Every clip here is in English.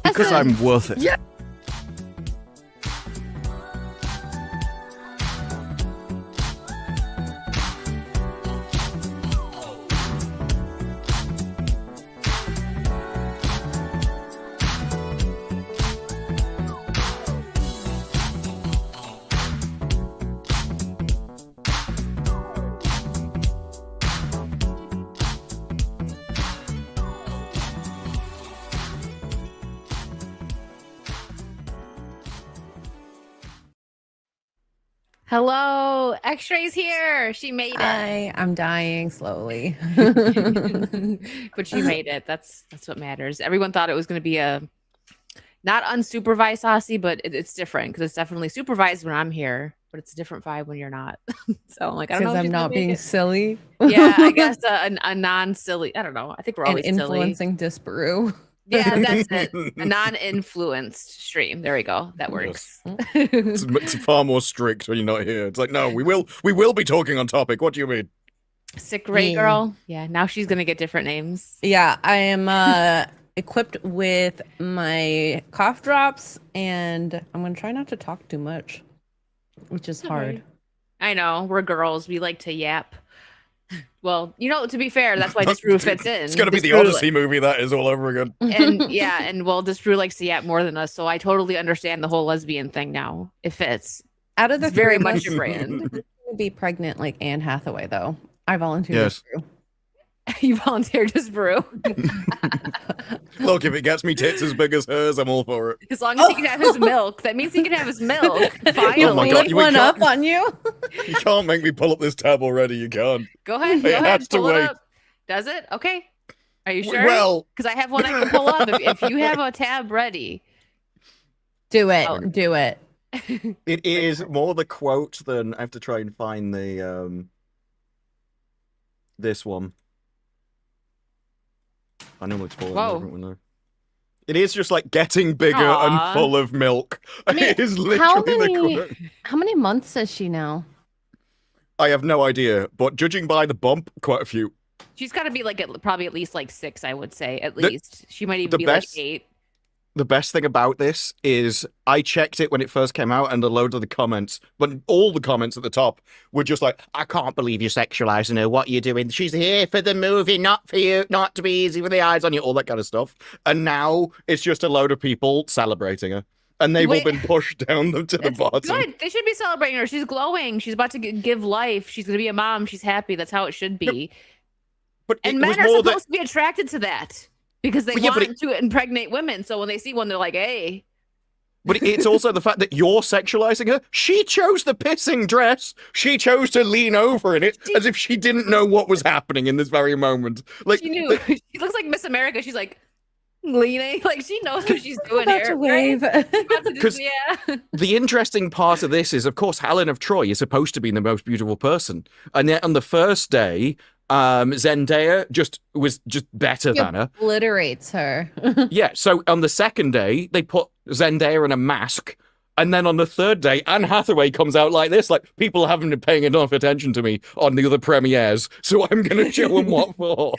Because I'm worth it. Yeah. Hello, X-Ray's here. She made it. I'm dying slowly. But she made it. That's what matters. Everyone thought it was going to be a not unsupervised Saucy, but it's different because it's definitely supervised when I'm here, but it's a different vibe when you're not. So I'm like, I don't know. Because I'm not being silly. Yeah, I guess a non-silly. I don't know. I think we're always and influencing Disparu. Yeah, that's it. A non-influenced stream. There we go. That works. Yes. It's far more strict when you're not here. It's like, no, we will be talking on topic. What do you mean? Sick Ray girl. Yeah, now she's gonna get different names. Yeah, I am equipped with my cough drops, and I'm gonna try not to talk too much, which is hard. I know, we're girls. We like to yap. Well, to be fair, that's why Disparu fits in. It's gonna be the Odyssey movie that is all over again. And yeah, and well, Disparu likes to yap more than us, so I totally understand the whole lesbian thing now. It fits. Out of the very much your brand. I'm gonna be pregnant like Anne Hathaway, though. I volunteered. Yes. You volunteered Disparu. Look, if it gets me tits as big as hers, I'm all for it. As long as he can have his milk. That means he can have his milk. Finally. Oh my God, you one up on you. You can't make me pull up this tab already. You can't. Go ahead. It has to pull it wait. up. Does it? Okay. Are you sure? Well, because I have one I can pull up. If you have a tab ready, do it. Do it. it is more the quote than I have to try and find the this one. I know it's falling. Whoa. It is just like getting bigger and full of milk. I mean, it is literally the quote. How many months is she now? I have no idea, but judging by the bump, quite a few. She's got to be like probably at least like 6, I would say. At least she might even be like 8. The best thing about this is I checked it when it first came out, and a load of the comments, but all the comments at the top were just like, I can't believe you're sexualizing her. What are you doing? She's here for the movie, not for you, not to be easy with the eyes on you, all that kind of stuff. And now it's just a load of people celebrating her. And they've all been pushed down to the bottom. Good. They should be celebrating her. She's glowing. She's about to give life. She's going to be a mom. She's happy. That's how it should be. But and men are supposed to be attracted to that. Because they want to impregnate women. So when they see one, they're like, hey. But it's also the fact that you're sexualizing her. She chose the pissing dress. She chose to lean over in it as if she didn't know what was happening in this very moment. Like she knew. She looks like Miss America. She's like leaning. Like she knows what she's doing here. To wave. Because the interesting part of this is, of course, Helen of Troy is supposed to be the most beautiful person. And yet on the first day, Zendaya was better than her. Obliterates her. Yeah, so on the second day, they put Zendaya in a mask. And then on the third day, Anne Hathaway comes out like this. Like, people haven't been paying enough attention to me on the other premieres, so I'm going to show them what for.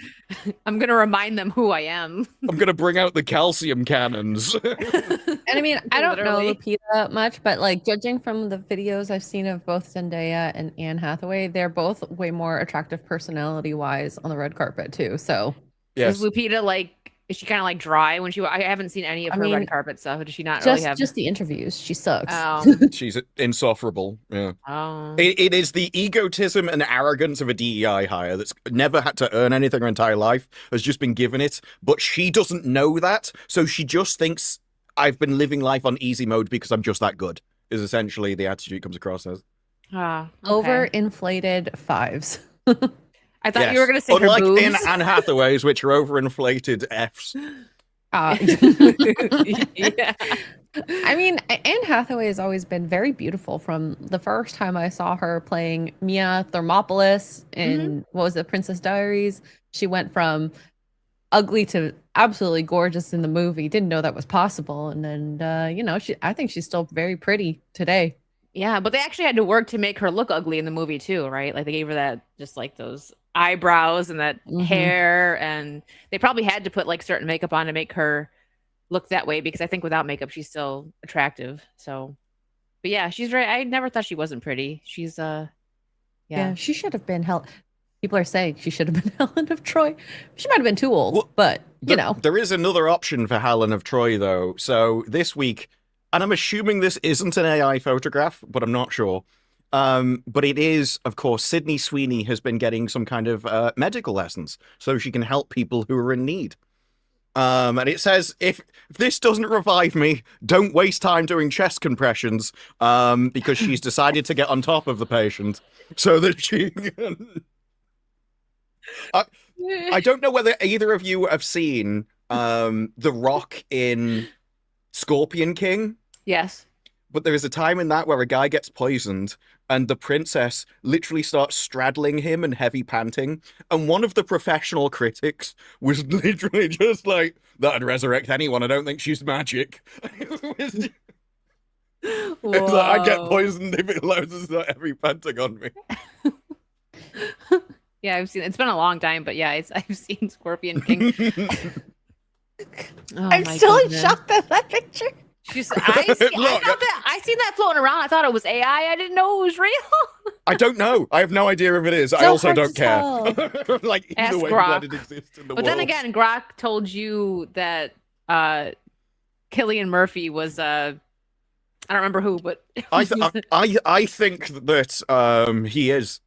I'm going to remind them who I am. I'm going to bring out the calcium cannons. And I mean, I don't know Lupita much, but like judging from the videos I've seen of both Zendaya and Anne Hathaway, they're both way more attractive personality-wise on the red carpet too. So, yes. Is Lupita like? Is she kind of like dry when she? I haven't seen any of her red carpet stuff. Does she not really have? Just the interviews. She sucks. She's insufferable. Yeah. Oh. It is the egotism and arrogance of a DEI hire that's never had to earn anything her entire life, has just been given it. But she doesn't know that, so she just thinks I've been living life on easy mode because I'm just that good. Is essentially the attitude it comes across as. Okay. Overinflated fives. I thought you were going to say unlike her boobs. in Anne Hathaway's, which are overinflated Fs. Yeah. I mean, Anne Hathaway has always been very beautiful from the first time I saw her playing Mia Thermopolis in, what was it, Princess Diaries? She went from ugly to absolutely gorgeous in the movie. Didn't know that was possible. And then, you know, I think she's still very pretty today. Yeah, but they actually had to work to make her look ugly in the movie too, right? Like they gave her that just like those eyebrows and that hair, and they probably had to put like certain makeup on to make her look that way because I think without makeup she's still attractive. So, but yeah, she's very. I never thought she wasn't pretty. She's yeah, she should have been People are saying she should have been Helen of Troy. She might have been too old, but you know. There is another option for Helen of Troy, though. So this week, and I'm assuming this isn't an AI photograph, but I'm not sure. But it is, of course, Sydney Sweeney has been getting some kind of medical lessons so she can help people who are in need. And it says, if this doesn't revive me, don't waste time doing chest compressions, because she's decided to get on top of the patient so that she can... I don't know whether either of you have seen The Rock in Scorpion King. Yes. But there is a time in that where a guy gets poisoned and the princess literally starts straddling him and heavy panting. And one of the professional critics was literally just like, that'd resurrect anyone. I don't think she's magic. It's like, I get poisoned if it loads that heavy panting on me. Yeah, I've seen it. It's been a long time, but yeah, I've seen Scorpion King. I'm still in shock at that picture. I seen that floating around. I thought it was AI. I didn't know it was real. I don't know. I have no idea if it is. I also don't care. Like either way, I'm glad it exists in the world. But then again, Grok told you that Cillian Murphy was I don't remember who, but I think that he is,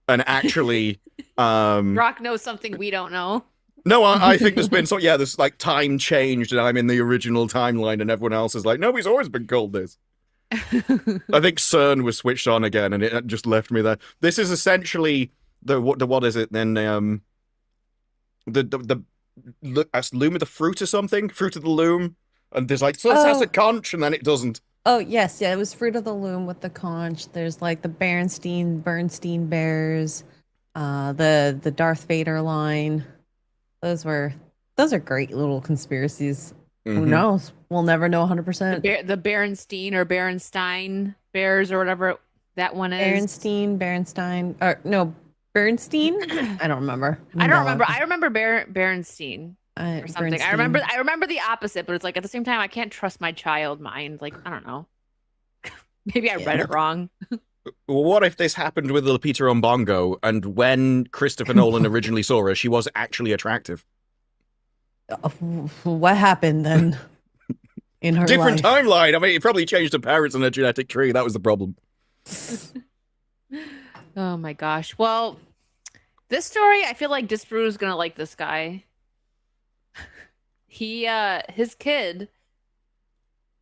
and actually Grok knows something we don't know. No, I think there's been there's like time changed and I'm in the original timeline and everyone else is like, no, he's always been called this. I think CERN was switched on again and it just left me there. This is essentially what is it then? The loom of the fruit or something? Fruit of the loom. And there's like, so this has a conch and then it doesn't. Oh, yes. Yeah, it was Fruit of the Loom with the conch. There's like the Bernstein bears, the Darth Vader line. Those are great little conspiracies. Who knows? We'll never know 100%. The Berenstein or Berenstein bears or whatever that one is. Bernstein. No, Bernstein? I don't remember. I remember Berenstein or something. Bernstein. I remember the opposite, but it's like at the same time I can't trust my child mind. Like, I don't know. Maybe I read it wrong. Well, what if this happened with Lupita Nyong'o, and when Christopher Nolan originally saw her, she was actually attractive? What happened then in her Different life? timeline. I mean, it probably changed her parents and her genetic tree. That was the problem. Oh my gosh. Well, this story, I feel like Disparu's gonna like this guy. His kid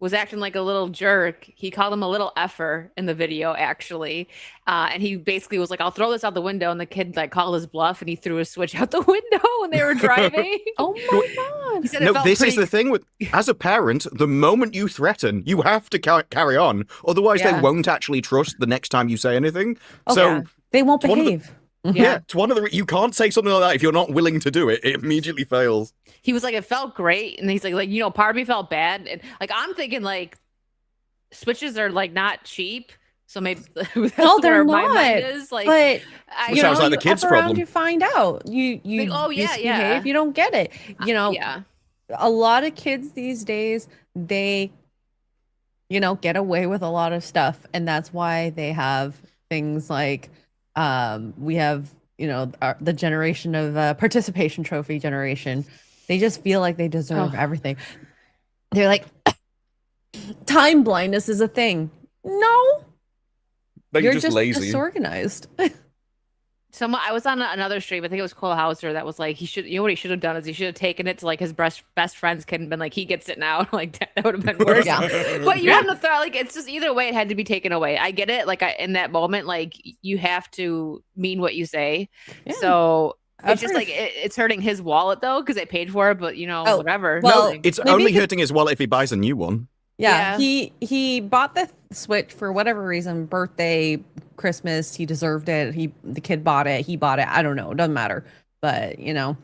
was acting like a little jerk. He called him a little effer in the video, actually. And he basically was like, I'll throw this out the window. And the kid like called his bluff and he threw his Switch out the window when they were driving. Oh my God. He said is the thing with, as a parent, the moment you threaten, you have to carry on. Otherwise, they won't actually trust the next time you say anything. So they won't behave. It's one of the, you can't say something like that if you're not willing to do it. It immediately fails. He was like, it felt great. And he's like, you know, part of me felt bad. And like, I'm thinking like Switches are like not cheap. So maybe that's they're where my not. mind is. Like, but it sounds like the kid's problem. You find out. You misbehave, you don't get it. You know, a lot of kids these days, they, you know, get away with a lot of stuff. And that's why they have things like, we have, you know, the generation of participation trophy generation. They just feel like they deserve everything. They're like, time blindness is a thing. No, you're just lazy, disorganized. I was on another stream. I think it was Cole Hauser that was like, you know what he should have done is he should have taken it to like his best friend's kid and been like, he gets it now. Like that would have been worse. But you have to throw like, it's just either way it had to be taken away. I get it. Like in that moment, like you have to mean what you say. So it's just like it's hurting his wallet though because they paid for it. But you know whatever. Well, it's only hurting his wallet if he buys a new one. Yeah. He bought the Switch for whatever reason, birthday, Christmas, he deserved it. The kid bought it, he bought it. I don't know, it doesn't matter. But, you know,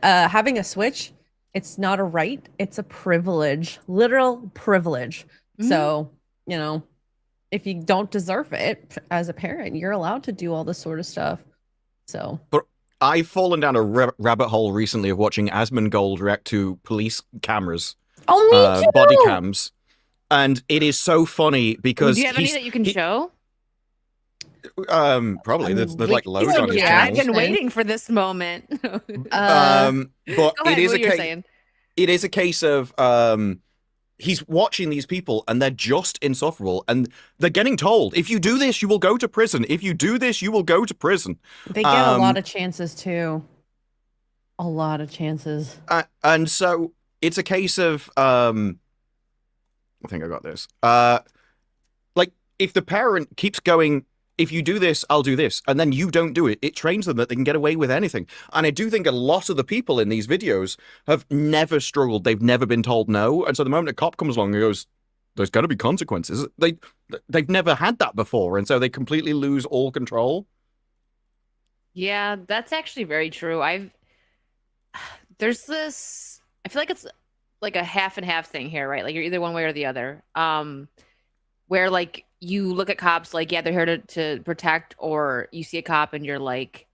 having a switch, it's not a right, it's a privilege, literal privilege. So, you know, if you don't deserve it as a parent, you're allowed to do all this sort of stuff. So, but I've fallen down a rabbit hole recently of watching Asmongold react to police cameras. oh, me too. Body cams. And it is so funny because do you have any that you can show? Probably there's like loads on his I've channel. been waiting for this moment. But ahead, it is a case of he's watching these people and they're just insufferable and they're getting told, if you do this, you will go to prison. If you do this, you will go to prison. They get a lot of chances too. A lot of chances. And so it's a case of I think I got this. Like if the parent keeps going, if you do this, I'll do this, and then you don't do it, it trains them that they can get away with anything. And I do think a lot of the people in these videos have never struggled. They've never been told no. And so the moment a cop comes along and goes, there's got to be consequences, they've never had that before. And so they completely lose all control. Yeah, that's actually very true. There's this, I feel like it's like a half and half thing here, right? Like you're either one way or the other. Where like you look at cops like, yeah, they're here to protect, or you see a cop and you're like,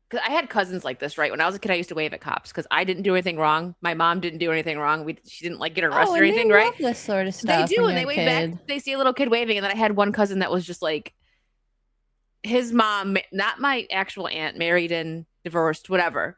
because I had cousins like this, right? When I was a kid, I used to wave at cops because I didn't do anything wrong. My mom didn't do anything wrong. She didn't like get arrested or anything, right? This sort of stuff. They do, and they wave back. They see a little kid waving, and then I had one cousin that was just like, his mom, not my actual aunt, married and divorced, whatever.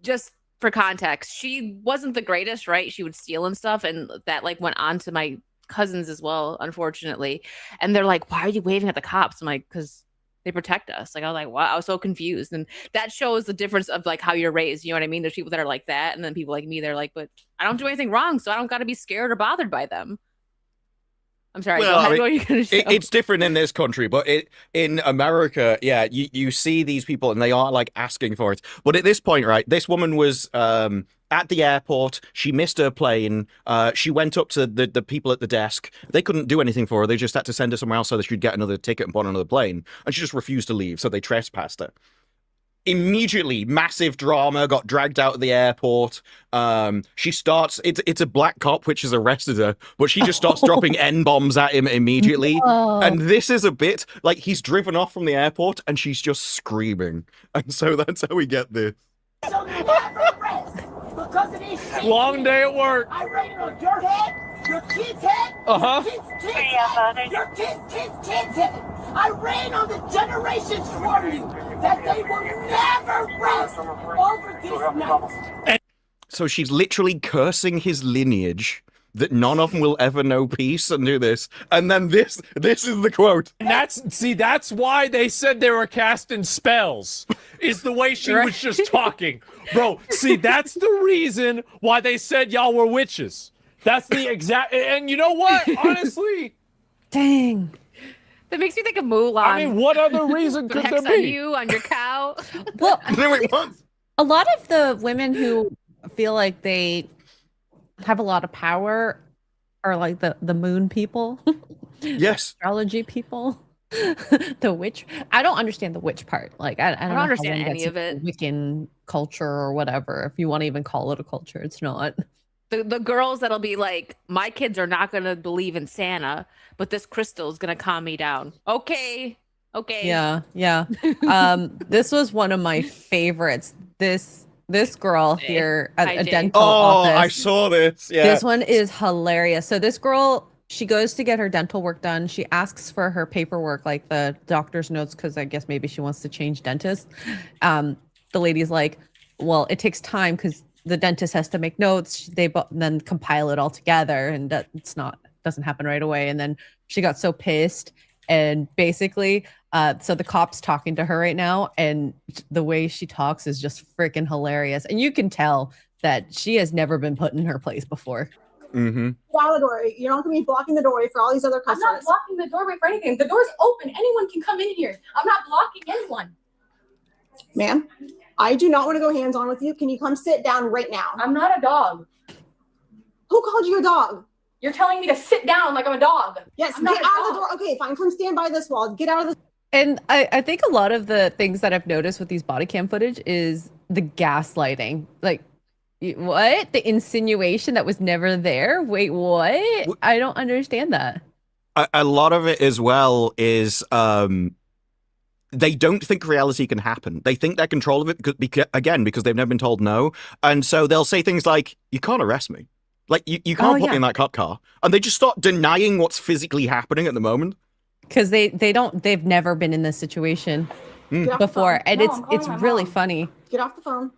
Just for context, she wasn't the greatest, right? She would steal and stuff, and that like went on to my cousins as well, unfortunately. And they're like, why are you waving at the cops? I'm like, because they protect us. Like I was like, wow, I was so confused. And that shows the difference of like how you're raised, you know what I mean? There's people that are like that, and then people like me, they're like, but I don't do anything wrong, so I don't got to be scared or bothered by them. I'm sorry. Well, go ahead. What are you gonna show? It's different in this country, but in America, yeah, you see these people and they are like asking for it. But at this point, right, this woman was at the airport. She missed her plane. She went up to the people at the desk. They couldn't do anything for her. They just had to send her somewhere else so that she'd get another ticket and put on another plane. And she just refused to leave, so they trespassed her. Immediately, massive drama, got dragged out of the airport. She starts, it's a black cop which has arrested her, but she just starts dropping N-bombs at him immediately. No. And this is a bit like he's driven off from the airport and she's just screaming. And so that's how we get this. Long day at work. I rated on your head, your kid's head, your kid's head, your kid's head. I ran on the generations for you that they will never rest over this night. So she's literally cursing his lineage that none of them will ever know peace and do this. And then this is the quote. And that's why they said they were casting spells, is the way she was just talking. Bro, see, that's the reason why they said y'all were witches. That's the exact, and you know what? Honestly. Dang. That makes me think of Mulan. I mean, what other reason could there be? On you, on your cow. Well, A lot of the women who feel like they have a lot of power are like the moon people. Yes. Astrology people. The witch. I don't understand the witch part. Like I don't understand any of it. Wiccan culture or whatever. If you want to even call it a culture, it's not. The girls that'll be like, my kids are not going to believe in Santa, but this crystal is going to calm me down. Okay. Yeah. This was one of my favorites. This girl here at a dental office. I saw this. Yeah. This one is hilarious. So this girl, she goes to get her dental work done. She asks for her paperwork, like the doctor's notes, because I guess maybe she wants to change dentist. The lady's like, well, it takes time because the dentist has to make notes. They then compile it all together, and doesn't happen right away. And then she got so pissed, and basically, so the cop's talking to her right now, and the way she talks is just freaking hilarious. And you can tell that she has never been put in her place before. Mm-hmm. Out the door. You're not going to be blocking the doorway for all these other customers. I'm not blocking the doorway for anything. The door's open. Anyone can come in here. I'm not blocking anyone. Ma'am, I do not want to go hands-on with you. Can you come sit down right now? I'm not a dog. Who called you a dog? You're telling me to sit down like I'm a dog. Yes, I'm get not a out of the dog. door. Okay, fine. Come stand by this wall. Get out of the... And I think a lot of the things that I've noticed with these body cam footage is the gaslighting. Like, what? The insinuation that was never there? Wait, what? I don't understand that. A lot of it as well is they don't think reality can happen. They think they're control of it because they've never been told no. And so they'll say things like, you can't arrest me. Like, you can't put me in that cop car. And they just start denying what's physically happening at the moment. Because they've never been in this situation before. And it's really funny. Get off the phone.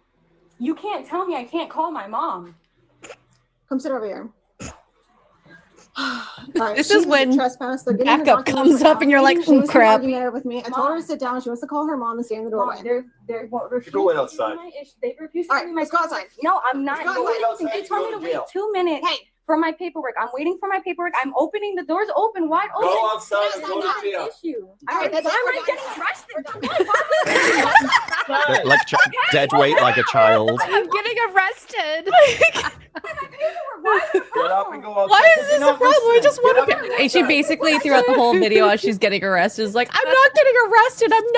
You can't tell me I can't call my mom. Come sit over here. Right, this is when backup comes up and you're like, oh crap. With me. I told her to sit down. She wants to call her mom and stay in the doorway. They won't refuse. Go outside. They refuse to give me my go outside. No, I'm not. They told me to wait 2 minutes. Hey. For my paperwork. I'm waiting for my paperwork. I'm opening the doors open, wide open. Go outside. That's not an issue. I'm getting arrested. Like dead weight like a child. I'm getting arrested. Get up and go outside. Why is this a problem? I just want to. And she basically throughout the whole video as she's getting arrested is like, I'm not getting arrested. I'm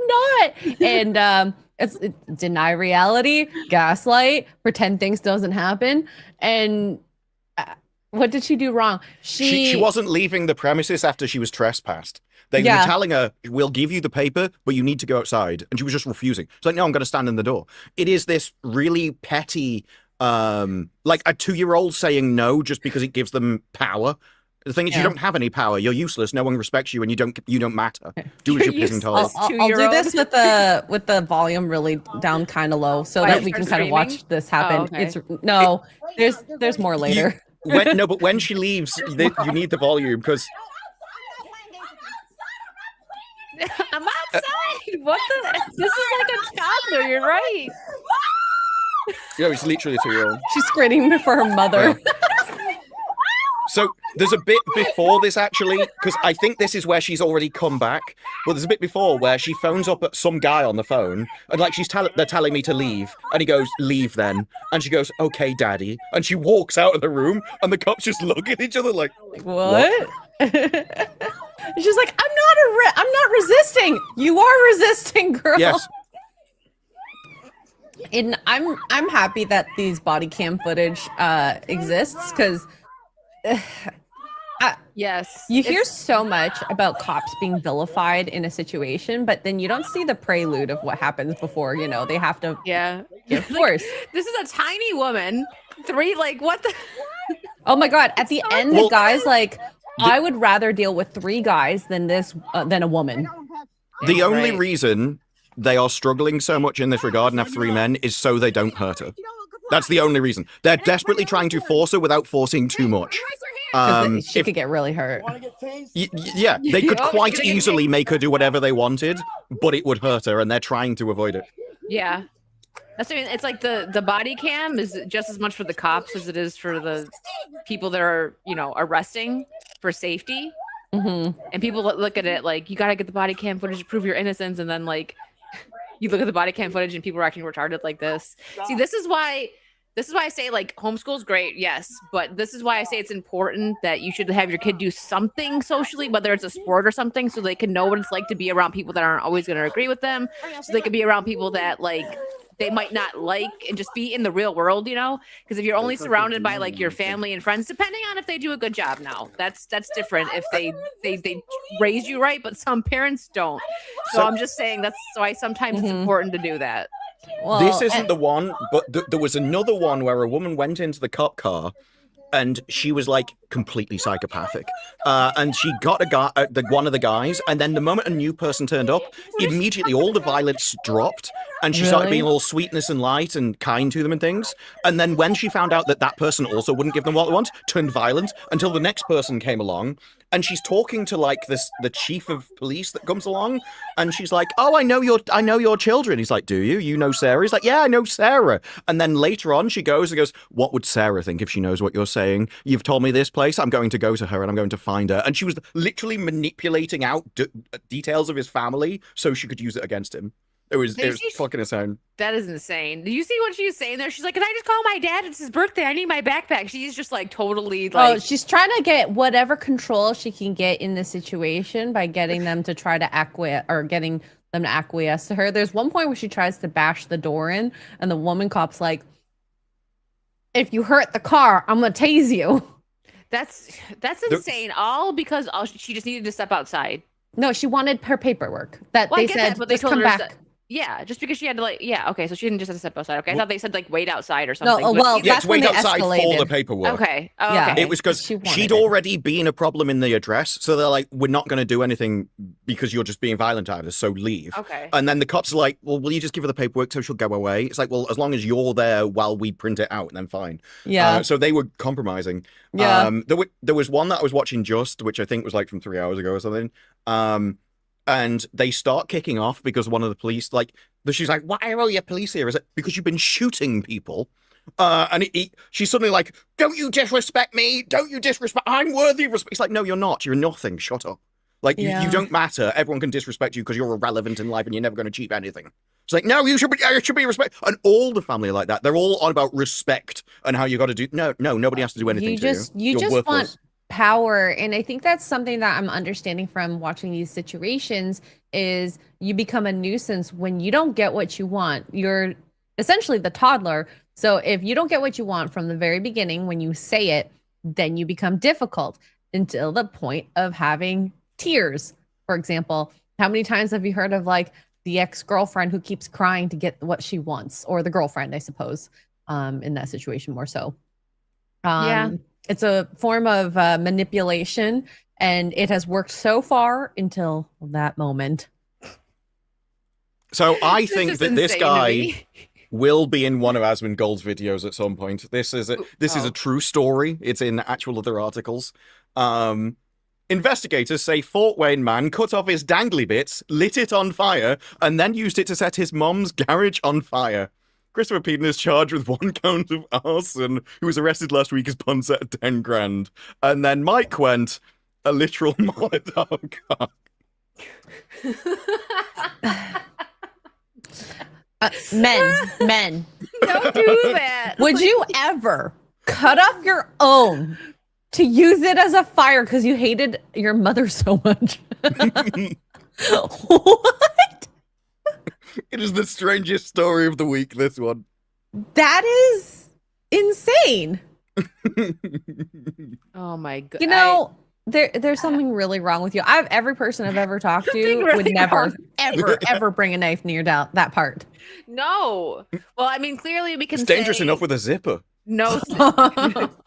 not. And it's deny reality, gaslight, pretend things doesn't happen, and. What did she do wrong? She wasn't leaving the premises after she was trespassed. They were telling her, we'll give you the paper, but you need to go outside. And she was just refusing. She's like, no, I'm going to stand in the door. It is this really petty, like a 2-year-old saying no just because it gives them power. The thing is, you don't have any power. You're useless. No one respects you, and you don't matter. Do as you're pissing told. I'll do this with the volume really down, kind of low, so that we can kind of watch this happen. Oh, okay. There's more later. But when she leaves, you need the volume because I'm outside. What the? This is like a toddler. You're right. Yeah, it's literally a 2-year-old. She's screaming for her mother. So there's a bit before this actually, because I think this is where she's already come back. But there's a bit before where she phones up at some guy on the phone, and like they're telling me to leave, and he goes, "Leave then," and she goes, "Okay, daddy," and she walks out of the room, and the cops just look at each other like, "What?" She's like, I'm not resisting. You are resisting, girl. Yes. And I'm happy that these body cam footage exists because. Yes. You hear so much about cops being vilified in a situation, but then you don't see the prelude of what happens before, they have to get forced. This is a tiny woman. What the? Oh my God. At the end, the guy's like, I would rather deal with 3 guys than a woman. The only reason they are struggling so much in this regard and have 3 men is so they don't hurt her. That's the only reason. They're desperately trying to force her without forcing too much. She could get really hurt. Yeah, they could quite easily make her do whatever they wanted, but it would hurt her, and they're trying to avoid it. Yeah. It's like the body cam is just as much for the cops as it is for the people that are, arresting for safety. Mm-hmm. And people look at it like, you got to get the body cam footage to prove your innocence, and then like you look at the body cam footage and people are acting retarded like this. See, this is why I say like homeschool's great, yes, but this is why I say it's important that you should have your kid do something socially, whether it's a sport or something, so they can know what it's like to be around people that aren't always going to agree with them, so they can be around people that like they might not like and just be in the real world, because if you're only surrounded by like your family and friends, depending on if they do a good job now, that's different if they raise you right, but some parents don't. So I'm just saying that's why sometimes it's important to do that. Well, this isn't the one, but there was another one where a woman went into the cop car and she was like completely psychopathic. And she got one of the guys, and then the moment a new person turned up, immediately all the violence dropped, and she started being all sweetness and light and kind to them and things. And then when she found out that person also wouldn't give them what they want, turned violent until the next person came along. And she's talking to like the chief of police that comes along, and she's like, "Oh, I know your children." He's like, "Do you? You know Sarah?" He's like, "Yeah, I know Sarah." And then later on, she goes, "What would Sarah think if she knows what you're saying? You've told me this place. I'm going to go to her and I'm going to find her." And she was literally manipulating out details of his family so she could use it against him. It was fucking insane. That is insane. Do you see what she's saying there? She's like, "Can I just call my dad? It's his birthday. I need my backpack." She's just like totally like. Oh, she's trying to get whatever control she can get in the situation by getting them to try to acquiesce or getting them to acquiesce to her. There's one point where she tries to bash the door in, and the woman cop's like, if you hurt the car, I'm gonna tase you. That's insane. All because she just needed to step outside. No, she wanted her paperwork. That Well, they I get said, that, but they just told come her back. Yeah, just because she had to okay, so she didn't just have to step outside. Okay, I thought they said wait outside or No, something. well, Yeah, that's to when wait they outside for escalated. the paperwork. Okay. Oh, Yeah. okay. It was because She wanted she'd it. already been a problem in the address, so they're like, we're not going to do anything because you're just being violent at us, so leave. Okay. And then the cops are like, well, will you just give her the paperwork so she'll go away? It's like, well, as long as you're there while we print it out, then fine. Yeah. So they were compromising. Yeah. There was one that I was watching just, which I think was like from 3 hours ago or something. And they start kicking off because one of the police, she's like, why are all your police here? Is it because you've been shooting people? And she's suddenly like, don't you disrespect me? Don't you disrespect? I'm worthy of respect. It's like, no, you're not. You're nothing. Shut up. Like, Yeah. you don't matter. Everyone can disrespect you because you're irrelevant in life and you're never going to achieve anything. It's like, no, you should be respect. And all the family are like that. They're all on about respect and how you got to do. No, nobody has to do anything You to just you. You're just worthless. want power, and I think that's something that I'm understanding from watching these situations is you become a nuisance when you don't get what you want. You're essentially the toddler. So if you don't get what you want from the very beginning when you say it, then you become difficult until the point of having tears. For example, how many times have you heard of the ex-girlfriend who keeps crying to get what she wants, or the girlfriend, I suppose, in that situation more so. Yeah. It's a form of manipulation, and it has worked so far until that moment. So I This think is that this insane to guy me. will be in one of Asmongold's videos at some point. This is a true story. It's in actual other articles. Investigators say Fort Wayne man cut off his dangly bits, lit it on fire, and then used it to set his mom's garage on fire. Christopher Peden is charged with 1 count of arson, who was arrested last week as pawn set at 10 grand. And then Mike went a literal Molotov cock. Men. Don't do that. Would you ever cut off your own to use it as a fire because you hated your mother so much? What? It is the strangest story of the week, this one. That is insane. Oh my god. You know, there's something really wrong with you. Every person I've ever talked to really would never, wrong. ever bring a knife near that part. No. Well, I mean, clearly we can It's dangerous say enough with a zipper. no.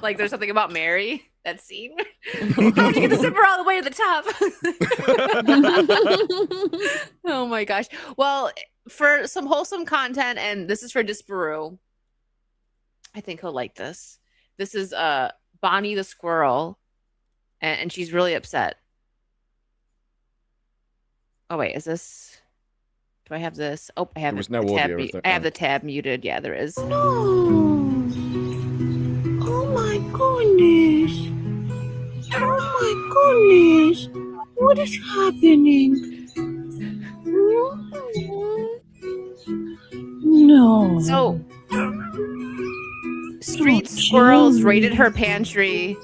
Like there's something about Mary, that scene. How would you get the zipper all the way to the top? Oh my gosh. Well, for some wholesome content, and this is for Disparu. I think he'll like this. This is Bonnie the squirrel, and she's really upset. Oh wait, is this? Do I have this? Oh, I have There was the no tab. audio of that, I have no. the tab muted. Yeah, there is. No. Oh my goodness. Oh my goodness. What is happening? No. So, street squirrels raided her pantry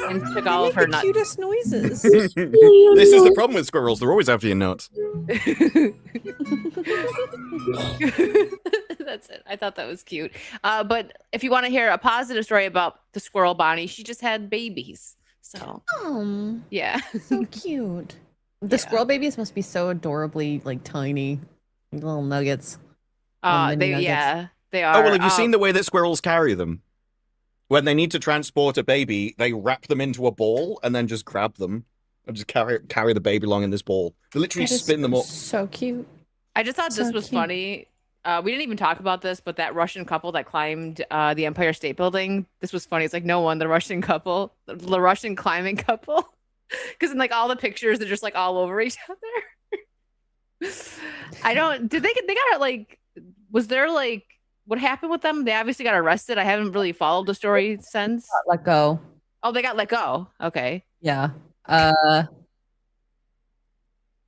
and took all of her nuts. Cutest noises. This is the problem with squirrels. They're always after your nuts. That's it. I thought that was cute. But if you want to hear a positive story about the squirrel Bonnie, she just had babies. So, yeah. So cute. The squirrel babies must be so adorably tiny, little nuggets. Mini nuggets. They are. Oh, well, have you seen the way that squirrels carry them? When they need to transport a baby, they wrap them into a ball and then just grab them and just carry the baby along in this ball. They literally spin them up. So cute. I just thought this was funny. We didn't even talk about this, but that Russian couple that climbed the Empire State Building, this was funny. It's like, no one, the Russian couple, the Russian climbing couple. Because in all the pictures, they're just all over each other. Did they got was there what happened with them? They obviously got arrested. I haven't really followed the story since. Let go. Oh, they got let go. Okay. Yeah. I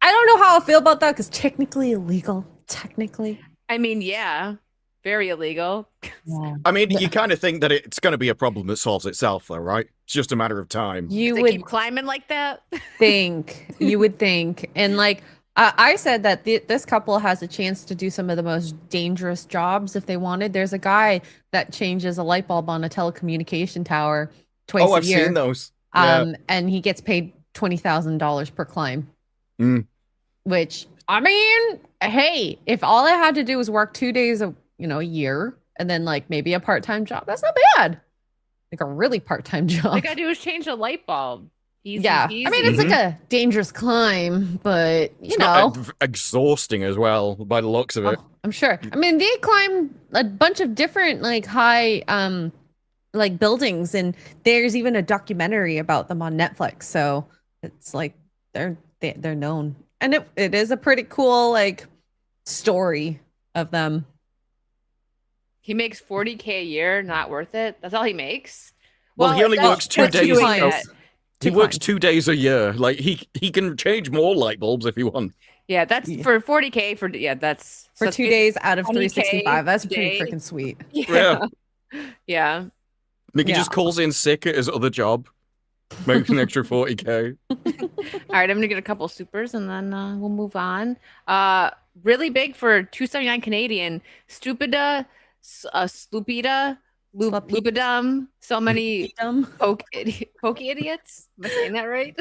don't know how I feel about that because technically illegal. Technically. I mean, yeah, very illegal. Yeah. I mean, you kind of think that it's going to be a problem that solves itself, though, right? It's just a matter of time. You would keep climbing like that. You would think. And I said that this couple has a chance to do some of the most dangerous jobs if they wanted. There's a guy that changes a light bulb on a telecommunication tower twice a I've year. seen those. Yeah. And he gets paid $20,000 per climb. Mm. Which, I mean, hey, if all I had to do was work 2 days a year and then like maybe a part-time job, that's not bad. Like a really part-time job. All I gotta do is change a light bulb. Easy, yeah. easy. I mean, it's like a dangerous climb, but you know, exhausting as well by the looks of it. I'm sure. I mean, they climb a bunch of different like high like buildings, and there's even a documentary about them on Netflix. So it's like they're known, and it is a pretty cool like story of them. He makes $40K a year, not worth it. That's all he makes. Well, he only works 2 days. He works 2 days a year. Like he can change more light bulbs if he wants. Yeah, that's for 40K that's for 2 days out of 365. That's pretty freaking sweet. Yeah. Yeah. Nicky just calls in sick at his other job, makes an extra 40K. All right, I'm gonna get a couple supers and then we'll move on. Really big for $279 Canadian. Stupida, Sloopida, Loopidum. So many pokey idiots. Am I saying that right?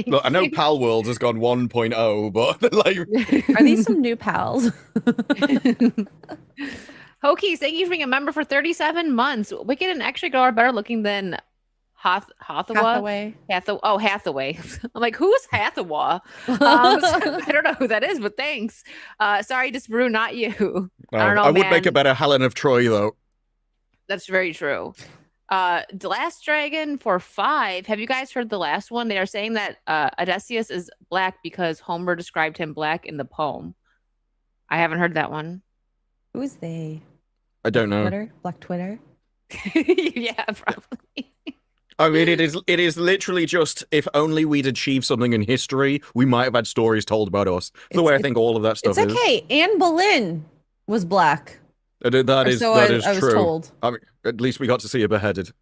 Look, I know Pal World has gone 1.0, but like, are these some new pals? Hokies, thank you for being a member for 37 months. Wicked and Extra Girl are better looking than Hathaway. Hathaway. I'm like, who's Hathaway? I don't know who that is, but thanks. Sorry, Disbrew, not you. I don't know. I would make a better Helen of Troy though. That's very true. The Last Dragon for 5. Have you guys heard the last one? They are saying that Odysseus is black because Homer described him black in the poem. I haven't heard that one. Who is they? I don't know. Black Twitter? Yeah, probably. I mean, it is literally just, if only we'd achieved something in history, we might have had stories told about us. The way I think all of that stuff is. It's okay. Anne Boleyn was black. That is true. I was told. I mean, at least we got to see her beheaded.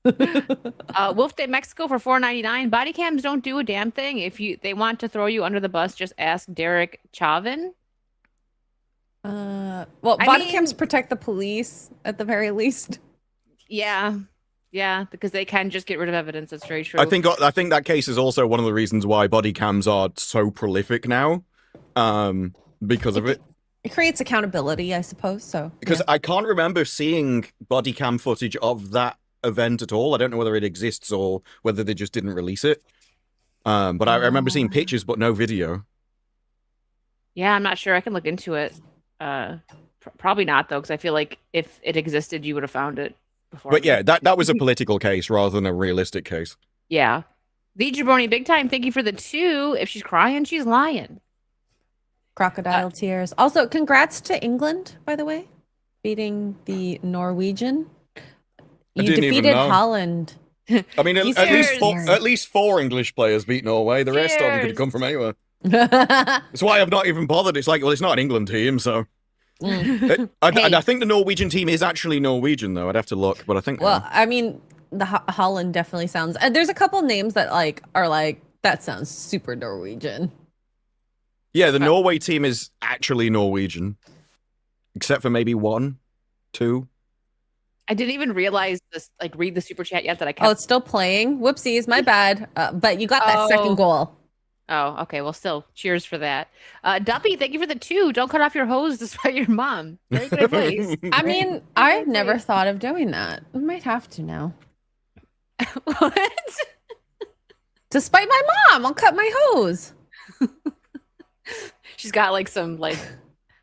Wolf Day Mexico for $4.99. Body cams don't do a damn thing. If they want to throw you under the bus, just ask Derek Chauvin. Well, body cams protect the police at the very least. Yeah, because they can just get rid of evidence. That's very true. I think that case is also one of the reasons why body cams are so prolific now, because of it. It creates accountability, I suppose. So because I can't remember seeing body cam footage of that event at all. I don't know whether it exists or whether they just didn't release it. But I remember seeing pictures, but no video. Yeah, I'm not sure. I can look into it. Probably not though, because I feel like if it existed, you would have found it before. But yeah, that was a political case rather than a realistic case. Yeah. The Jabroni Big Time, thank you for the 2. If she's crying, she's lying. Crocodile tears. Also, congrats to England, by the way, beating the Norwegian. You defeated Holland. I mean, at least 4 English players beat Norway. The rest of them could come from anywhere. That's why I've not even bothered. It's like, well, it's not an England team, so. I think the Norwegian team is actually Norwegian, though. I'd have to look, but I think. Well, I mean, the Holland definitely sounds. There's a couple names that are like that sounds super Norwegian. Yeah, the Norway team is actually Norwegian, except for maybe 1, 2. I didn't even realize this. Like, read the super chat yet that I kept. Oh, it's still playing. Whoopsies, my bad. But you got that second goal. Oh, okay. Well, still, cheers for that. Duppy, thank you for the 2. Don't cut off your hose despite your mom. Very good advice. I mean, I've never thought of doing that. I might have to now. What? Despite my mom, I'll cut my hose. She's got like some like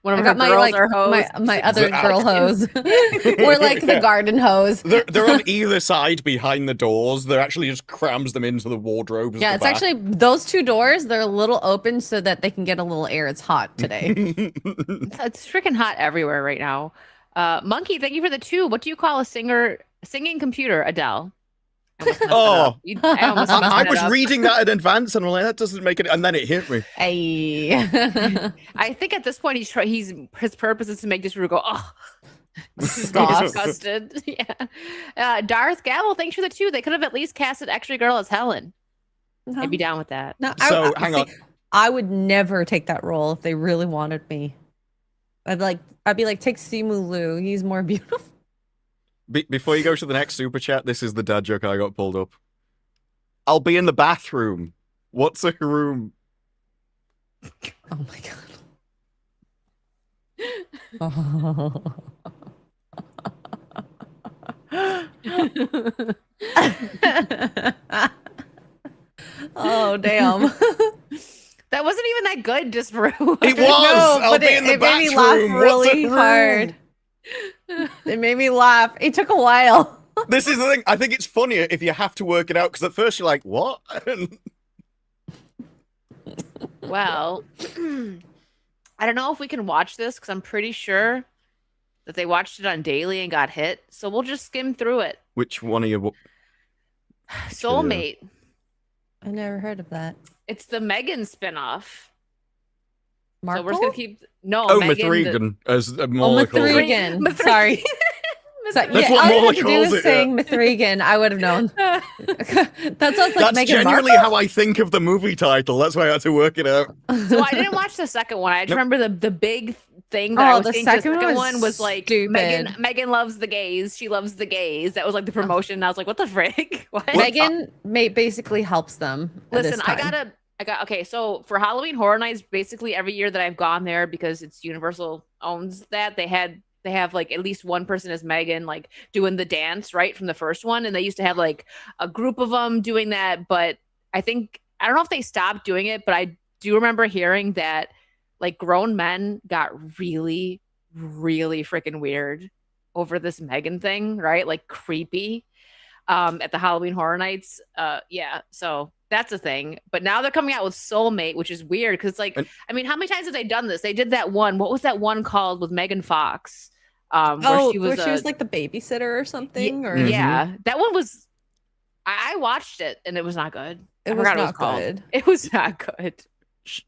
one of her girls or hose. My other girl hose. Or like the garden hose. They're on either side behind the doors. They're actually just crams them into the wardrobes. Yeah, it's actually those 2 doors. They're a little open so that they can get a little air. It's hot today. It's freaking hot everywhere right now. Monkey, thank you for the 2. What do you call a singing computer? Adele. I was reading that in advance and I'm like, that doesn't make it, and then it hit me. Hey. I think at this point his purpose is to make this go, disgusted. Yeah. Darth Gavel, thanks for the 2. They could have at least casted Extra Girl as Helen. I'd be down with that. No, hang on. I would never take that role if they really wanted me. I'd be like, take Simu Liu. He's more beautiful. Before you go to the next super chat, this is the dad joke I got pulled up. I'll be in the bathroom. What's a room? Oh my god. Oh damn. That wasn't even that good, just for It was. I'll be in the it made me bathroom. laugh really What's a room? hard. It made me laugh. It took a while. This is the thing. I think it's funnier if you have to work it out, because at first you're like, what? Well, I don't know if we can watch this because I'm pretty sure that they watched it on Daily and got hit. So we'll just skim through it. Which one of you? Soulmate. I never heard of that. It's the Megan spinoff. Markle? So we're just gonna keep Megan, Mithrigan as Mola calls it. Mithrigan. Sorry. That's yeah, what all you Mola had to do calls was it, saying Mithrigan. I would have known. That sounds like That's Meghan genuinely Markle. how I think of the movie title. That's why I had to work it out. So I didn't watch the second one. I just remember the big thing that I was thinking. The second one was like stupid. Megan loves the gays. She loves the gays. That was like the promotion. And I was like, what the frick? What? Megan basically helps them. Listen, I got okay. So for Halloween Horror Nights, basically every year that I've gone there, because it's Universal owns that, they have like at least one person as Megan, like doing the dance right from the first one, and they used to have like a group of them doing that. But I don't know if they stopped doing it, but I do remember hearing that like grown men got really, really freaking weird over this Megan thing, right? Like creepy at the Halloween Horror Nights. Yeah, so that's a thing. But now they're coming out with Soulmate, which is weird because, like, I mean, how many times have they done this? They did that one. What was that one called with Megan Fox? Where she was like the babysitter or something. Yeah, that one was. I watched it and it was not good. It was not good. It was not good.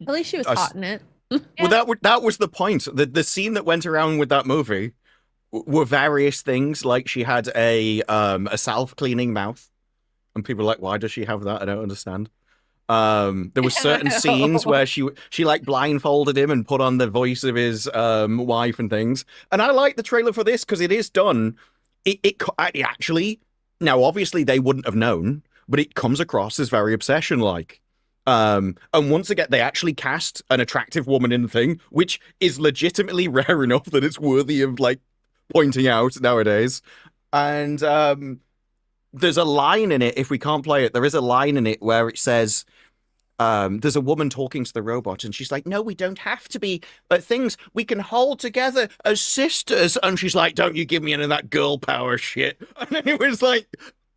At least she was hot in it. Well, that was the point. The scene that went around with that movie were various things. Like she had a self-cleaning mouth, and people were like, "Why does she have that? I don't understand." There were certain scenes where she like blindfolded him and put on the voice of his wife and things. And I like the trailer for this because it is done. It actually, now obviously they wouldn't have known, but it comes across as very obsession-like. And once again, they actually cast an attractive woman in the thing, which is legitimately rare enough that it's worthy of like pointing out nowadays. And there's a line in it, if we can't play it, there is a line in it where it says, there's a woman talking to the robot, and she's like, no, we don't have to be things. We can hold together as sisters. And she's like, don't you give me any of that girl power shit. And it was like,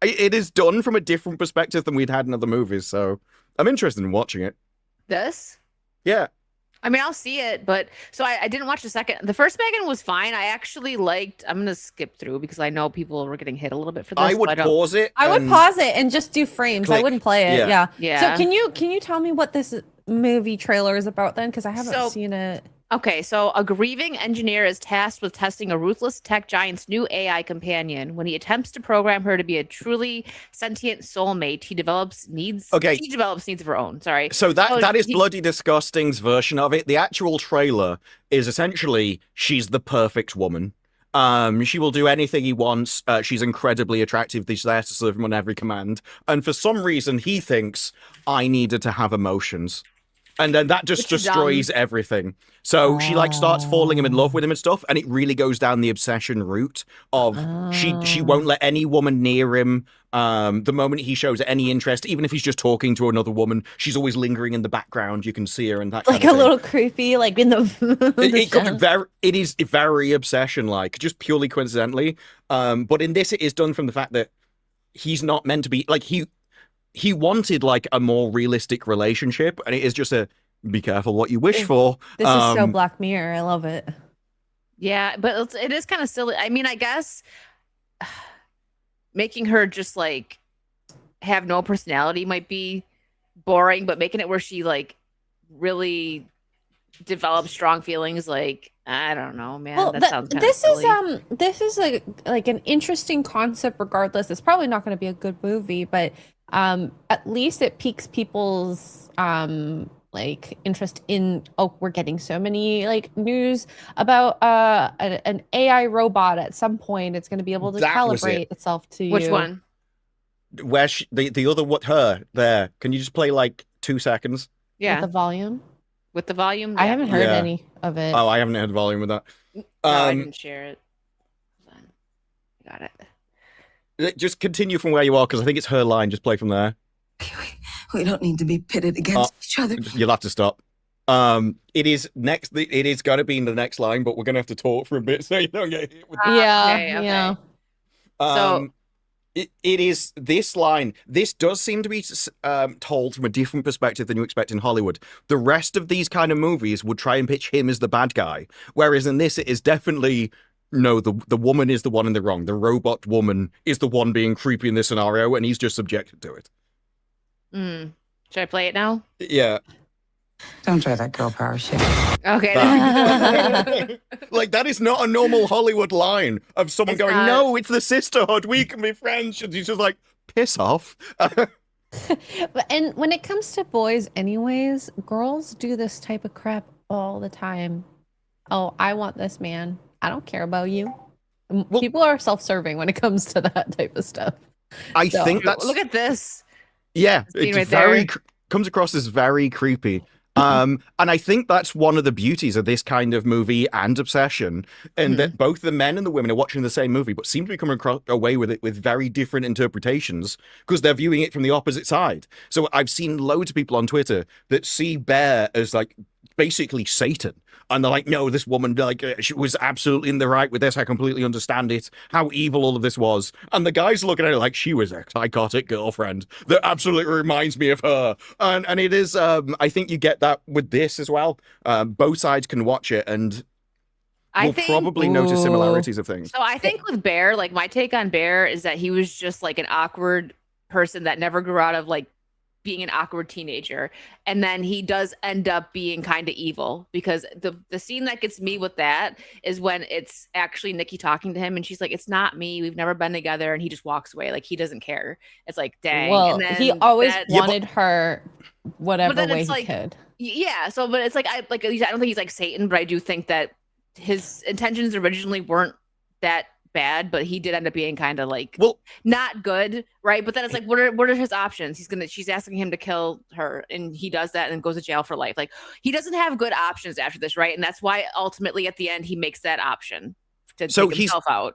it is done from a different perspective than we'd had in other movies. So I'm interested in watching it. This? Yeah. I mean, I'll see it, but so I didn't watch the second. The first Megan was fine. I actually liked. I'm gonna skip through because I know people were getting hit a little bit for this. I would pause it. I would pause it and just do frames. Click. I wouldn't play it. Yeah. So can you tell me what this movie trailer is about then? Because I haven't seen it. Okay, so a grieving engineer is tasked with testing a ruthless tech giant's new AI companion. When he attempts to program her to be a truly sentient soulmate, he develops needs of her own. Sorry. So that is Bloody Disgusting's version of it. The actual trailer is essentially she's the perfect woman. She will do anything he wants. She's incredibly attractive. She's there to serve him on every command. And for some reason, he thinks I needed to have emotions. And then that just destroys everything. So she like starts falling in love with him and stuff, and it really goes down the obsession route of she won't let any woman near him. The moment he shows any interest, even if he's just talking to another woman, she's always lingering in the background. You can see her and that like kind of a little creepy, like in the. It is very obsession-like, just purely coincidentally. But in this, it is done from the fact that he's not meant to be like he wanted like a more realistic relationship, and it is just a be careful what you wish for. This is so Black Mirror. I love it. Yeah, but it is kind of silly. I mean, I guess making her just like have no personality might be boring, but making it where she like really develops strong feelings, like I don't know, man. Well, that sounds kind of silly. This is like an interesting concept. Regardless, it's probably not going to be a good movie, but at least it piques people's like interest in, oh, we're getting so many like news about an AI robot at some point. It's going to be able to That was calibrate it. itself to Which you. one? Where the other her there? Can you just play like 2 seconds? Yeah, With the volume. with the volume. I Yeah. haven't heard Yeah. any of it. Oh, I haven't heard volume with that. No, I didn't share it. Hold on. Got it. Just continue from where you are because I think it's her line. Just play from there. We don't need to be pitted against each other. You'll have to stop. It is next. It is going to be in the next line, but we're going to have to talk for a bit so you don't get hit with. Yeah, okay. yeah. So it is this line. This does seem to be told from a different perspective than you expect in Hollywood. The rest of these kind of movies would try and pitch him as the bad guy, whereas in this, it is definitely. No, the woman is the one in the wrong. The robot woman is the one being creepy in this scenario, and he's just subjected to it. should I play it now? Yeah. Don't try that girl power shit. Okay. Like, that is not a normal Hollywood line of someone It's going, not. no, it's the sisterhood. We can be friends. And he's just like, piss off. And when it comes to boys anyways, girls do this type of crap all the time. Oh, I want this man. I don't care about you. Well- People are self-serving when it comes to that type of stuff. I So- think that's... Look at this. Yeah, scene it's right very... there. Comes across as very creepy. And I think that's one of the beauties of this kind of movie and obsession, and that both the men and the women are watching the same movie, but seem to be coming away with it with very different interpretations because they're viewing it from the opposite side. So I've seen loads of people on Twitter that see Bear as like basically Satan. And they're like, no, this woman, like, she was absolutely in the right with this. I completely understand it, how evil all of this was. And the guys looking at it like, she was a psychotic girlfriend that absolutely reminds me of her. And it is, I think you get that with this as well. Both sides can watch it and will probably notice similarities of things. So I think with Bear, like my take on Bear is that he was just like an awkward person that never grew out of like being an awkward teenager, and then he does end up being kind of evil because the scene that gets me with that is when it's actually Nikki talking to him and she's like, it's not me, we've never been together, and he just walks away like he doesn't care. It's like, dang. Well, and then he always that- wanted her whatever then way it's he like- could. yeah, so but it's like I don't think he's like Satan, but I do think that his intentions originally weren't that bad, but he did end up being kind of like not good, right? But then it's like, what are his options? She's asking him to kill her, and he does that and goes to jail for life. Like he doesn't have good options after this, right? And that's why ultimately at the end he makes that option to take himself out.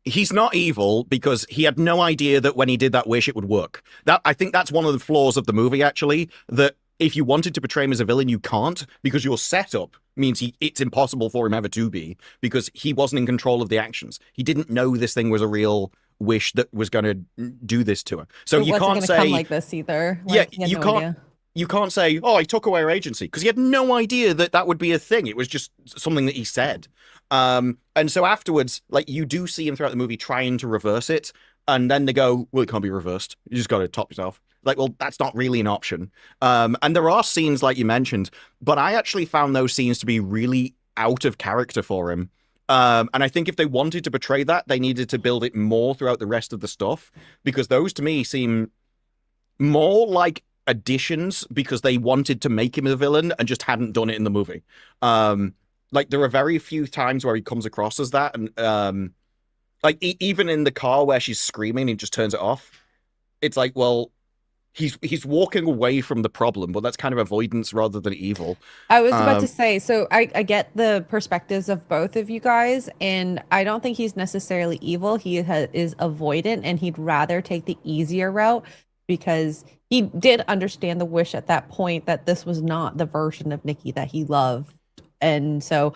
He's not evil because he had no idea that when he did that wish it would work. That I think that's one of the flaws of the movie, actually, that if you wanted to portray him as a villain, you can't because your setup means it's impossible for him ever to be because he wasn't in control of the actions. He didn't know this thing was a real wish that was going to do this to her. So It you wasn't can't gonna say come like this either. Yeah, Like, he had you no can't. idea. You can't say, oh, I took away her agency because he had no idea that that would be a thing. It was just something that he said. And so afterwards, like you do see him throughout the movie trying to reverse it. And then they go, well, it can't be reversed. You just got to top yourself. Like, well, that's not really an option. And there are scenes like you mentioned, but I actually found those scenes to be really out of character for him. And I think if they wanted to portray that, they needed to build it more throughout the rest of the stuff because those to me seem more like additions because they wanted to make him a villain and just hadn't done it in the movie. Like there are very few times where he comes across as that, and like even in the car where she's screaming, he just turns it off. It's like, well, he's walking away from the problem, but that's kind of avoidance rather than evil. I was about to say, so I get the perspectives of both of you guys, and I don't think he's necessarily evil. He is avoidant, and he'd rather take the easier route because he did understand the wish at that point that this was not the version of Nikki that he loved. And so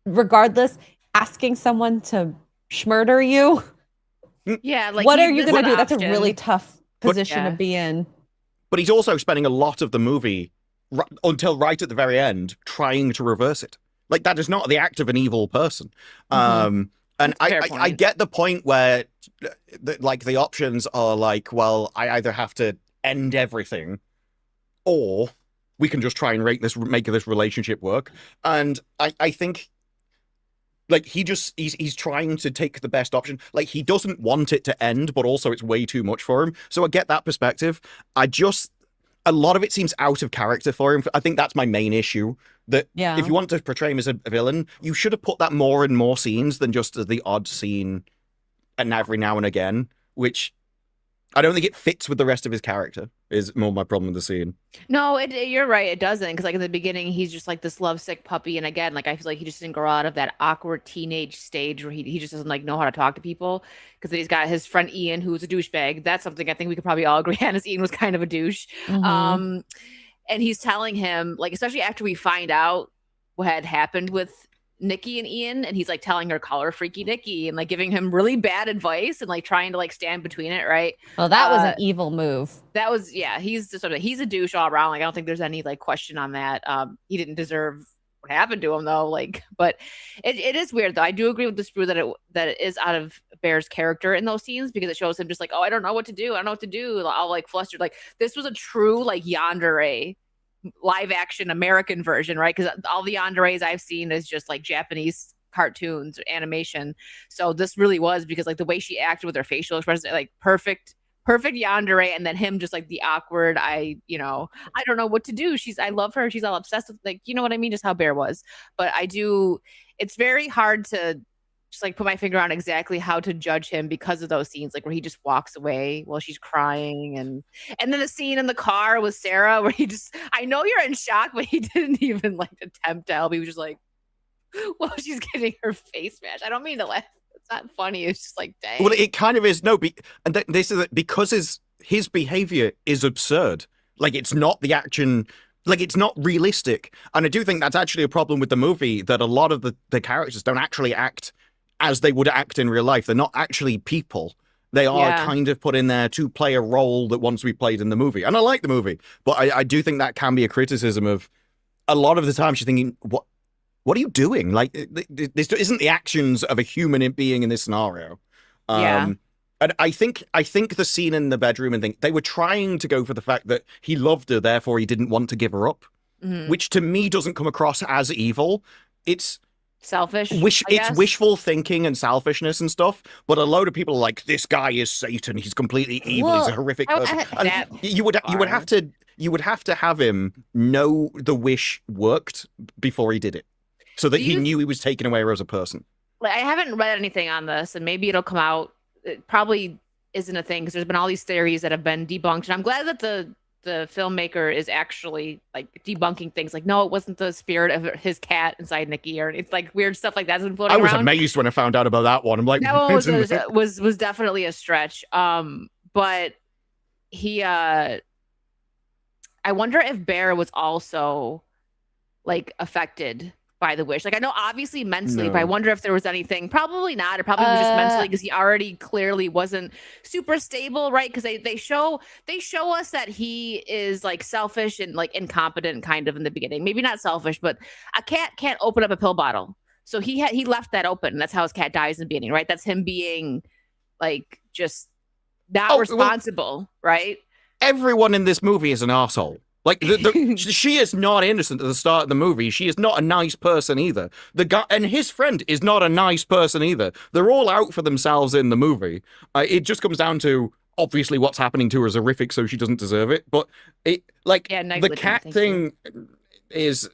regardless, asking someone to murder you, Yeah, like what he- are you this going to is do? an That's a option. really tough position Yeah. to be in. But he's also spending a lot of the movie until right at the very end trying to reverse it. Like that is not the act of an evil person. And That's a fair I point. get the point where like the options are like, well, I either have to end everything or we can just try and make this relationship work. And I think like he's trying to take the best option. Like he doesn't want it to end, but also it's way too much for him. So I get that perspective. a lot of it seems out of character for him. I think that's my main issue. That Yeah. if you want to portray him as a villain, you should have put that more in more scenes than just the odd scene and every now and again, which I don't think it fits with the rest of his character, is more my problem with the scene. No, you're right. It doesn't. Because like in the beginning, he's just like this lovesick puppy. And again, like I feel like he just didn't grow out of that awkward teenage stage where he just doesn't like know how to talk to people. Because he's got his friend Ian, who's a douchebag. That's something I think we could probably all agree on, is Ian was kind of a douche. Mhm. And he's telling him, like, especially after we find out what had happened with Nikki and Ian, and he's like telling her, call her freaky Nikki, and like giving him really bad advice and like trying to like stand between it, right? Well, that was an evil move. That was, yeah, he's just sort of, he's a douche all around. Like, I don't think there's any like question on that. He didn't deserve what happened to him though. Like, but it is weird though. I do agree with the Sprue that it is out of Bear's character in those scenes, because it shows him just like, oh, I don't know what to do. I don't know what to do. All like flustered. Like, this was a true like yandere live action American version, right? Because all the yanderes I've seen is just like Japanese cartoons or animation. So this really was, because like the way she acted with her facial expression, like perfect yandere, and then him just like the awkward, I don't know what to do. I love her. She's all obsessed with, like, you know what I mean? Just how Bear was. But it's very hard to just like put my finger on exactly how to judge him because of those scenes, like where he just walks away while she's crying, and then the scene in the car with Sarah where I know you're in shock, but he didn't even like attempt to help. He was just like, well, she's getting her face smashed. I don't mean to laugh. It's not funny. It's just like, dang. Well, it kind of is. No, and this is because his behavior is absurd. Like, it's not the action. Like, it's not realistic. And I do think that's actually a problem with the movie, that a lot of the characters don't actually act as they would act in real life. They're not actually people. They are kind of put in there to play a role that wants to be played in the movie. And I like the movie, but I do think that can be a criticism of a lot of the time she's thinking, what are you doing? Like, this isn't the actions of a human being in this scenario. And I think the scene in the bedroom and thing, they were trying to go for the fact that he loved her, therefore he didn't want to give her up, which to me doesn't come across as evil. It's selfish. It's wishful thinking and selfishness and stuff. But a load of people are like, this guy is Satan. He's completely evil. He's a horrific person. And you would have to have him know the wish worked before he did it, so that he knew he was taking away her as a person. Like, I haven't read anything on this, and maybe it'll come out. It probably isn't a thing, because there's been all these theories that have been debunked, and I'm glad that the filmmaker is actually like debunking things. Like, no, it wasn't the spirit of his cat inside Nikki, or it's like weird stuff like that's been floating around. I was amazed when I found out about that one. I'm like, that one was definitely a stretch. But he, I wonder if Bear was also like affected by the wish. Like, I know obviously mentally, but I wonder if there was anything. Probably not. It probably was just mentally, because he already clearly wasn't super stable, right? Because they show us that he is like selfish and like incompetent kind of in the beginning. Maybe not selfish, but a cat can't open up a pill bottle. So he left that open. And that's how his cat dies in the beginning, right? That's him being like just not responsible, right? Everyone in this movie is an asshole. Like, she is not innocent at the start of the movie. She is not a nice person either. The guy and his friend is not a nice person either. They're all out for themselves in the movie. It just comes down to, obviously, what's happening to her is horrific, so she doesn't deserve it. But the cat thing is,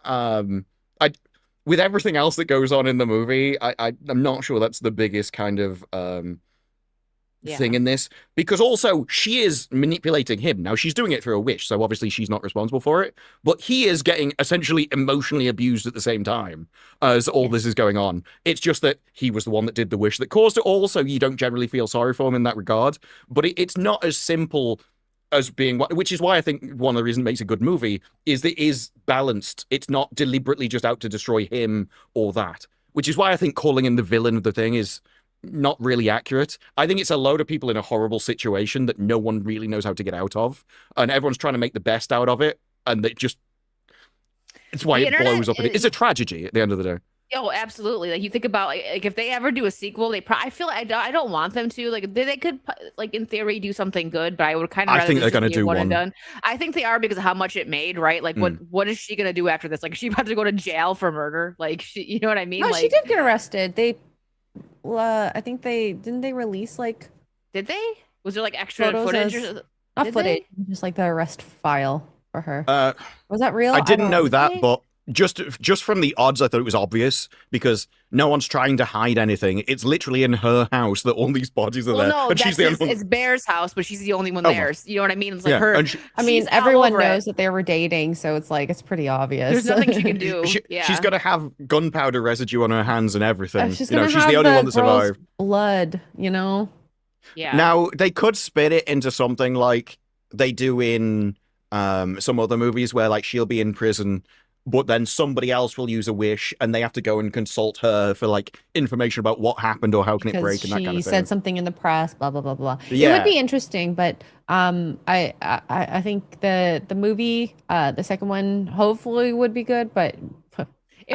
with everything else that goes on in the movie, I'm not sure that's the biggest kind of thing in this, because also she is manipulating him. Now, she's doing it through a wish, so obviously she's not responsible for it, but he is getting essentially emotionally abused at the same time as all this is going on. It's just that he was the one that did the wish that caused it all, so you don't generally feel sorry for him in that regard. But it's not as simple as being, which is why I think one of the reasons it makes a good movie is that it is balanced. It's not deliberately just out to destroy him or that, which is why I think calling him the villain of the thing is not really accurate. I think it's a load of people in a horrible situation that no one really knows how to get out of, and everyone's trying to make the best out of it, and it's why it blows up. It's a tragedy at the end of the day. Oh, absolutely. Like, you think about like if they ever do a sequel, I feel like I don't want them to. Like, they could, like, in theory, do something good, but I would kind of rather think they're going to do one and done. I think they are, because of how much it made, right? Like, what is she going to do after this? Like, is she about to go to jail for murder? Like, you know what I mean? No, like, she did get arrested. I think didn't they release like? Did they? Was there like extra footage? Not Did footage, they? just like the arrest file for her. Uh, Was that real? I didn't don't know that, Really? but just from the odds, I thought it was obvious because no one's trying to hide anything. It's literally in her house that all these bodies are Well, there, no, and she's the only one. it's Bear's house, but she's the only one Oh, there. You know what I mean? It's like yeah, her. and I mean, she's all everyone over it. knows that they were dating, so it's like it's pretty obvious. There's nothing she can do. she's got to have gunpowder residue on her hands and everything. She's You know, gonna she's have the only one that girl's survived. blood, you know. Yeah. Now they could spit it into something like they do in some other movies where like she'll be in prison, but then somebody else will use a wish and they have to go and consult her for like information about what happened or how can it Because break and that kind she of thing. said something in the press, blah blah blah blah. It Yeah. would be interesting, but I think the movie, the second one, hopefully would be good, but If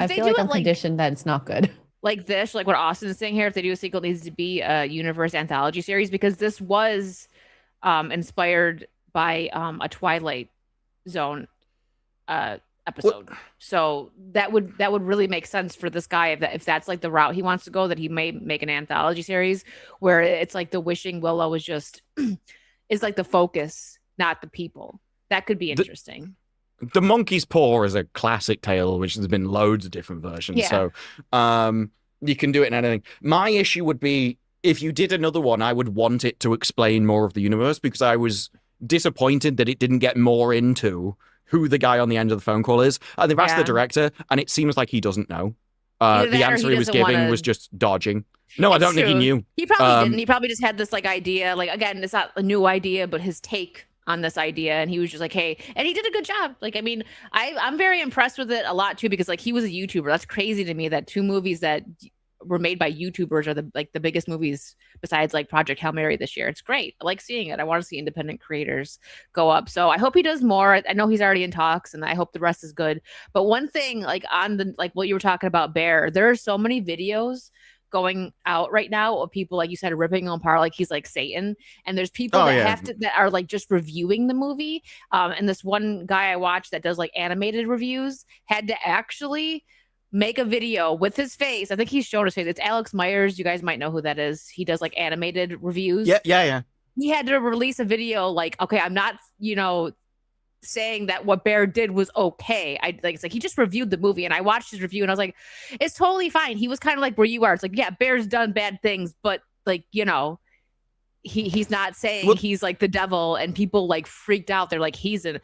I they feel do like it I'm conditioned that it's not good. like this, like what Austin is saying here, if they do a sequel, it needs to be a universe anthology series because this was inspired by a Twilight Zone episode. So that would really make sense for this guy if that's like the route he wants to go, that he may make an anthology series where it's like the Wishing Willow is just is like the focus, not the people. That could be interesting. The Monkey's Paw is a classic tale, which there's been loads of different versions. Yeah. So you can do it in anything. My issue would be if you did another one, I would want it to explain more of the universe because I was disappointed that it didn't get more into who the guy on the end of the phone call is. And they've asked the director, and it seems like he doesn't know. Either The that or answer he he was doesn't giving wanna- was just dodging. No, I It's don't think he true. knew. He probably didn't. He probably just had this like idea. Like again, it's not a new idea, but his take on this idea, and he was just like, "Hey," and he did a good job. Like, I mean, I'm very impressed with it a lot too because like he was a YouTuber. That's crazy to me that two movies that were made by YouTubers are the biggest movies besides like Project Hail Mary this year. It's great. I like seeing it. I want to see independent creators go up. So I hope he does more. I know he's already in talks, and I hope the rest is good. But one thing, like on the like what you were talking about, Bear, there are so many videos going out right now of people, like you said, ripping him apart like he's like Satan. And there's people that are like just reviewing the movie. And this one guy I watched that does like animated reviews had to actually make a video with his face. I think he's shown his face. It's Alex Myers. You guys might know who that is. He does like animated reviews. Yeah. He had to release a video like, okay, I'm not, saying that what Bear did was okay. It's like he just reviewed the movie, and I watched his review and I was like, it's totally fine. He was kind of like where you are. It's like, yeah, Bear's done bad things, but like, he's not saying he's like the devil, and people like freaked out. They're like, he's a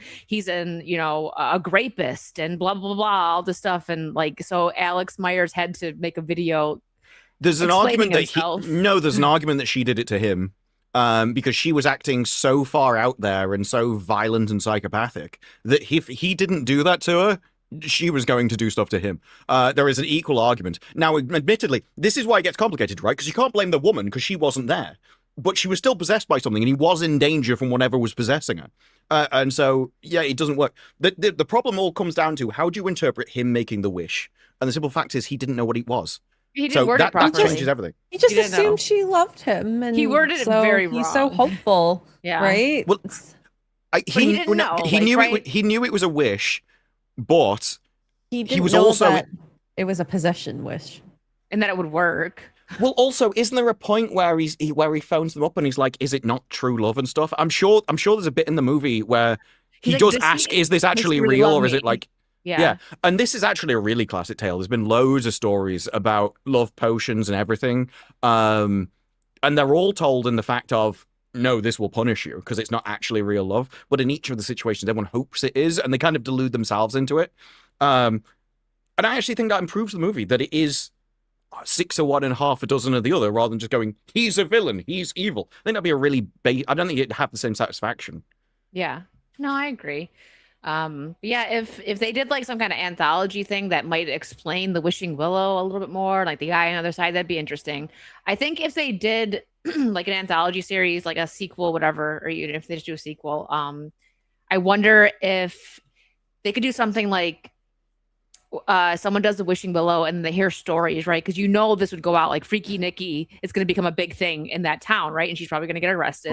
rapist and blah blah blah, all this stuff. And like, so Alex Myers had to make a video. There's an argument that there's an Mm. argument that she did it to him. Because she was acting so far out there and so violent and psychopathic that if he didn't do that to her, she was going to do stuff to him. There is an equal argument. Now, admittedly, this is why it gets complicated, right? Because you can't blame the woman because she wasn't there. But she was still possessed by something, and he was in danger from whatever was possessing her. And so, yeah, it doesn't work. The problem all comes down to how do you interpret him making the wish? And the simple fact is he didn't know what it was. He didn't word it properly. That changes everything. He just assumed she loved him, and he worded it very wrong. He's so hopeful, yeah. Right? Well, he didn't know. He knew it was a wish, but he was know also that it was a possession wish, and that it would work. Well, also, isn't there a point where he phones them up and he's like, "Is it not true love and stuff?" I'm sure there's a bit in the movie where he does ask, "Is this actually real, or is it like?" Yeah. And this is actually a really classic tale. There's been loads of stories about love potions and everything. And they're all told in the fact of, no, this will punish you because it's not actually real love. But in each of the situations, everyone hopes it is, and they kind of delude themselves into it. And I actually think that improves the movie, that it is 6 of one and half a dozen of the other, rather than just going, he's a villain, he's evil. I think that'd be a really I don't think it'd have the same satisfaction. Yeah. No, I agree. Yeah, if they did like some kind of anthology thing that might explain the Wishing Willow a little bit more, like the guy on the other side, that'd be interesting. I think if they did like an anthology series, like a sequel, whatever, or even if they just do a sequel, I wonder if they could do something like someone does the Wishing Willow and they hear stories, right? Because this would go out like Freaky Nikki is going to become a big thing in that town, right? And she's probably going to get arrested.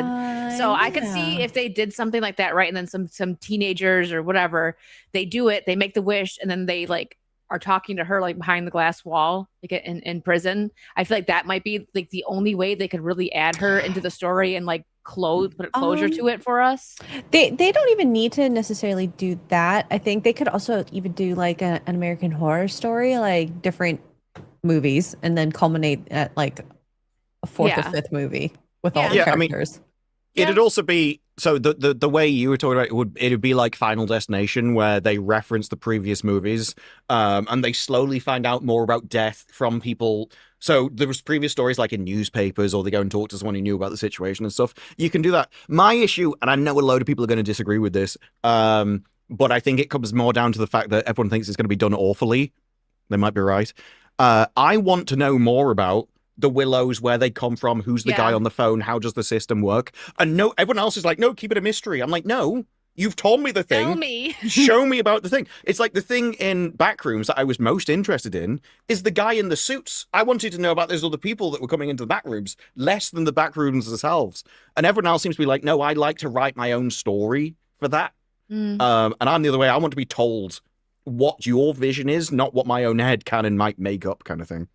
So I could see if they did something like that, right? And then some teenagers or whatever, they do it, they make the wish, and then they like are talking to her like behind the glass wall, like in prison. I feel like that might be like the only way they could really add her into the story and like put closure to it for us. They don't even need to necessarily do that. I think they could also even do like an American Horror Story, like different movies, and then culminate at like a fourth or fifth movie with all the characters. It'd also be so the way you were talking about it'd be like Final Destination, where they reference the previous movies, and they slowly find out more about death from people. So there was previous stories like in newspapers, or they go and talk to someone who knew about the situation and stuff. You can do that. My issue, and I know a load of people are going to disagree with this, but I think it comes more down to the fact that everyone thinks it's going to be done awfully. They might be right. I want to know more about the Willows, where they come from, who's the guy on the phone, how does the system work? And no, everyone else is like, no, keep it a mystery. I'm like, no, you've told me the thing. Tell me. Show me about the thing. It's like the thing in Backrooms that I was most interested in is the guy in the suits. I wanted to know about those other people that were coming into the Backrooms, less than the Backrooms themselves. And everyone else seems to be like, no, I like to write my own story for that. And I'm the other way. I want to be told what your vision is, not what my own head canon might make up, kind of thing.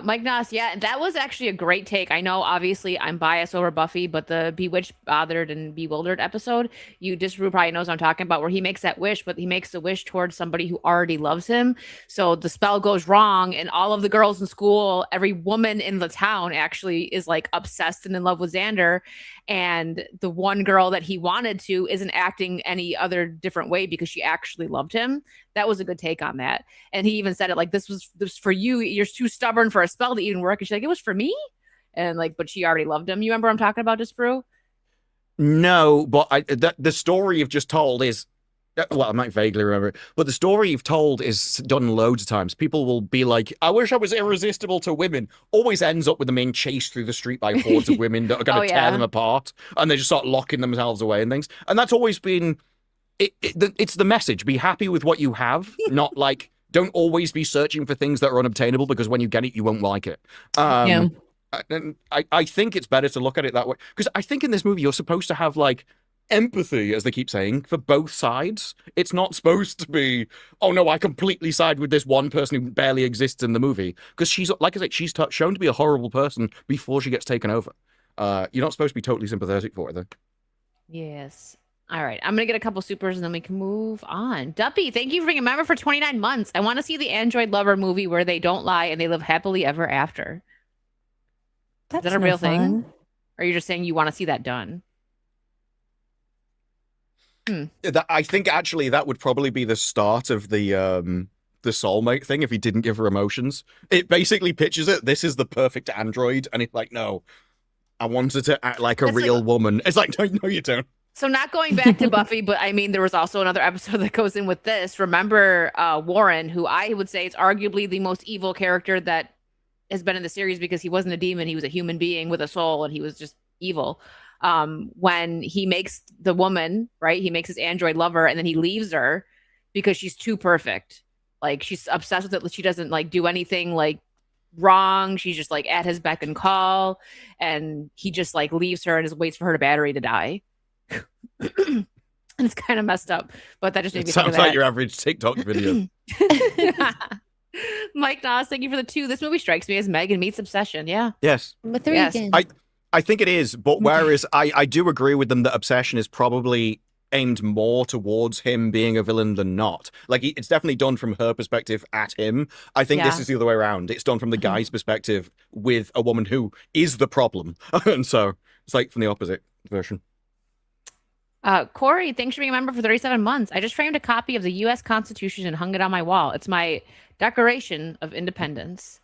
Mike Noss, and that was actually a great take. I know, obviously, I'm biased over Buffy, but the Bewitched, Bothered, and Bewildered episode, Disru probably knows what I'm talking about, where he makes that wish, but he makes the wish towards somebody who already loves him. So the spell goes wrong, and all of the girls in school, every woman in the town actually is like obsessed and in love with Xander. And the one girl that he wanted to isn't acting any other different way because she actually loved him. That was a good take on that. And he even said it like, this was for you. You're too stubborn for a spell to even work. And she's like, it was for me. And like, but she already loved him. You remember what I'm talking about, Disprue? No, but the story you've just told is, well, I might vaguely remember, but the story you've told is done loads of times. People will be like, I wish I was irresistible to women. Always ends up with them being chased through the street by hordes of women that are going to tear them apart. And they just start locking themselves away and things. And that's always been, it's the message. Be happy with what you have, not like, don't always be searching for things that are unobtainable, because when you get it, you won't like it. And I think it's better to look at it that way. Because I think in this movie, you're supposed to have like empathy, as they keep saying, for both sides. It's not supposed to be, oh no, I completely side with this one person who barely exists in the movie. Because she's, like I said, she's shown to be a horrible person before she gets taken over. You're not supposed to be totally sympathetic for her, though. Yes. All right. I'm going to get a couple supers and then we can move on. Duppy, thank you for being a member for 29 months. I want to see the Android Lover movie where they don't lie and they live happily ever after. Is that a real thing? Or are you just saying you want to see that done? I think actually that would probably be the start of the soulmate thing if he didn't give her emotions. It basically pitches it, this is the perfect android, and it's like, no, I want her to act like a real woman. It's like, no, you don't. So not going back to Buffy, but I mean, there was also another episode that goes in with this. Remember Warren, who I would say is arguably the most evil character that has been in the series, because he wasn't a demon. He was a human being with a soul, and he was just evil. When he makes the woman, right, he makes his android lover, and then he leaves her because she's too perfect. Like, she's obsessed with it. She doesn't like do anything like wrong. She's just like at his beck and call, and he just like leaves her and just waits for her battery to die. And it's kind of messed up, but that just made me think of that. Sounds like your average TikTok video. Mike Noss, thank you for the 2. This movie strikes me as Megan meets Obsession. Yeah. Yes. With 3 again. I think it is, but whereas I do agree with them that Obsession is probably aimed more towards him being a villain than not. Like, it's definitely done from her perspective at him. I think this is the other way around. It's done from the guy's perspective with a woman who is the problem. And so it's like from the opposite version. Corey, thanks for being a member for 37 months. I just framed a copy of the U.S. Constitution and hung it on my wall. It's my Declaration of Independence.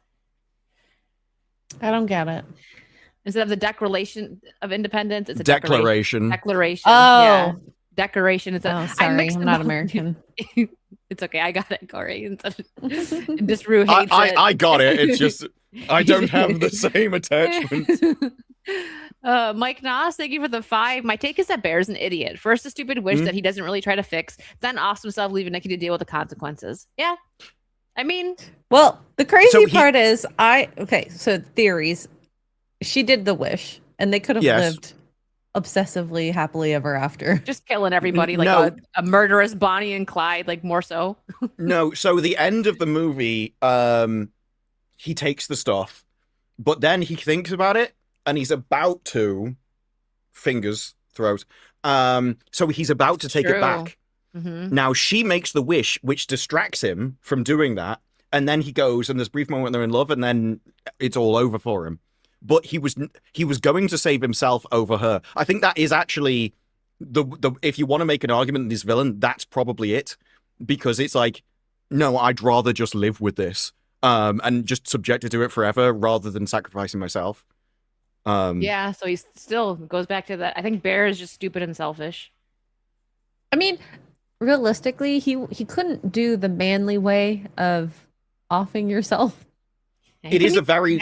I don't get it. Instead of the Declaration of Independence, it's a Declaration. Declaration. Oh. Yeah. Decoration. It's sorry, I'm not American. It's okay. I got it, Corey. Just Rue hates it. I got it. It's just I don't have the same attachment. Mike Noss, thank you for the 5. My take is that Bear's an idiot. First, a stupid wish that he doesn't really try to fix, then offs himself, leaving Nikki to deal with the consequences. Yeah. I mean, well, the crazy part is so theories. She did the wish, and they could have lived obsessively happily ever after. Just killing everybody like a murderous Bonnie and Clyde, like more so. No, so the end of the movie, he takes the stuff, but then he thinks about it, and he's about to, finger's throat. So he's about to take it back. Mm-hmm. Now she makes the wish, which distracts him from doing that. And then he goes, and there's a brief moment when they're in love, and then it's all over for him. But he was going to save himself over her. I think that is actually the if you want to make an argument in this villain, that's probably it. Because it's like, no, I'd rather just live with this and just subjected to it forever rather than sacrificing myself. Yeah, so he still goes back to that. I think Bear is just stupid and selfish. I mean, realistically, he couldn't do the manly way of offing yourself. It is a very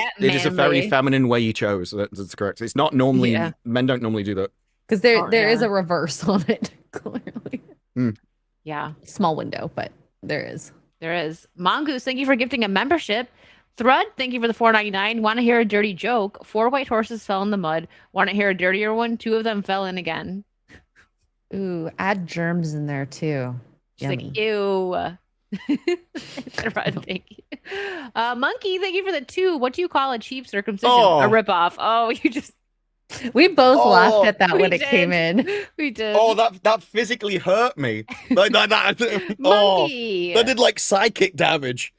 feminine way he chose. That's correct. It's not normally men don't normally do that. Because there is a reverse on it, clearly. Yeah. Small window, but there is. There is. Mongoose, thank you for gifting a membership. Thrud, thank you for the $4.99. Want to hear a dirty joke? 4 white horses fell in the mud. Want to hear a dirtier one? 2 of them fell in again. Ooh, add germs in there too. She's like, ew. Thrud, thank you. Monkey, thank you for the 2. What do you call a cheap circumcision? A ripoff. Oh, you just... We both laughed at that when it came in. We did. Oh, that physically hurt me. Like that. Monkey. That did like psychic damage.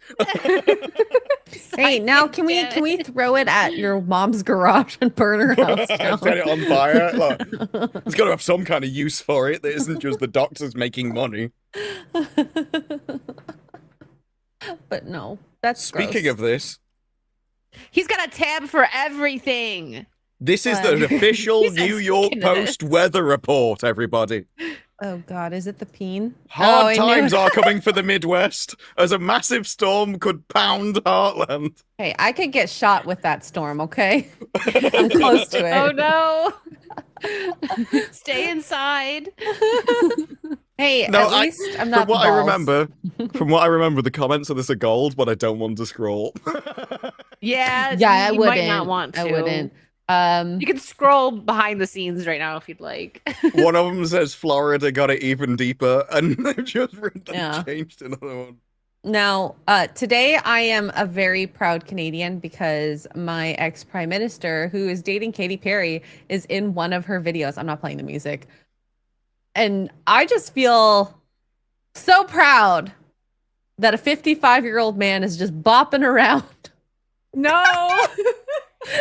Hey, now can we throw it at your mom's garage and burn her house down? Set it on fire. Look, it's got to have some kind of use for it. That isn't just the doctors making money. But no, that's speaking gross. of this. He's got a tab for everything. This is the official New York Post weather report, everybody. Oh, God. Is it the peen? Hard times are coming for the Midwest as a massive storm could pound Heartland. Hey, I could get shot with that storm, okay? I'm close to it. Oh, no. Stay inside. Hey, at least I'm not from what I remember, the comments of this are gold, but I don't want to scroll. Yeah, I you wouldn't. might not want to. I wouldn't. You can scroll behind the scenes right now if you'd like. One of them says Florida got it even deeper, and they've just changed another one. Now, today I am a very proud Canadian because my ex-prime minister, who is dating Katy Perry, is in one of her videos. I'm not playing the music. And I just feel so proud that a 55-year-old man is just bopping around. No!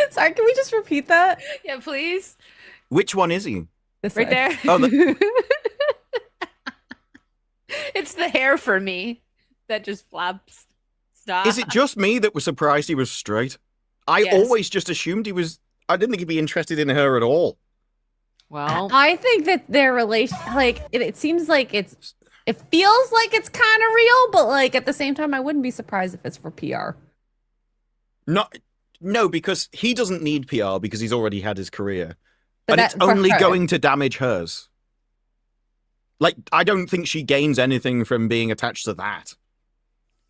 Sorry, can we just repeat that? Yeah, please. Which one is he? This right way. there. Oh, it's the hair for me that just flaps. Stop. Is it just me that was surprised he was straight? I always just assumed he was. I didn't think he'd be interested in her at all. Well, I think that their relation, like, it seems like it feels like it's kind of real, but like at the same time, I wouldn't be surprised if it's for PR. No, because he doesn't need PR because he's already had his career. But and it's only going to damage hers. Like, I don't think she gains anything from being attached to that.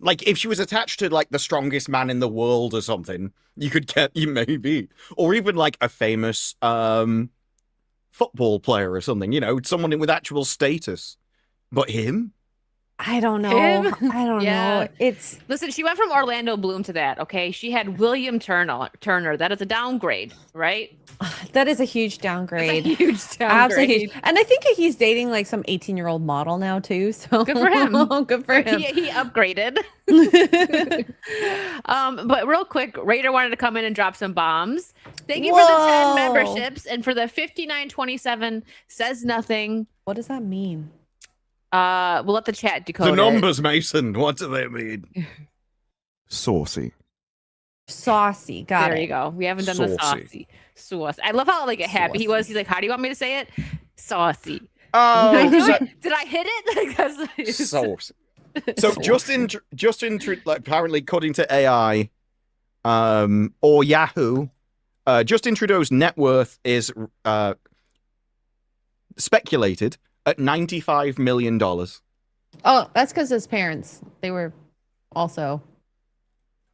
Like, if she was attached to, like, the strongest man in the world or something, you could get, maybe. Or even, like, a famous football player or something, someone with actual status. But him? I don't know. I don't know. Listen, she went from Orlando Bloom to that, okay? She had William Turner. That is a downgrade, right? That is a huge downgrade. It's a huge downgrade. Absolutely huge. And I think he's dating like some 18-year-old model now too. So good for him. Good for him. He upgraded. But real quick, Raider wanted to come in and drop some bombs. Thank you for the 10 memberships and for the 5927 says nothing. What does that mean? We'll let the chat decode the numbers, Mason. What do they mean? Saucy. Saucy. Got it. There you go. We haven't done the saucy. Saucy. I love how happy he was. He's like, how do you want me to say it? Saucy. Oh, did I hit it? Saucy. So Justin, like, apparently according to AI, or Yahoo, Justin Trudeau's net worth is speculated at $95 million. Oh, that's because his parents, they were also.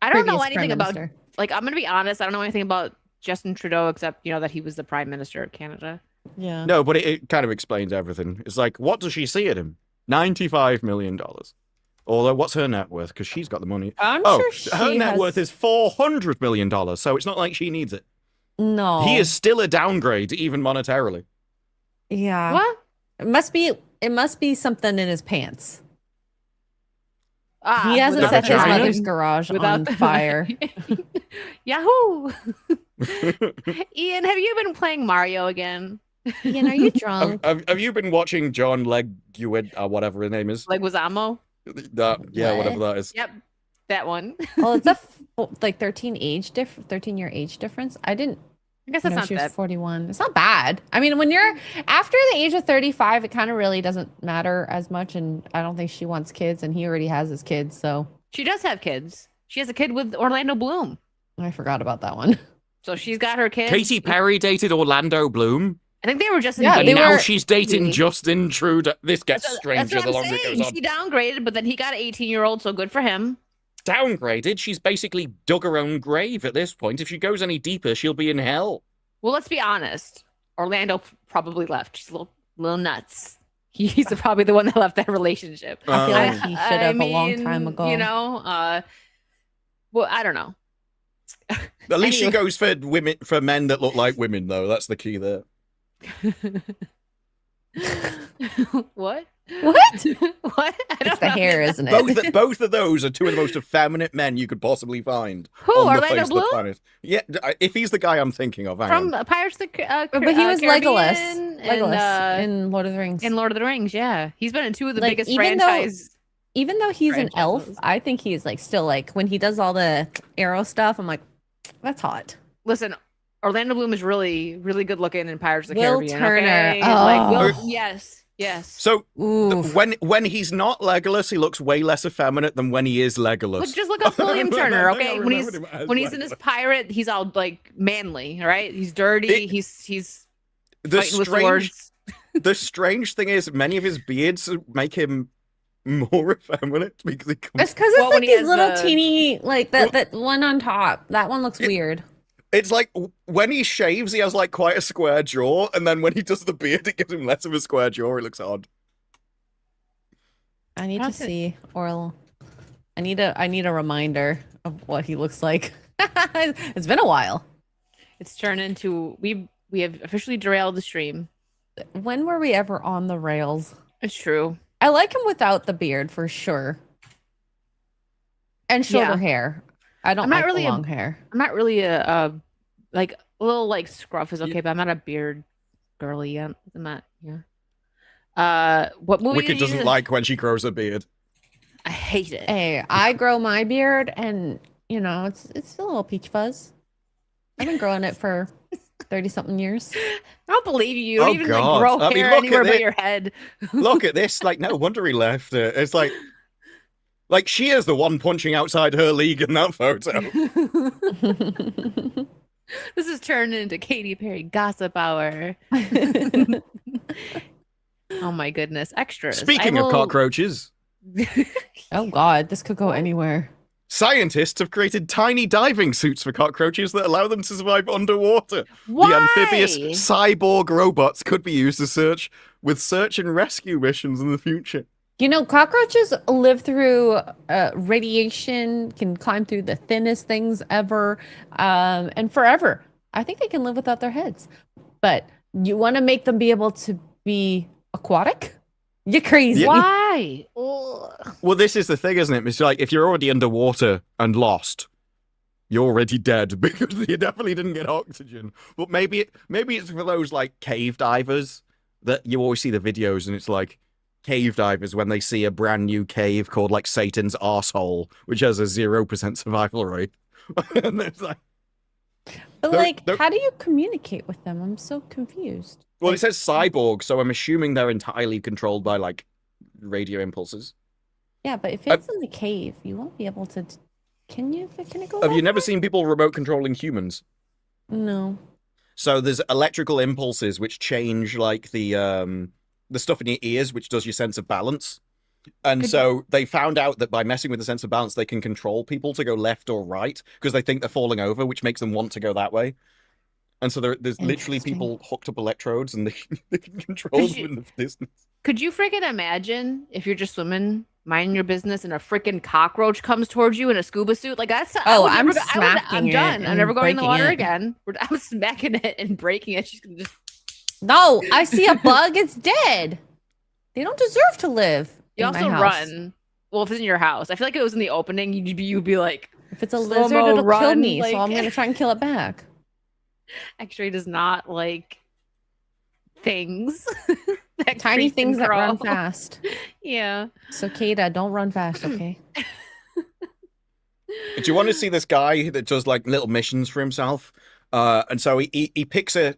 I don't know anything about, like, I'm going to be honest. I don't know anything about Justin Trudeau except, that he was the prime minister of Canada. Yeah. No, but it kind of explains everything. It's like, what does she see at him? $95 million. Although, what's her net worth? Because she's got the money. I'm sure her net worth is $400 million. So it's not like she needs it. No. He is still a downgrade, even monetarily. Yeah. What? It must be something in his pants. Ah, He hasn't without set his vagina? mother's garage on the- fire. Yahoo! Ian, have you been playing Mario again? Ian, are you drunk? Have you been watching John Leguid, or whatever his name is? Like Wazamo? Yeah, whatever that is. Yep, that one. Well, it's a 13 year age difference. I didn't I guess that's know not she was bad. 41. It's not bad. I mean, when you're after the age of 35, it kind of really doesn't matter as much. And I don't think she wants kids, and he already has his kids. So She does have kids. She has a kid with Orlando Bloom. I forgot about that one. So she's got her kid. Katy Perry dated Orlando Bloom. I think they were just Yeah, And they now were- she's dating Really? Justin Trudeau. This gets That's stranger what the I'm longer it saying. goes on. She downgraded, but then he got an 18-year-old, so good for him. Downgraded? She's basically dug her own grave at this point. If she goes any deeper, she'll be in hell. Well, let's be honest. Orlando probably left. She's a little nuts. He's probably the one that left that relationship. I feel like Um, he should have a long time mean, ago. You know, well, I don't know. At least she Anyway. goes for men that look like women, though. That's the key there. What? What? What? I don't It's the know. hair, isn't it? Both of those are two of the most effeminate men you could possibly find Who? on the Orlando face of the Bloom? planet. Yeah, if he's the guy I'm thinking of, hang From on. Pirates of the But he was Caribbean Legolas. Legolas and, in Lord of the Rings. in Lord of the Rings. Yeah, he's been in two of the Like, biggest even though- franchise. Even though he's an elf, franchises. I think he's like still like when he does all the arrow stuff, I'm like, that's hot. Listen, Orlando Bloom is really, really good looking in Pirates of the Will Caribbean. Turner. Okay? Oh. Like, yes. So Ooh. when he's not Legolas, he looks way less effeminate than when he is Legolas. Look, just look up William Turner, I okay? remembered him as When he's in his Legolas. pirate, he's all like manly, all right? He's dirty. He's the fighting with strange swords. the strange thing is many of his beards make him more effeminate because he comes. It's because it's Well, when like he these has little the- teeny, like that one on top. That one looks weird. It's like when he shaves, he has like quite a square jaw, and then when he does the beard, it gives him less of a square jaw. It looks odd. I need to Okay. see Orl. I need a reminder of what he looks like. It's been a while. It's turned into we have officially derailed the stream. When were we ever on the rails? It's true. I like him without the beard for sure. And shorter Yeah. hair. I don't I'm not like really the a- long hair. I'm not really a like a little like scruff is okay, but I'm not a beard girly yet. I'm not. Yeah. What movie? Wicked did you doesn't use? like when she grows a beard. I hate it. Hey, I grow my beard, and you know it's a little peach fuzz. I've been growing it for 30-something years. I don't believe you. You don't Oh, even God. like grow I mean, hair look at anywhere but it. your head. Look at this. Like, no wonder he left it. It's like she is the one punching outside her league in that photo. This is turned into Katy Perry gossip hour. Oh my goodness. Extras. Speaking of cockroaches, Oh God, this could go anywhere. scientists have created tiny diving suits for cockroaches that allow them to survive underwater. Why? The amphibious cyborg robots could be used to search and rescue missions in the future. You know, cockroaches live through radiation, can climb through the thinnest things ever, and forever. I think they can live without their heads. But you want to make them be able to be aquatic? You're crazy. Why? Ugh. Well, this is the thing, isn't it? It's like if you're already underwater and lost, you're already dead because you definitely didn't get oxygen. But maybe it's for those like cave divers that you always see the videos, and it's like cave divers when they see a brand new cave called like Satan's arsehole, which has a 0% survival rate. And it's like, But They're- like, they're- how do you communicate with them? I'm so confused. well, it says cyborg, so I'm assuming they're entirely controlled by like radio impulses. Yeah, but if it's in the cave, you won't be able to. Can you? Can it go? Have you that never far? seen people remote controlling humans? No. So there's electrical impulses which change like the stuff in your ears, which does your sense of balance. And so they found out that by messing with the sense of balance, they can control people to go left or right because they think they're falling over, which makes them want to go that way. And so there's literally Interesting. people hooked up electrodes and they can control Could them you- in the distance. Could you freaking imagine if you're just swimming mind your business and a freaking cockroach comes towards you in a scuba suit, like that's I'm smacking I'm done. it I'm never going in the breaking water it. again. I'm smacking it and breaking it. She's gonna just No, I see a bug, it's dead. They don't deserve to live. you in my also house. run. Well, if it's in your house, I feel like if it was in the opening, you'd be like, If it's a slow-mo lizard, it'll kill run, me. like- So I'm gonna try and kill it back. X-Ray does not like things. that Tiny creep and things that run crawl. fast. Yeah. So Kata, don't run fast, okay? Do you want to see this guy that does like little missions for himself? And so he picks a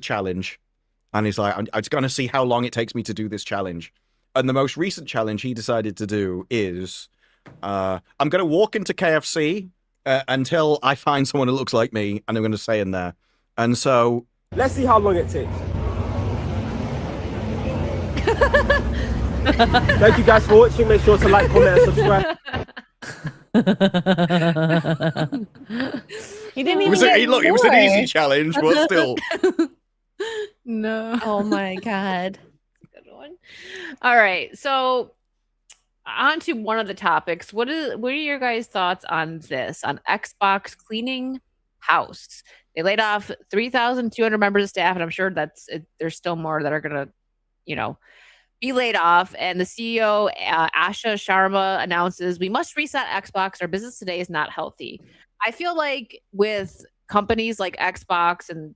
challenge, and he's like, I'm just going to see how long it takes me to do this challenge. And the most recent challenge he decided to do is, I'm going to walk into KFC until I find someone who looks like me, and I'm going to stay in there. And so let's see how long it takes. Thank you guys for watching. Make sure to like, comment, and subscribe. He didn't it even was, get it was an more. easy challenge, but still. No. Oh my god. Good one. All right. So on to one of the topics. What are your guys' thoughts on this? On Xbox cleaning house? They laid off 3,200 members of staff, and I'm sure there's still more that are gonna, be laid off. And the CEO, Asha Sharma, announces, "We must reset Xbox. Our business today is not healthy." I feel like with companies like Xbox and,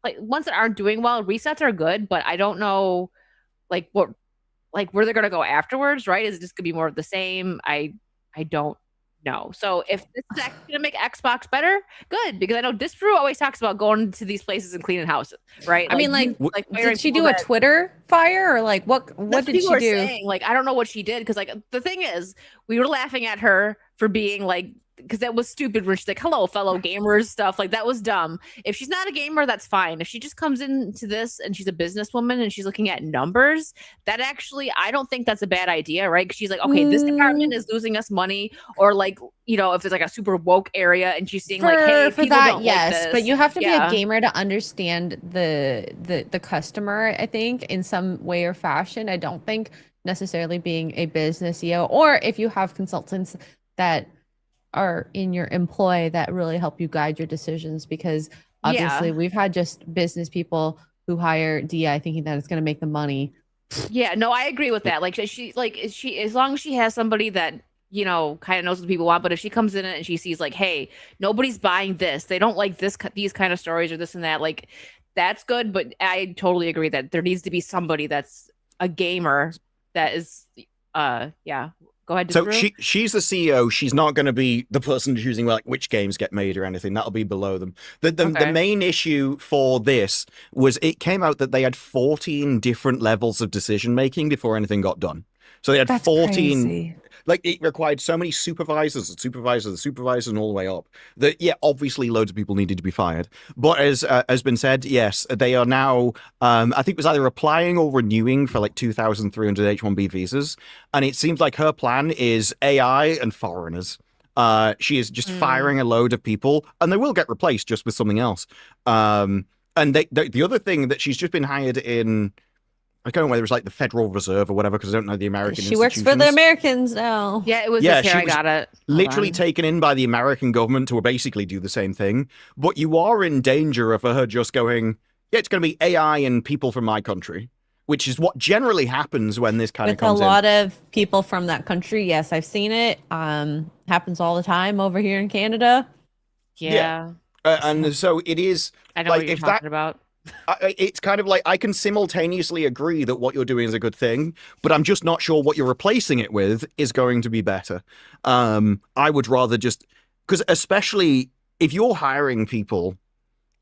like ones that aren't doing well, resets are good, but I don't know where they're going to go afterwards, right? Is it just going to be more of the same? I don't know. So if this is actually going to make Xbox better, good, because I know Disparu always talks about going to these places and cleaning houses, right? I mean, firing did she people do a that- Twitter fire or like what That's did she people are do? saying. Like, I don't know what she did, because the thing is, we were laughing at her for being because that was stupid when she's like, "Hello, fellow gamers," stuff like that was dumb. If she's not a gamer, that's fine. If she just comes into this and she's a businesswoman and she's looking at numbers, that actually, I don't think that's a bad idea, right? Because she's like, okay, this department is losing us money, or if there's like a super woke area and she's seeing hey, for people that, don't yes, like this. but you have to be Yeah. a gamer to understand the customer. I think in some way or fashion. I don't think necessarily being a business CEO, or if you have consultants that are in your employ that really help you guide your decisions, because obviously we've had just business people who hire DI thinking that it's going to make them money. Yeah, no, I agree with that. As long as she has somebody that kind of knows what people want. But if she comes in and she sees hey, nobody's buying this, they don't like these kind of stories or this and that, that's good. But I totally agree that there needs to be somebody that's a gamer that is Go ahead. So she's the CEO. She's not going to be the person choosing which games get made or anything. That'll be below them. The main issue for this was it came out that they had 14 different levels of decision making before anything got done. So they had 14. Crazy. It required so many supervisors and all the way up that, obviously loads of people needed to be fired. But as has been said, yes, they are now, I think it was either applying or renewing for 2,300 H-1B visas. And it seems like her plan is AI and foreigners. She is just firing a load of people, and they will get replaced just with something else. And the other thing that she's just been hired in, I don't know whether it was the Federal Reserve or whatever, because I don't know the American She works for the Americans now. Yeah, it was Yeah, this she here. I was got it. literally taken in by the American government to basically do the same thing. But you are in danger of her just going, it's going to be AI and people from my country, which is what generally happens when this kind of comes in. With a lot of people from that country. Yes, I've seen it. Happens all the time over here in Canada. Yeah. And so it is. I know what you're talking about. It's kind of I can simultaneously agree that what you're doing is a good thing, but I'm just not sure what you're replacing it with is going to be better. I would rather because especially if you're hiring people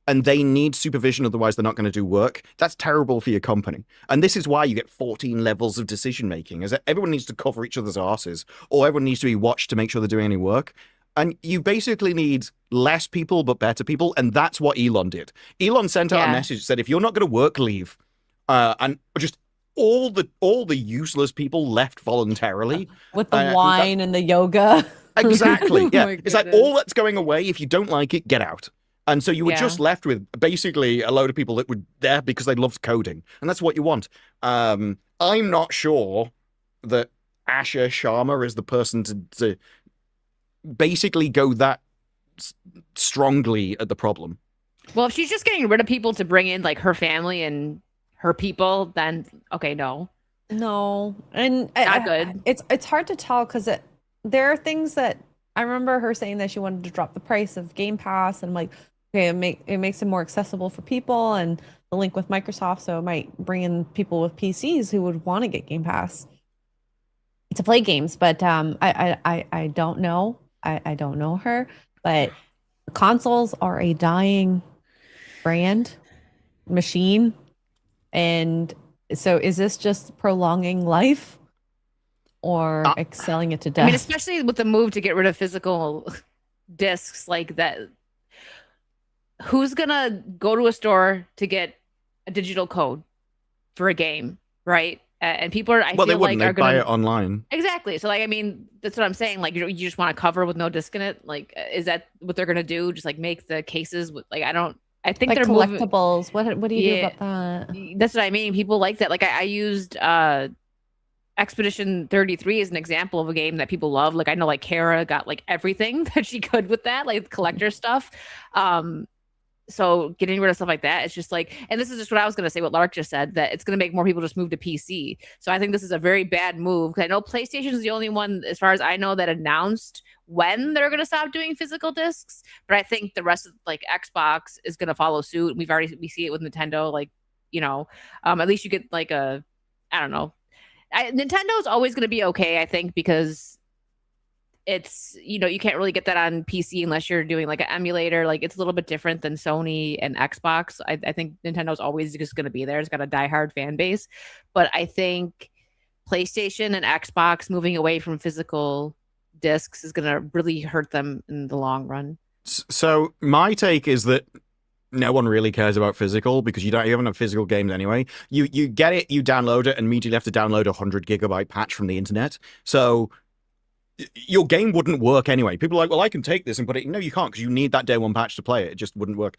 and they need supervision, otherwise they're not going to do work, that's terrible for your company. And this is why you get 14 levels of decision making, is that everyone needs to cover each other's asses, or everyone needs to be watched to make sure they're doing any work. And you basically need less people, but better people. And that's what Elon did. Elon sent out a message that said, if you're not going to work, leave. And just all the useless people left voluntarily. With the wine and the yoga. Exactly. Yeah. It's goodness. all that's going away. If you don't like it, get out. And so you were just left with basically a load of people that were there because they loved coding. And that's what you want. I'm not sure that Asher Sharma is the person to basically go that strongly at the problem. Well, if she's just getting rid of people to bring in like her family and her people, then okay, no, and not good. It's hard to tell because there are things that I remember her saying that she wanted to drop the price of Game Pass, and I'm like, okay, it makes it more accessible for people, and the link with Microsoft, so it might bring in people with PCs who would want to get Game Pass to play games. But I don't know. I don't know her, but consoles are a dying brand machine, and so is this just prolonging life or excelling it to death? I mean, especially with the move to get rid of physical discs like that. Who's gonna go to a store to get a digital code for a game, right? And people are, I feel like, are buy gonna it online. Exactly. So, like, I mean, that's what I'm saying. Like, you just want to cover with no disc in it. Like, is that what they're gonna do? Just like make the cases with, like, I think like they're collectibles. What do you do about that? That's what I mean. People like that. Like, I used Expedition 33 is an example of a game that people love. Like, I know like Kara got like everything that she could with that, like collector stuff. So getting rid of stuff like that, it's just like, and this is just what I was going to say, what Lark just said, that it's going to make more people just move to PC. So I think this is a very bad move, because I know PlayStation is the only one, as far as I know, that announced when they're going to stop doing physical discs. But I think the rest of like Xbox is going to follow suit. We see it with Nintendo, like, you know, at least you get like I don't know. Nintendo's always going to be okay, I think, because it's, you know, you can't really get that on PC unless you're doing like an emulator. Like, it's a little bit different than Sony and Xbox. I think Nintendo's always just going to be there. It's got a diehard fan base. But I think PlayStation and Xbox moving away from physical discs is going to really hurt them in the long run. So my take is that no one really cares about physical, because you haven't have physical games anyway. You get it, you download it, and immediately have to download a 100 gigabyte patch from the internet. So your game wouldn't work anyway. People are like, well, I can take this and put it. No, you can't, because you need that day one patch to play it. It just wouldn't work.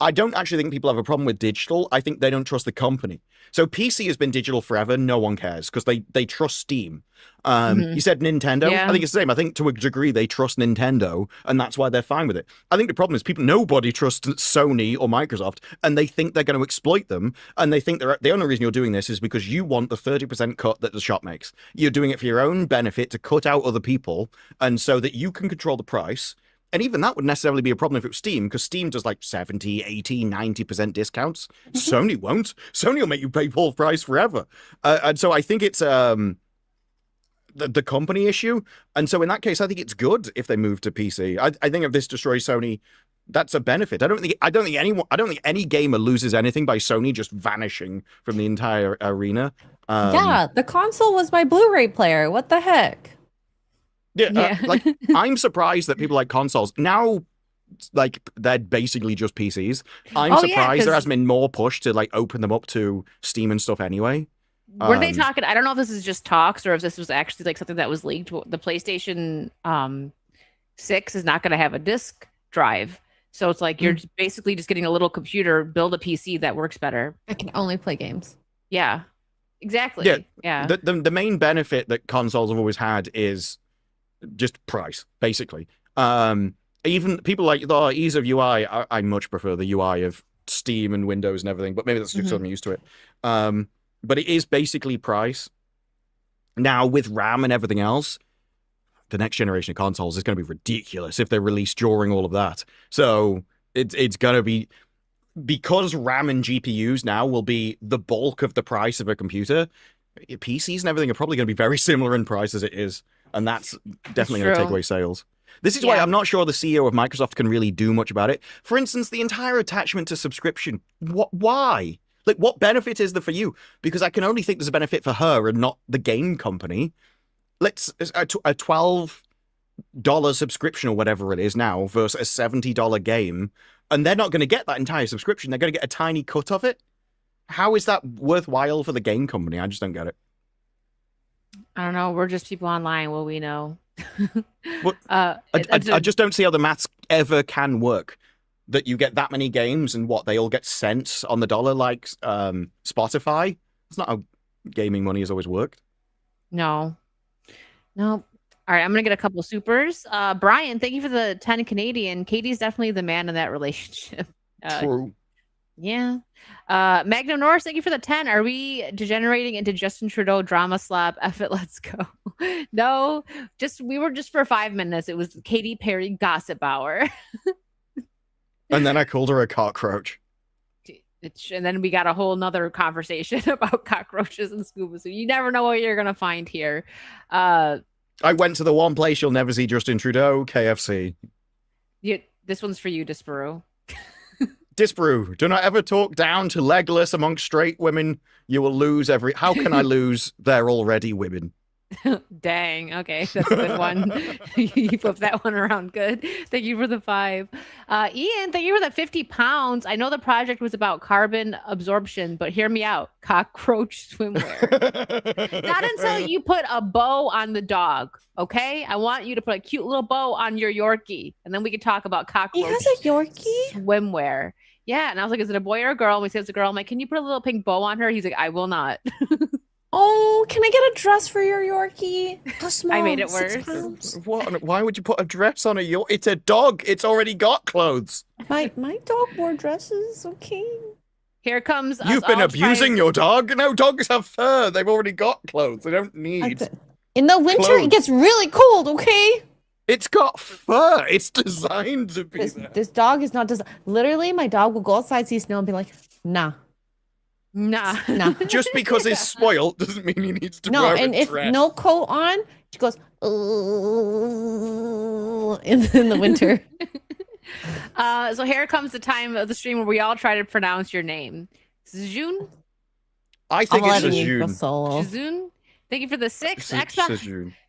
I don't actually think people have a problem with digital. I think they don't trust the company. So PC has been digital forever. No one cares because they trust Steam. You said Nintendo. Yeah. I think it's the same. I think to a degree they trust Nintendo, and that's why they're fine with it. I think the problem is nobody trusts Sony or Microsoft, and they think they're going to exploit them. And they think the only reason you're doing this is because you want the 30% cut that the shop makes. You're doing it for your own benefit, to cut out other people, and so that you can control the price. And even that would necessarily be a problem if it was Steam, because Steam does like 70, 80, 90% discounts. Sony won't. Sony will make you pay full price forever. And so I think it's the company issue. And so in that case, I think it's good if they move to PC. I think if this destroys Sony, that's a benefit. I don't think any gamer loses anything by Sony just vanishing from the entire arena. Yeah, the console was my Blu-ray player. What the heck? Yeah, like I'm surprised that people like consoles now, like they're basically just PCs. I'm surprised there hasn't been more push to like open them up to Steam and stuff anyway. Were they talking? I don't know if this is just talks or if this was actually like something that was leaked. The PlayStation 6 is not going to have a disc drive, so it's like you're basically just getting a little computer, build a PC that works better. I can only play games. Yeah, exactly. Yeah. The main benefit that consoles have always had is just price, basically. Even people like the ease of UI, I much prefer the UI of Steam and Windows and everything, but maybe that's just because I'm used to it. But it is basically price. Now, with RAM and everything else, the next generation of consoles is going to be ridiculous if they're released during all of that. So it's going to be, because RAM and GPUs now will be the bulk of the price of a computer, PCs and everything are probably going to be very similar in price as it is. And that's definitely going to take away sales. This is why I'm not sure the CEO of Microsoft can really do much about it. For instance, the entire attachment to subscription. Why? Like, what benefit is there for you? Because I can only think there's a benefit for her and not the game company. Let's a $12 subscription or whatever it is now versus a $70 game, and they're not going to get that entire subscription. They're going to get a tiny cut of it. How is that worthwhile for the game company? I just don't get it. I don't know. We're just people online. Will we know? Well, I just don't see how the maths ever can work. That you get that many games and they all get cents on the dollar like Spotify. It's not how gaming money has always worked. No. Nope. All right, I'm gonna get a couple supers. Brian, thank you for the 10 Canadian. Katie's definitely the man in that relationship. True. Yeah. Magnum Norris, thank you for the 10. Are we degenerating into Justin Trudeau drama slap? F it, let's go. No, we were just for 5 minutes. It was Katy Perry gossip hour. And then I called her a cockroach. And then we got a whole nother conversation about cockroaches and scuba. So you never know what you're gonna find here. I went to the one place you'll never see Justin Trudeau, KFC. This one's for you, Disparu. Disparu, do not ever talk down to Legolas among straight women. You will lose every... How can I lose? They're already women. Dang. Okay, that's a good one. You flipped that one around good. Thank you for the 5. Ian, thank you for the 50 pounds. I know the project was about carbon absorption, but hear me out. Cockroach swimwear. Not until you put a bow on the dog, okay? I want you to put a cute little bow on your Yorkie, and then we can talk about cockroach. He has a Yorkie? Swimwear. Yeah, and I was like, is it a boy or a girl? And we said it's a girl. I'm like, can you put a little pink bow on her? He's like, I will not. Oh, can I get a dress for your Yorkie? How small? I made it 6 worse. pounds? What? Why would you put a dress on a Yorkie? It's a dog. It's already got clothes. My dog wore dresses, okay? Here comes You've been abusing your dog. No, dogs have fur. They've already got clothes. They don't need... In the winter, clothes. it gets really cold, okay? It's got fur. It's designed to be there. This dog is not designed. Literally, my dog will go outside, see snow, and be like, nah. Nah. Just because he's spoiled doesn't mean he needs to No, wear and a if dress. no coat on, she goes, in the winter. So here comes the time of the stream where we all try to pronounce your name. June? I think it's June. June? Thank you for the 6 extra.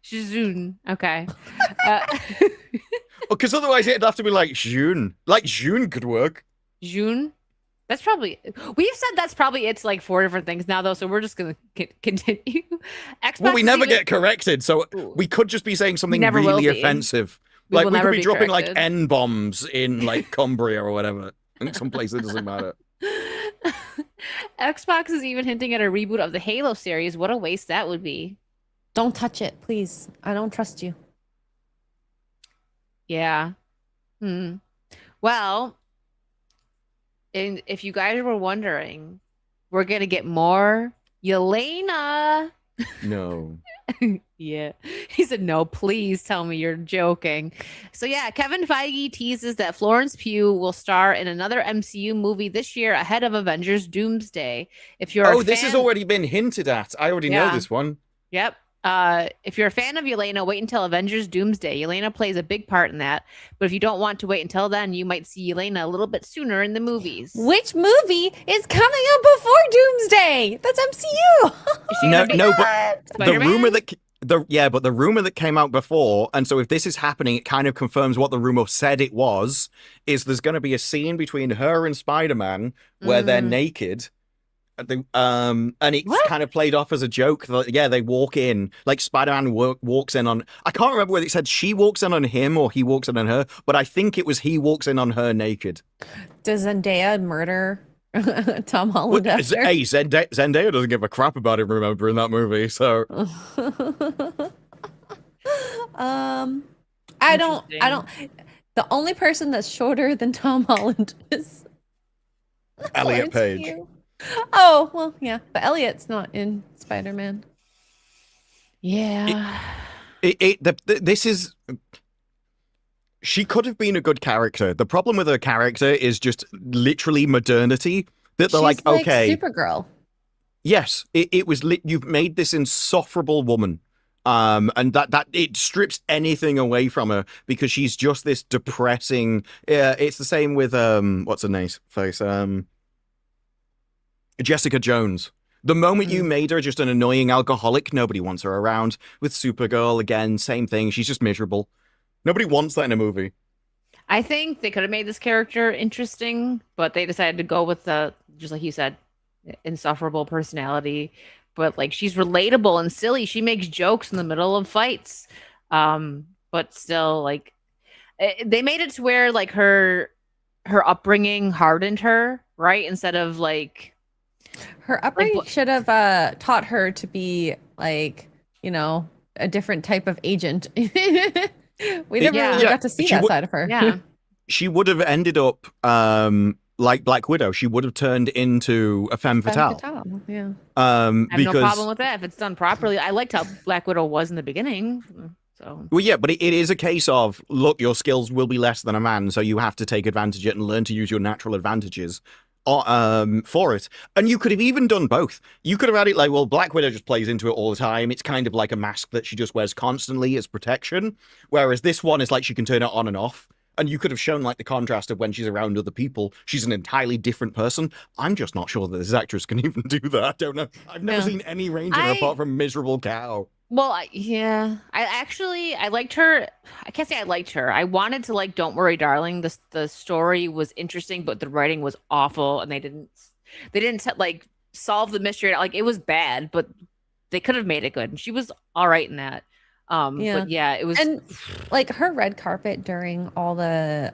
June. Okay. Because otherwise it'd have to be like June. Like June could work. June? That's probably... We've said that's probably it's like 4 different things now, though, so we're just going to continue. Xbox Well, we never get corrected, so we could just be saying something really offensive. Like, we could be dropping, like, N-bombs in, like, Cumbria or whatever. In some place it doesn't matter. Xbox is even hinting at a reboot of the Halo series. What a waste that would be. Don't touch it, please. I don't trust you. Yeah. Well, and if you guys were wondering, we're going to get more Yelena. No. Yeah. He said, no, please tell me you're joking. So yeah, Kevin Feige teases that Florence Pugh will star in another MCU movie this year ahead of Avengers Doomsday. If you're this has already been hinted at. I already know this one. Yep. If you're a fan of Yelena, wait until Avengers Doomsday. Yelena plays a big part in that. But if you don't want to wait until then, you might see Yelena a little bit sooner in the movies. Which movie is coming up before Doomsday? That's MCU. But the rumor that the rumor that came out before, and so if this is happening, it kind of confirms what the rumor said it was, is there's going to be a scene between her and Spider-Man where they're naked. And it's kind of played off as a joke. Yeah, they walk in, like Spider-Man walks in on... I can't remember whether it said she walks in on him or he walks in on her, but I think it was he walks in on her naked. Does Zendaya murder Tom Holland after? Hey, Zendaya doesn't give a crap about him, remember, in that movie, so... I don't... The only person that's shorter than Tom Holland is... Elliot Page. Oh, well, yeah. But Elliot's not in Spider-Man. Yeah. This is... She could have been a good character. The problem with her character is just literally modernity. That they're She's like okay. Supergirl. Yes, it was you've made this insufferable woman. And that it strips anything away from her because she's just this depressing... it's the same with, what's her name? Face, Jessica Jones. The moment you made her just an annoying alcoholic, nobody wants her around. With Supergirl, again, same thing. She's just miserable. Nobody wants that in a movie. I think they could have made this character interesting, but they decided to go with the, just like you said, insufferable personality. But like, she's relatable and silly. She makes jokes in the middle of fights. But still, like, they made it to where like her upbringing hardened her, right? Instead of like... Her upbringing should have taught her to be like, you know, a different type of agent. We never really got to see that side of her. Yeah. She would have ended up like Black Widow. She would have turned into a femme fatale. Yeah. I have no problem with that if it's done properly. I liked how Black Widow was in the beginning. So. Well, yeah, but it is a case of, look, your skills will be less than a man, so you have to take advantage of it and learn to use your natural advantages for it. And you could have even done both. You could have had it like, well, Black Widow just plays into it all the time. It's kind of like a mask that she just wears constantly as protection, whereas this one is like she can turn it on and off. And you could have shown like the contrast of when she's around other people, she's an entirely different person. I'm just not sure that this actress can even do that. I don't know. I've never seen any range of her apart from Miserable Cow. Well, I liked her. I can't say I liked her. I wanted to like Don't Worry, Darling. The story was interesting, but the writing was awful, and they didn't like solve the mystery. Like it was bad, but they could have made it good. And she was all right in that. But yeah, it was. And like her red carpet during all the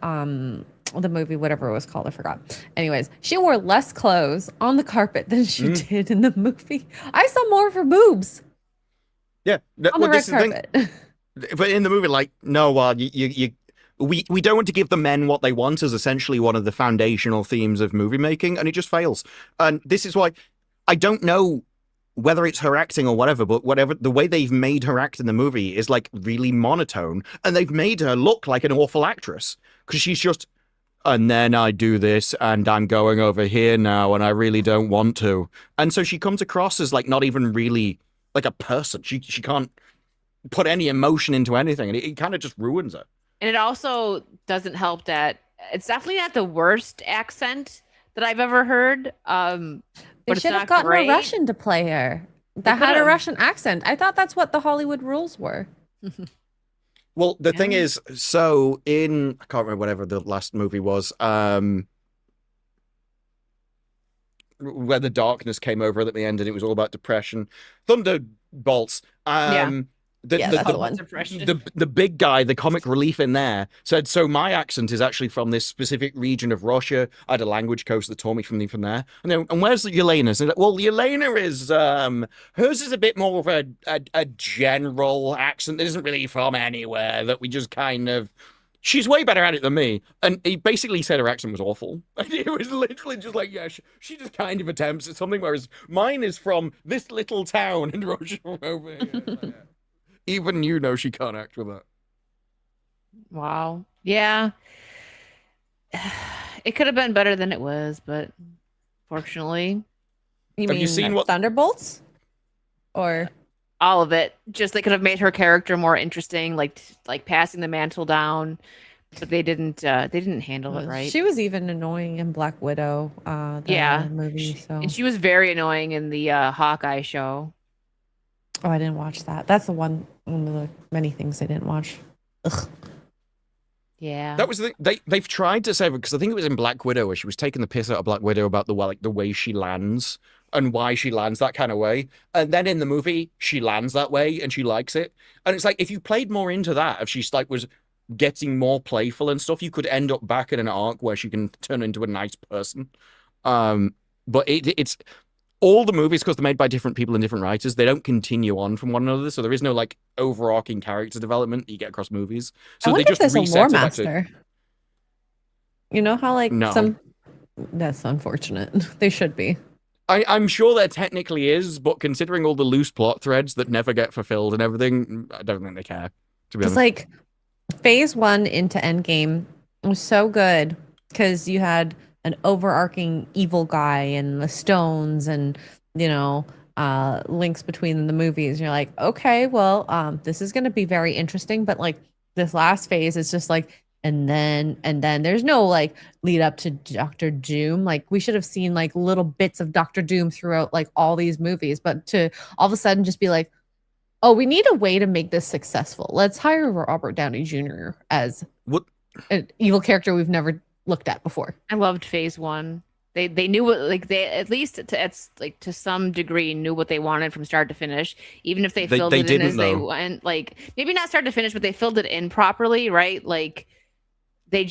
movie, whatever it was called, I forgot. Anyways, she wore less clothes on the carpet than she did in the movie. I saw more of her boobs. Yeah, on the red carpet. But in the movie, like, no, we don't want to give the men what they want is essentially one of the foundational themes of movie making, and it just fails. And this is why I don't know whether it's her acting or whatever, but the way they've made her act in the movie is like really monotone, and they've made her look like an awful actress because she's just, and then I do this, and I'm going over here now, and I really don't want to, and so she comes across as like not even really like a person. She can't put any emotion into anything, and it kind of just ruins her. And it also doesn't help that it's definitely not the worst accent that I've ever heard. They should have gotten a Russian to play her that had a Russian accent. I thought that's what the Hollywood rules were. Well, the thing is, so in, I can't remember whatever the last movie was, where the darkness came over at the end and it was all about depression. Thunderbolts. That's the one. The big guy, the comic relief in there, said, so my accent is actually from this specific region of Russia. I had a language coach that taught me from there. And where's Yelena's? And well, Yelena is, hers is a bit more of a general accent that isn't really from anywhere, that we just kind of, she's way better at it than me. And he basically said her accent was awful. And it was literally just like, yeah, she just kind of attempts at something, whereas mine is from this little town in Russia over here. Even you know she can't act with that. Wow. Yeah. It could have been better than it was, but fortunately. Have you seen what Thunderbolts? Or all of it? Just they could have made her character more interesting, like passing the mantle down, but they didn't handle it right. She was even annoying in Black Widow, movie. And she was very annoying in the Hawkeye show. Oh, I didn't watch that. That's one of the many things I didn't watch. Ugh. Yeah. That was they've tried to save it, because I think it was in Black Widow where she was taking the piss out of Black Widow about the way she lands and why she lands that kind of way. And then in the movie, she lands that way and she likes it. And it's like, if you played more into that, if she's like was getting more playful and stuff, you could end up back in an arc where she can turn into a nice person. But it's all the movies, because they're made by different people and different writers, they don't continue on from one another, so there is no like overarching character development that you get across movies. So I they just if there's a lore master. To... You know how like no. That's unfortunate. They should be. I'm sure there technically is, but considering all the loose plot threads that never get fulfilled and everything, I don't think they care. To be honest, like Phase 1 into Endgame was so good because you had an overarching evil guy and the stones and links between the movies. You're like, okay, well, this is going to be very interesting, but like this last phase is just like, and then there's no like lead up to Doctor Doom. Like we should have seen like little bits of Doctor Doom throughout like all these movies, but to all of a sudden just be like, oh, we need a way to make this successful. Let's hire Robert Downey Jr. as an evil character we've never looked at before. I loved Phase 1. They knew what, like, they at least to some degree knew what they wanted from start to finish, even if they filled it in as they went. Like maybe not start to finish, but they filled it in properly, right? Like they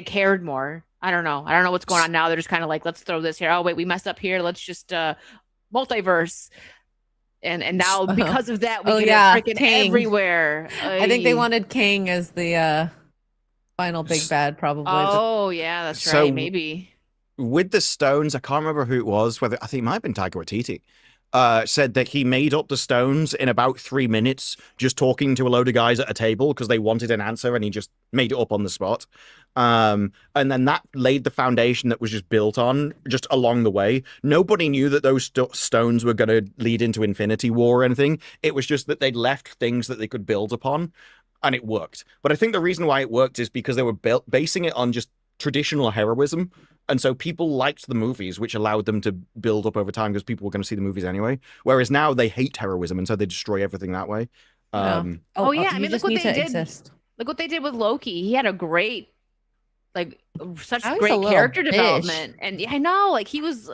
cared more. I don't know what's going on now. They're just kind of like, let's throw this here. Oh wait, we messed up here. Let's just multiverse. And now because of that, we Oh, get yeah, it freaking Kang. everywhere. I think they Ay. wanted Kang as the final big bad, probably. Oh yeah, that's So- right. Maybe. With the stones, I can't remember who it was. Whether I think it might have been Taika Waititi. Said that he made up the stones in about 3 minutes, just talking to a load of guys at a table because they wanted an answer, and he just made it up on the spot. And then that laid the foundation that was just built on just along the way. Nobody knew that those stones were going to lead into Infinity War or anything. It was just that they'd left things that they could build upon, and it worked. But I think the reason why it worked is because they were basing it on just traditional heroism. And so people liked the movies, which allowed them to build up over time because people were going to see the movies anyway. Whereas now they hate heroism, and so they destroy everything that way. Oh yeah, I mean, look just what need they to did. exist. Look what they did with Loki. He had a great, like, such I was a great little character bitch. development, and I know, like, he was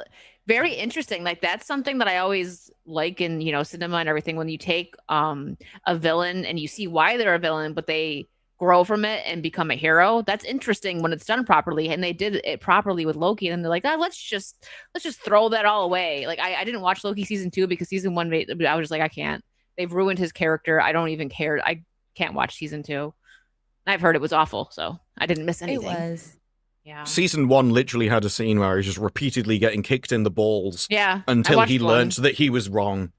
very interesting. Like, that's something that I always like in cinema and everything. When you take a villain and you see why they're a villain, but they grow from it and become a hero. That's interesting when it's done properly, and they did it properly with Loki. And they're like, let's just throw that all away. Like, I didn't watch Loki season 2 because season 1 I was just like, I can't. They've ruined his character. I don't even care. I can't watch season 2. I've heard it was awful, so I didn't miss anything. It was. Yeah. Season 1 literally had a scene where he's just repeatedly getting kicked in the balls. Yeah. Until he learned that he was wrong.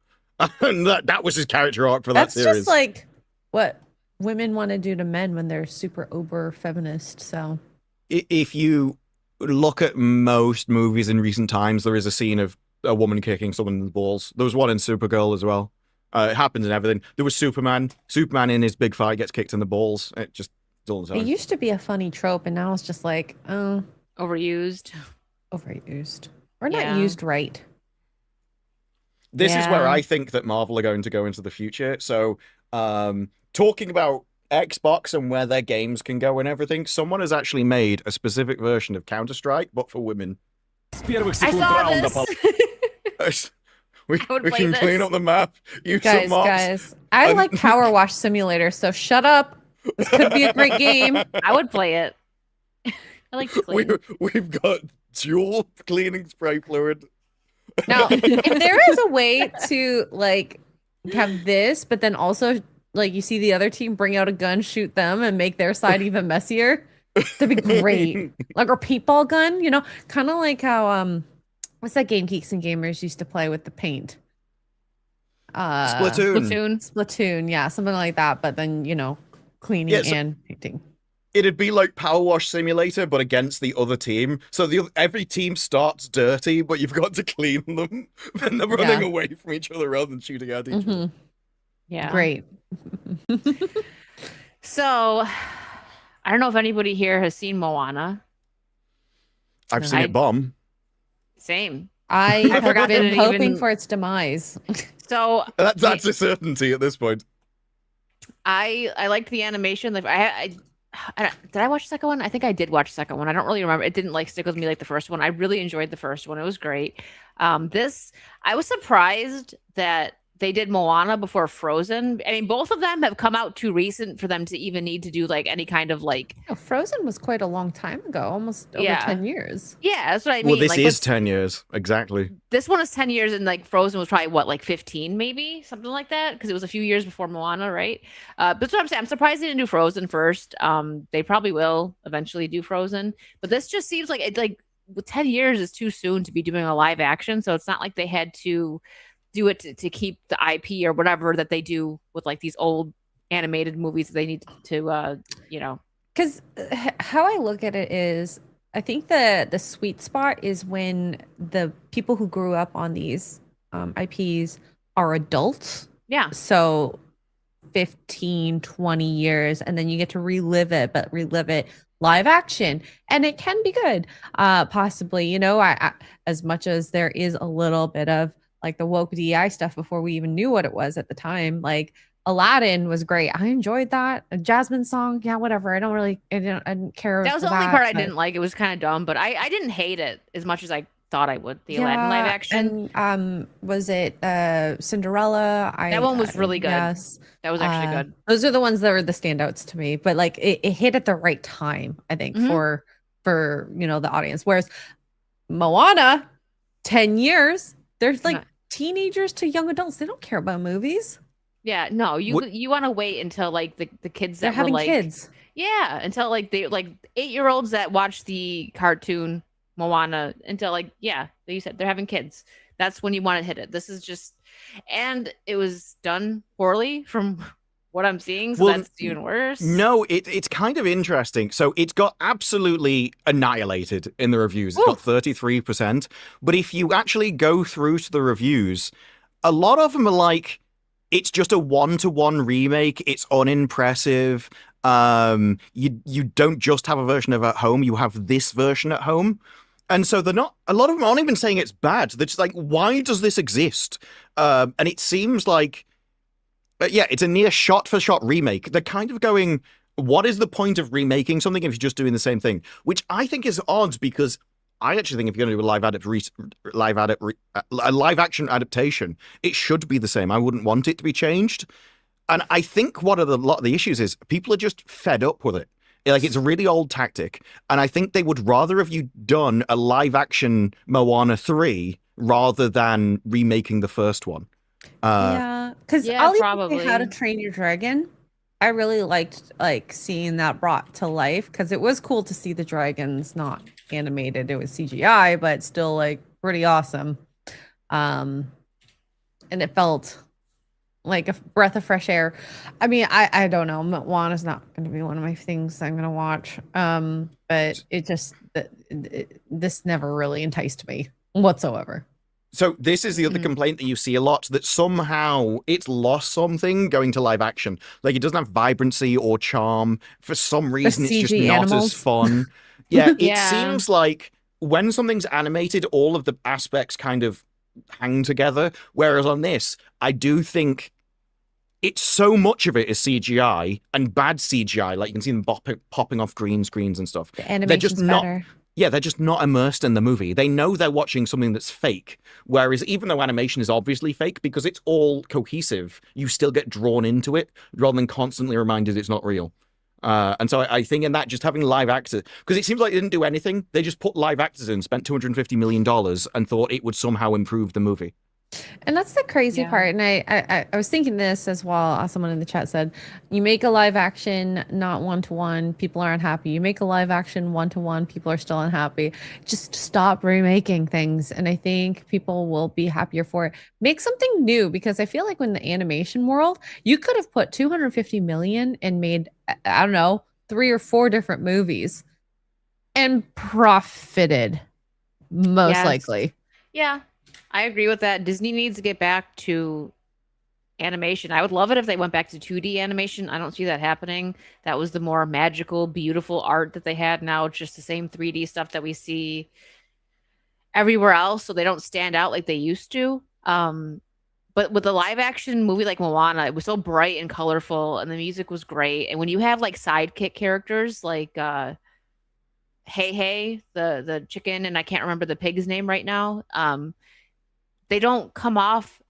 And that was his character arc for that series. That's just like what women want to do to men when they're super uber feminist. So if you look at most movies in recent times, there is a scene of a woman kicking someone in the balls. There was one in Supergirl as well. It happens in everything. There was Superman. Superman in his big fight gets kicked in the balls. It just all the time. it used to be a funny trope, and now it's just like, Overused. or not used right. This is where Yeah. I think that Marvel are going to go into the future. So, talking about Xbox and where their games can go and everything, someone has actually made a specific version of Counter-Strike, but for women. I saw this. we would play can this. clean up the map. Use some mobs. Guys, I like Power Wash Simulator, so shut up. This could be a great game. I would play it. I like to clean. We've got dual cleaning spray fluid. Now, if there is a way to like have this, but then also like you see the other team bring out a gun, shoot them, and make their side even messier, that'd be great. Like a paintball gun, kind of like how what's that game Geeks and Gamers used to play with the paint? Splatoon, yeah, something like that. But then cleaning and painting. It'd be like Power Wash Simulator, but against the other team. So every team starts dirty, but you've got to clean them. And they're running away from each other rather than shooting at each other. Yeah. Great. So, I don't know if anybody here has seen Moana. I've seen it bomb. Same. I have forgot that been it hoping even- for its demise. So That's a certainty at this point. I liked the animation. Like did I watch the second one? I think I did watch the second one. I don't really remember. It didn't stick with me like the first one. I really enjoyed the first one. It was great. I was surprised that they did Moana before Frozen. I mean, both of them have come out too recent for them to even need to do like any kind of like. Frozen was quite a long time ago, almost over 10 years. Yeah, that's what I mean. Well, this is 10 years exactly. This one is 10 years, and like Frozen was probably what, like 15, maybe something like that, because it was a few years before Moana, right? But that's what I'm saying. I'm surprised they didn't do Frozen first. They probably will eventually do Frozen, but this just seems like with 10 years is too soon to be doing a live action. So it's not like they had to do it to keep the IP or whatever that they do with like these old animated movies that they need to Because how I look at it is, I think the sweet spot is when the people who grew up on these IPs are adults. Yeah. So 15, 20 years, and then you get to relive it, but relive it live action. And it can be good, possibly, I as much as there is a little bit of like the woke DEI stuff before we even knew what it was at the time. Like Aladdin was great. I enjoyed that. A Jasmine song, yeah, whatever. I didn't care. That was the only part I didn't like. It was kind of dumb, but I didn't hate it as much as I thought I would. The Aladdin live action. And was it Cinderella? That one was really good. Yes. That was actually good. Those are the ones that were the standouts to me. But like it hit at the right time, I think, for the audience. Whereas Moana, 10 years, there's like teenagers to young adults. They don't care about movies. Yeah, no, you want to wait until like the kids that They're having were like kids. Yeah, until like they like 8-year-olds that watch the cartoon Moana until like you said they're having kids. That's when you want to hit it. This is just, and it was done poorly from what I'm seeing, so that's even worse. No, it's kind of interesting. So it got absolutely annihilated in the reviews. It got 33%. But if you actually go through to the reviews, a lot of them are like, it's just a one-to-one remake. It's unimpressive. You don't just have a version of it at home. You have this version at home. And so a lot of them aren't even saying it's bad. They're just like, why does this exist? And it seems like, it's a near shot-for-shot remake. They're kind of going, what is the point of remaking something if you're just doing the same thing? Which I think is odd, because I actually think if you're going to do a live-action adaptation, it should be the same. I wouldn't want it to be changed. And I think lot of the issues is people are just fed up with it. Like, it's a really old tactic. And I think they would rather have you done a live-action Moana 3 rather than remaking the first one. Because I'll even say How to Train Your Dragon. I really liked seeing that brought to life, because it was cool to see the dragons not animated. It was CGI, but still like pretty awesome. And it felt like a breath of fresh air. I mean, I don't know. Moana's not going to be one of my things I'm going to watch. But it just this never really enticed me whatsoever. So this is the other complaint that you see a lot, that somehow it's lost something going to live action. Like, it doesn't have vibrancy or charm. For some reason, it's just not as fun. It seems like when something's animated, all of the aspects kind of hang together. Whereas on this, I do think it's so much of it is CGI, and bad CGI. Like, you can see them popping off green screens and stuff. The animation's better. Yeah, they're just not immersed in the movie. They know they're watching something that's fake. Whereas even though animation is obviously fake, because it's all cohesive, you still get drawn into it rather than constantly reminded it's not real. And so I think in that, just having live actors, because it seems like they didn't do anything. They just put live actors in, spent $250 million, and thought it would somehow improve the movie. And that's the crazy part. And I was thinking this as well. Someone in the chat said, you make a live action, not one-to-one, people aren't happy. You make a live action one-to-one, people are still unhappy. Just stop remaking things. And I think people will be happier for it. Make something new, because I feel like in the animation world, you could have put 250 million and made, I don't know, 3 or 4 different movies and profited, most likely. Yeah. I agree with that. Disney needs to get back to animation. I would love it if they went back to 2D animation. I don't see that happening. That was the more magical, beautiful art that they had. Now it's just the same 3D stuff that we see everywhere else, so they don't stand out like they used to. But with a live action movie like Moana, it was so bright and colorful, and the music was great. And when you have like sidekick characters like Hey, the chicken, and I can't remember the pig's name right now, they don't come off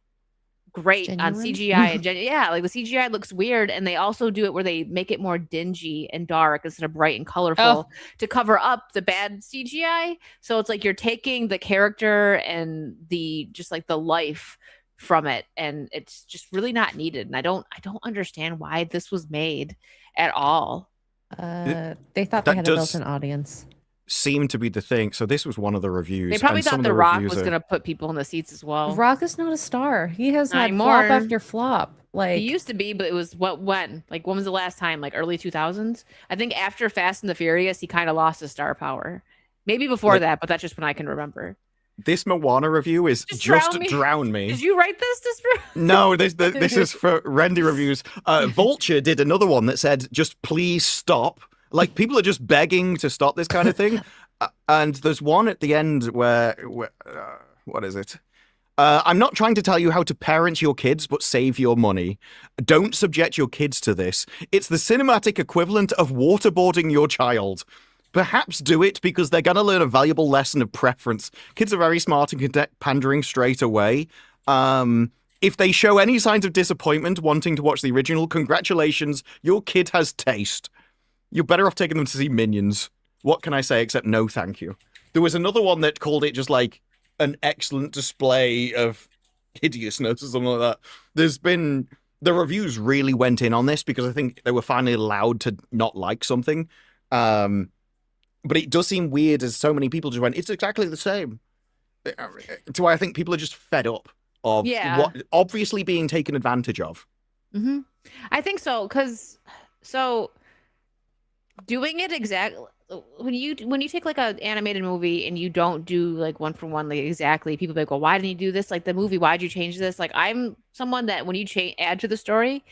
great on CGI. And like the CGI looks weird, and they also do it where they make it more dingy and dark instead of bright and colorful to cover up the bad CGI. So it's like you're taking the character and the just like the life from it, and it's just really not needed. And I don't understand why this was made at all. They thought they had a built-in audience. Seemed to be the thing. So this was one of the reviews. They probably thought The Rock was going to put people in the seats as well. Rock is not a star. He has had flop after flop. Like, he used to be, but it was when? Like, when was the last time? Like early 2000s? I think after Fast and the Furious, he kind of lost his star power. Maybe before that, but that's just when I can remember. This Moana review is just drown me. Did you write this? No, this is for Rendy Reviews. Vulture did another one that said, just please stop. Like, people are just begging to stop this kind of thing. And there's one at the end where what is it? I'm not trying to tell you how to parent your kids, but save your money. Don't subject your kids to this. It's the cinematic equivalent of waterboarding your child. Perhaps do it because they're going to learn a valuable lesson of preference. Kids are very smart and pandering straight away. If they show any signs of disappointment wanting to watch the original, congratulations, your kid has taste. You're better off taking them to see Minions. What can I say except no thank you? There was another one that called it just like an excellent display of hideousness or something like that. The reviews really went in on this because I think they were finally allowed to not like something. But it does seem weird as so many people just went, it's exactly the same. To why I think people are just fed up of what obviously being taken advantage of. Mm-hmm. I think so, doing it exactly when you take like an animated movie and you don't do like one for one like exactly, people be like, well, why didn't you do this? Like the movie, why'd you change this? Like I'm someone that when you add to the story,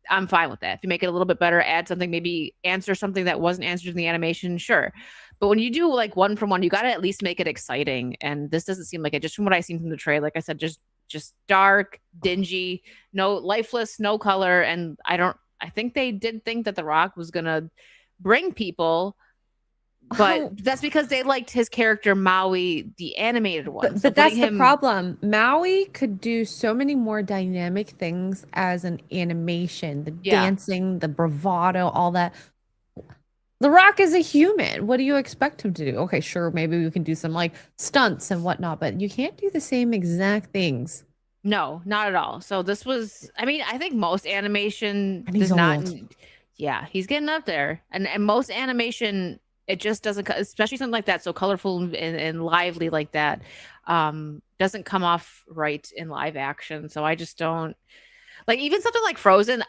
I'm fine with that. If you make it a little bit better, add something, maybe answer something that wasn't answered in the animation, sure. But when you do like one from one, you got to at least make it exciting. And this doesn't seem like it. Just from what I've seen from the trailer, like I said, just dark, dingy, no lifeless, no color. And I think they did think that The Rock was gonna bring people, but that's because they liked his character Maui, the animated one. But that's the problem. Maui could do so many more dynamic things as an animation, the dancing, the bravado, all that. The Rock is a human. What do you expect him to do? Okay, sure, maybe we can do some like stunts and whatnot, but you can't do the same exact things. No, not at all. So this was, I mean, I think most animation does not. Yeah, he's getting up there, and most animation, it just doesn't, especially something like that, so colorful and lively like that, doesn't come off right in live action. So I just don't like even something like Frozen.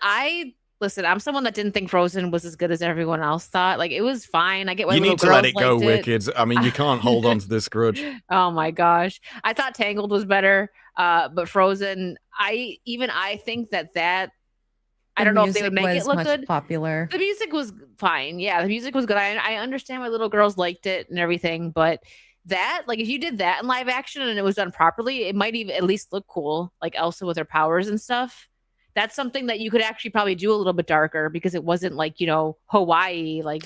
Listen, I'm someone that didn't think Frozen was as good as everyone else thought. Like, it was fine. I get why you little need to let girls it go, liked Wicked. I mean, you can't hold on to this grudge. Oh my gosh. I thought Tangled was better, but Frozen, I think that I don't know if they would make it look good. Popular. The music was fine. Yeah, the music was good. I understand why little girls liked it and everything, but that, like, if you did that in live action and it was done properly, it might even at least look cool, like Elsa with her powers and stuff. That's something that you could actually probably do a little bit darker because it wasn't like, Hawaii, like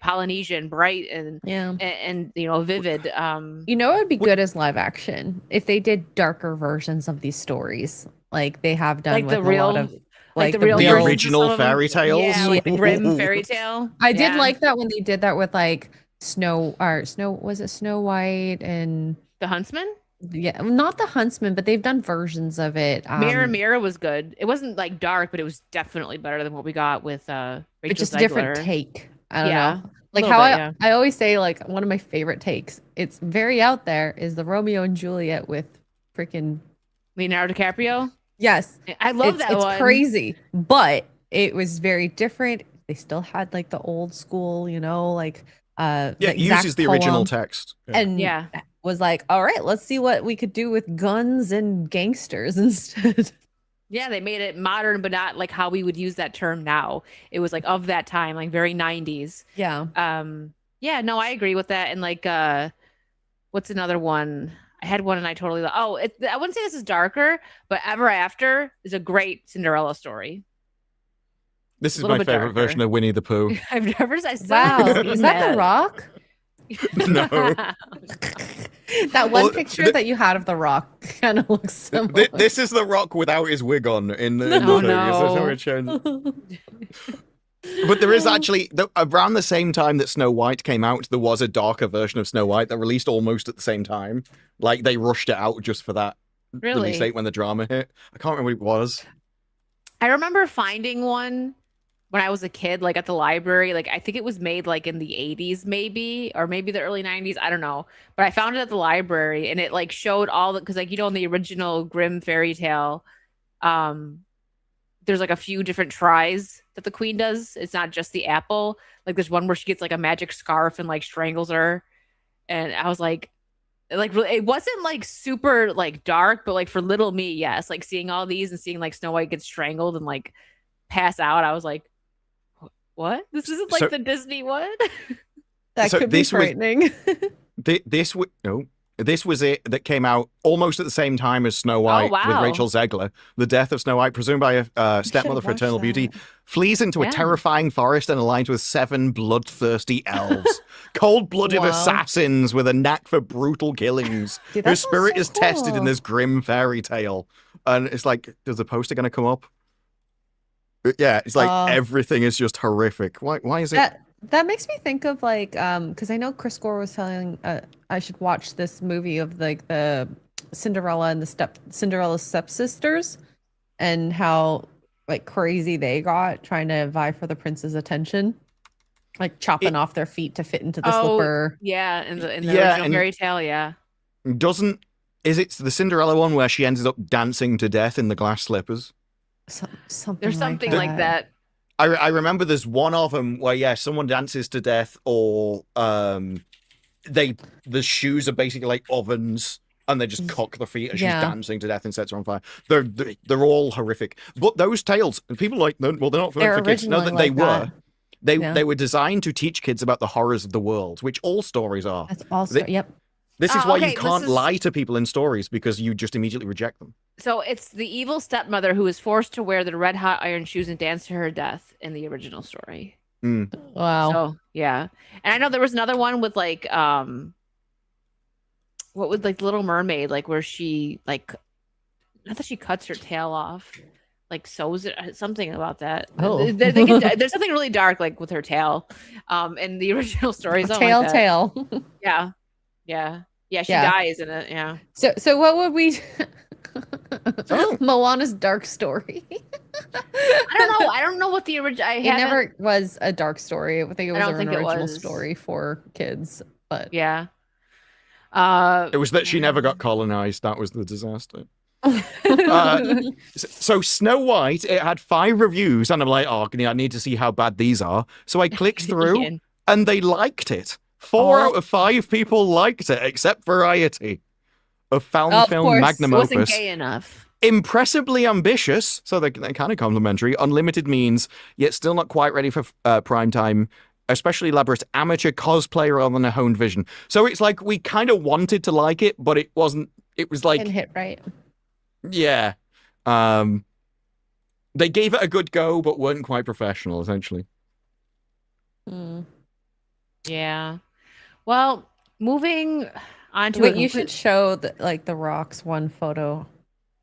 Polynesian, bright and vivid. It would be good as live action if they did darker versions of these stories, like they have done like with the real, a lot of the original fairy tales. Yeah, like the Grimm fairy tale. I did like that when they did that with like Snow White and the Huntsman. Yeah, not the Huntsman, but they've done versions of it. Mirror was good. It wasn't like dark, but it was definitely better than what we got with Rachel it's just Zegler. A different take. I don't know. Like how I always say, like one of my favorite takes, it's very out there, is the Romeo and Juliet with freaking Leonardo DiCaprio. Yes, I love that one. It's crazy, but it was very different. They still had like the old school, like it uses the original text. And was like, all right, let's see what we could do with guns and gangsters instead. Yeah, they made it modern, but not like how we would use that term now. It was like of that time, like very 90s. Yeah. Yeah, no, I agree with that. And like, what's another one? I had one and I totally, I wouldn't say this is darker, but Ever After is a great Cinderella story. This is my favorite version of Winnie the Pooh. I've never said wow. Is that The Rock? No. That one picture that you had of The Rock kind of looks similar. This is The Rock without his wig on in the thing. No. But there is actually, around the same time that Snow White came out, there was a darker version of Snow White that released almost at the same time. Like, they rushed it out just for that release date when the drama hit. I can't remember what it was. I remember finding one when I was a kid, like at the library. Like, I think it was made like in the 80s maybe, or maybe the early 90s. I don't know. But I found it at the library and it like showed all the, because like, in the original Grimm fairy tale, there's like a few different tries that the queen does. It's not just the apple. Like there's one where she gets like a magic scarf and like strangles her. And I was like it wasn't like super like dark, but like for little me, yes. Like seeing all these and seeing like Snow White get strangled and like pass out, I was like, what? This isn't like the Disney one? That could be frightening. This was it that came out almost at the same time as Snow White with Rachel Zegler. The death of Snow White, presumed by a stepmother for eternal beauty, flees into a terrifying forest and aligns with 7 bloodthirsty elves. Cold-blooded assassins with a knack for brutal killings. Dude, whose spirit is tested in this grim fairy tale. And it's like, is the poster going to come up? Yeah, it's like everything is just horrific. Why is it? That makes me think of like, because I know Chris Gore was telling I should watch this movie of like the Cinderella and Cinderella's stepsisters, and how like crazy they got trying to vie for the prince's attention, like chopping off their feet to fit into the slipper. Yeah, in the original fairy tale, yeah. Is it the Cinderella one where she ended up dancing to death in the glass slippers? Something. There's something like that. I remember there's one of them where someone dances to death, or the shoes are basically like ovens, and they just cock the feet as she's dancing to death and sets her on fire. They're all horrific. But those tales, people like, well, they're not for kids. No, that they were. They were designed to teach kids about the horrors of the world, which all stories are. That's also yep. This is why you can't lie to people in stories, because you just immediately reject them. So it's the evil stepmother who is forced to wear the red hot iron shoes and dance to her death in the original story. Wow. So yeah, and I know there was another one with like what would like Little Mermaid, like where she like, not that she cuts her tail off, like sews it, something about that. Oh. There's something really dark like with her tail, in the original stories. Tail. Yeah. She dies in it. Yeah. So what would we? Moana's dark story. I don't know what the original. It never was a dark story. I think it was an original story for kids. But yeah. It was that she never got colonized. That was the disaster. So Snow White, it had 5 reviews, and I'm like, I need to see how bad these are. So I clicked through, and they liked it. 4 out of 5 people liked it, except Variety. A found film magnum opus. Wasn't gay enough. Impressively ambitious, so they're kind of complimentary. Unlimited means, yet still not quite ready for prime time. Especially elaborate amateur cosplay rather than a honed vision. So it's like we kind of wanted to like it, but it wasn't. It was like didn't hit right. Yeah. They gave it a good go, but weren't quite professional, essentially. Yeah. Well, moving on to Wait, you should show the Rock's one photo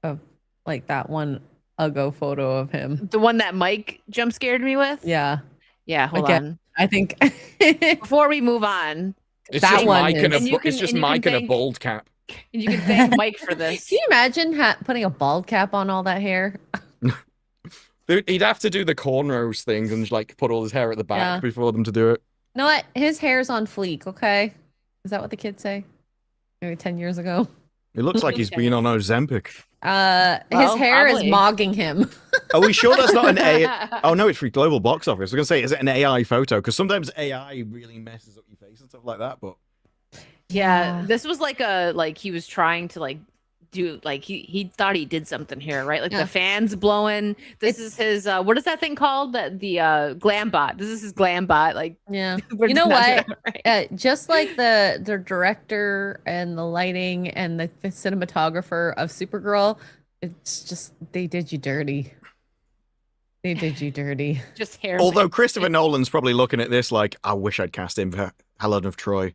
of like that one Uggo photo of him. The one that Mike jump scared me with? Yeah. Yeah, hold on. I think before we move on, it's just Mike and a bald cap. And you can thank Mike for this. Can you imagine putting a bald cap on all that hair? He'd have to do the cornrows thing and like put all his hair at the back before them to do it. You know what? His hair's on fleek, okay? Is that what the kids say? Maybe 10 years ago. It looks like he's been on Ozempic. His hair is mogging him. Are we sure that's not an AI? Oh no, it's for global box office. I was gonna say, is it an AI photo? Because sometimes AI really messes up your face and stuff like that. But yeah, this was like he was trying to do he thought he did something here, right? Like the fans blowing. This is his what is that thing called? The glam bot. This is his glam bot. Like you know what? Right. Just like the director and the lighting and the cinematographer of Supergirl, it's just they did you dirty. They did you dirty. Just hair. Although Christopher Nolan's probably looking at this like, I wish I'd cast him for Helen of Troy.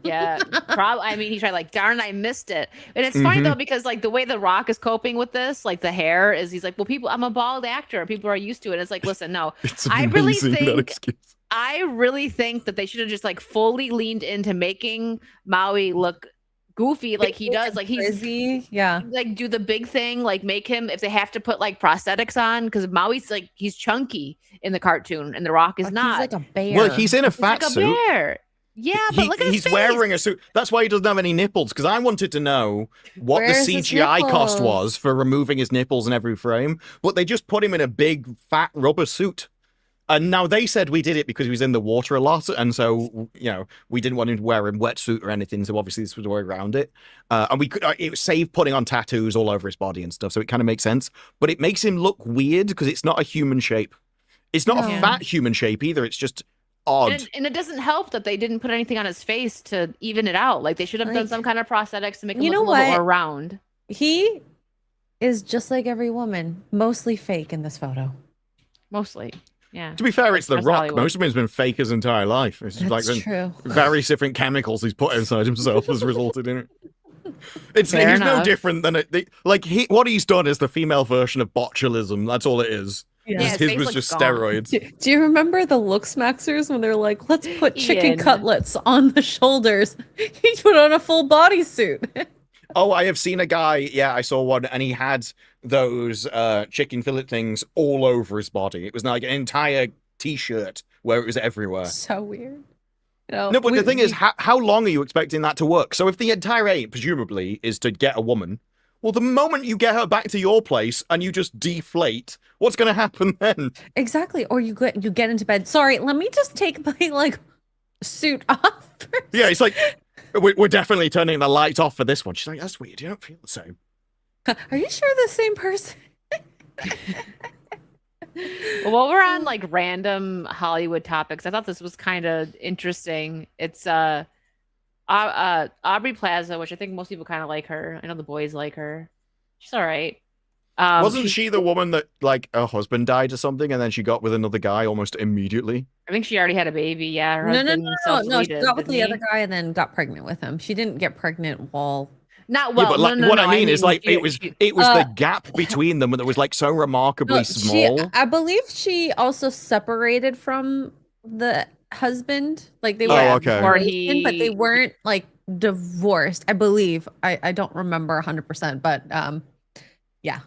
Yeah, probably. I mean, he tried like, darn, I missed it. And it's funny though, because like the way The Rock is coping with this, like the hair is, he's like, well, I'm a bald actor. People are used to it. It's like, listen, no, I really think that they should have just like fully leaned into making Maui look goofy like he does, like he's crazy. Like do the big thing, like make him, if they have to put like prosthetics on, because Maui's like, he's chunky in the cartoon and The Rock is not. He's like a bear. Well, he's in a fat suit. A bear. Yeah, but look at his face. He's wearing a suit. That's why he doesn't have any nipples, because I wanted to know what the CGI cost was for removing his nipples in every frame, but they just put him in a big fat rubber suit. And now they said we did it because he was in the water a lot, and so we didn't want him to wear a wetsuit or anything. So obviously this was the way around it, and we could. It saved putting on tattoos all over his body and stuff, so it kind of makes sense. But it makes him look weird because it's not a human shape. It's not a fat human shape either. It's just odd. And it doesn't help that they didn't put anything on his face to even it out. Like they should have done some kind of prosthetics to make him look a little more round. He is just like every woman, mostly fake in this photo. Mostly. Yeah. To be fair, it's The Rock. Hollywood. Most of him has been fake his entire life. It's That's true. Various different chemicals he's put inside himself has resulted in it. He's no different than what he's done is the female version of botulism. That's all it is. Yeah. His was just steroids. Do you remember the Looks Maxers when they're like, let's put chicken cutlets on the shoulders? He put on a full bodysuit. Oh, I have seen a guy. Yeah, I saw one, and he had those chicken fillet things all over his body. It was like an entire t-shirt where it was everywhere. So weird. No, but the thing is, how long are you expecting that to work? So if the entire aim, presumably, is to get a woman, well, the moment you get her back to your place and you just deflate, what's going to happen then? Exactly. Or you get into bed. Sorry, let me just take my like suit off. First. Yeah, it's like we're definitely turning the lights off for this one. She's like, that's weird. You don't feel the same. Are you sure the same person? Well, while we're on like random Hollywood topics, I thought this was kind of interesting. It's Aubrey Plaza, which I think most people kind of like her. I know the boys like her. She's all right. Wasn't she the woman that like her husband died or something, and then she got with another guy almost immediately? I think she already had a baby. Yeah. Her No. husband She got with the other guy and then got pregnant with him. She didn't get pregnant while. Not well. Yeah, but like, no, what I mean is like she, it was the gap between them that was like so remarkably small. I believe she also separated from the husband. Like they were okay. but they weren't like divorced. I believe. I don't remember 100%, but yeah.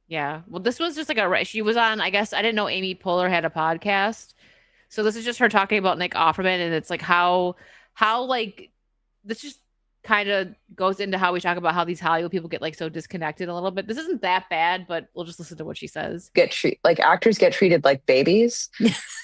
Yeah. Well, this was just like she was on, I guess, I didn't know Amy Poehler had a podcast. So this is just her talking about Nick Offerman, and it's like how like this just kind of goes into how we talk about how these Hollywood people get like so disconnected a little bit. This isn't that bad, but we'll just listen to what she says. Actors get treated like babies.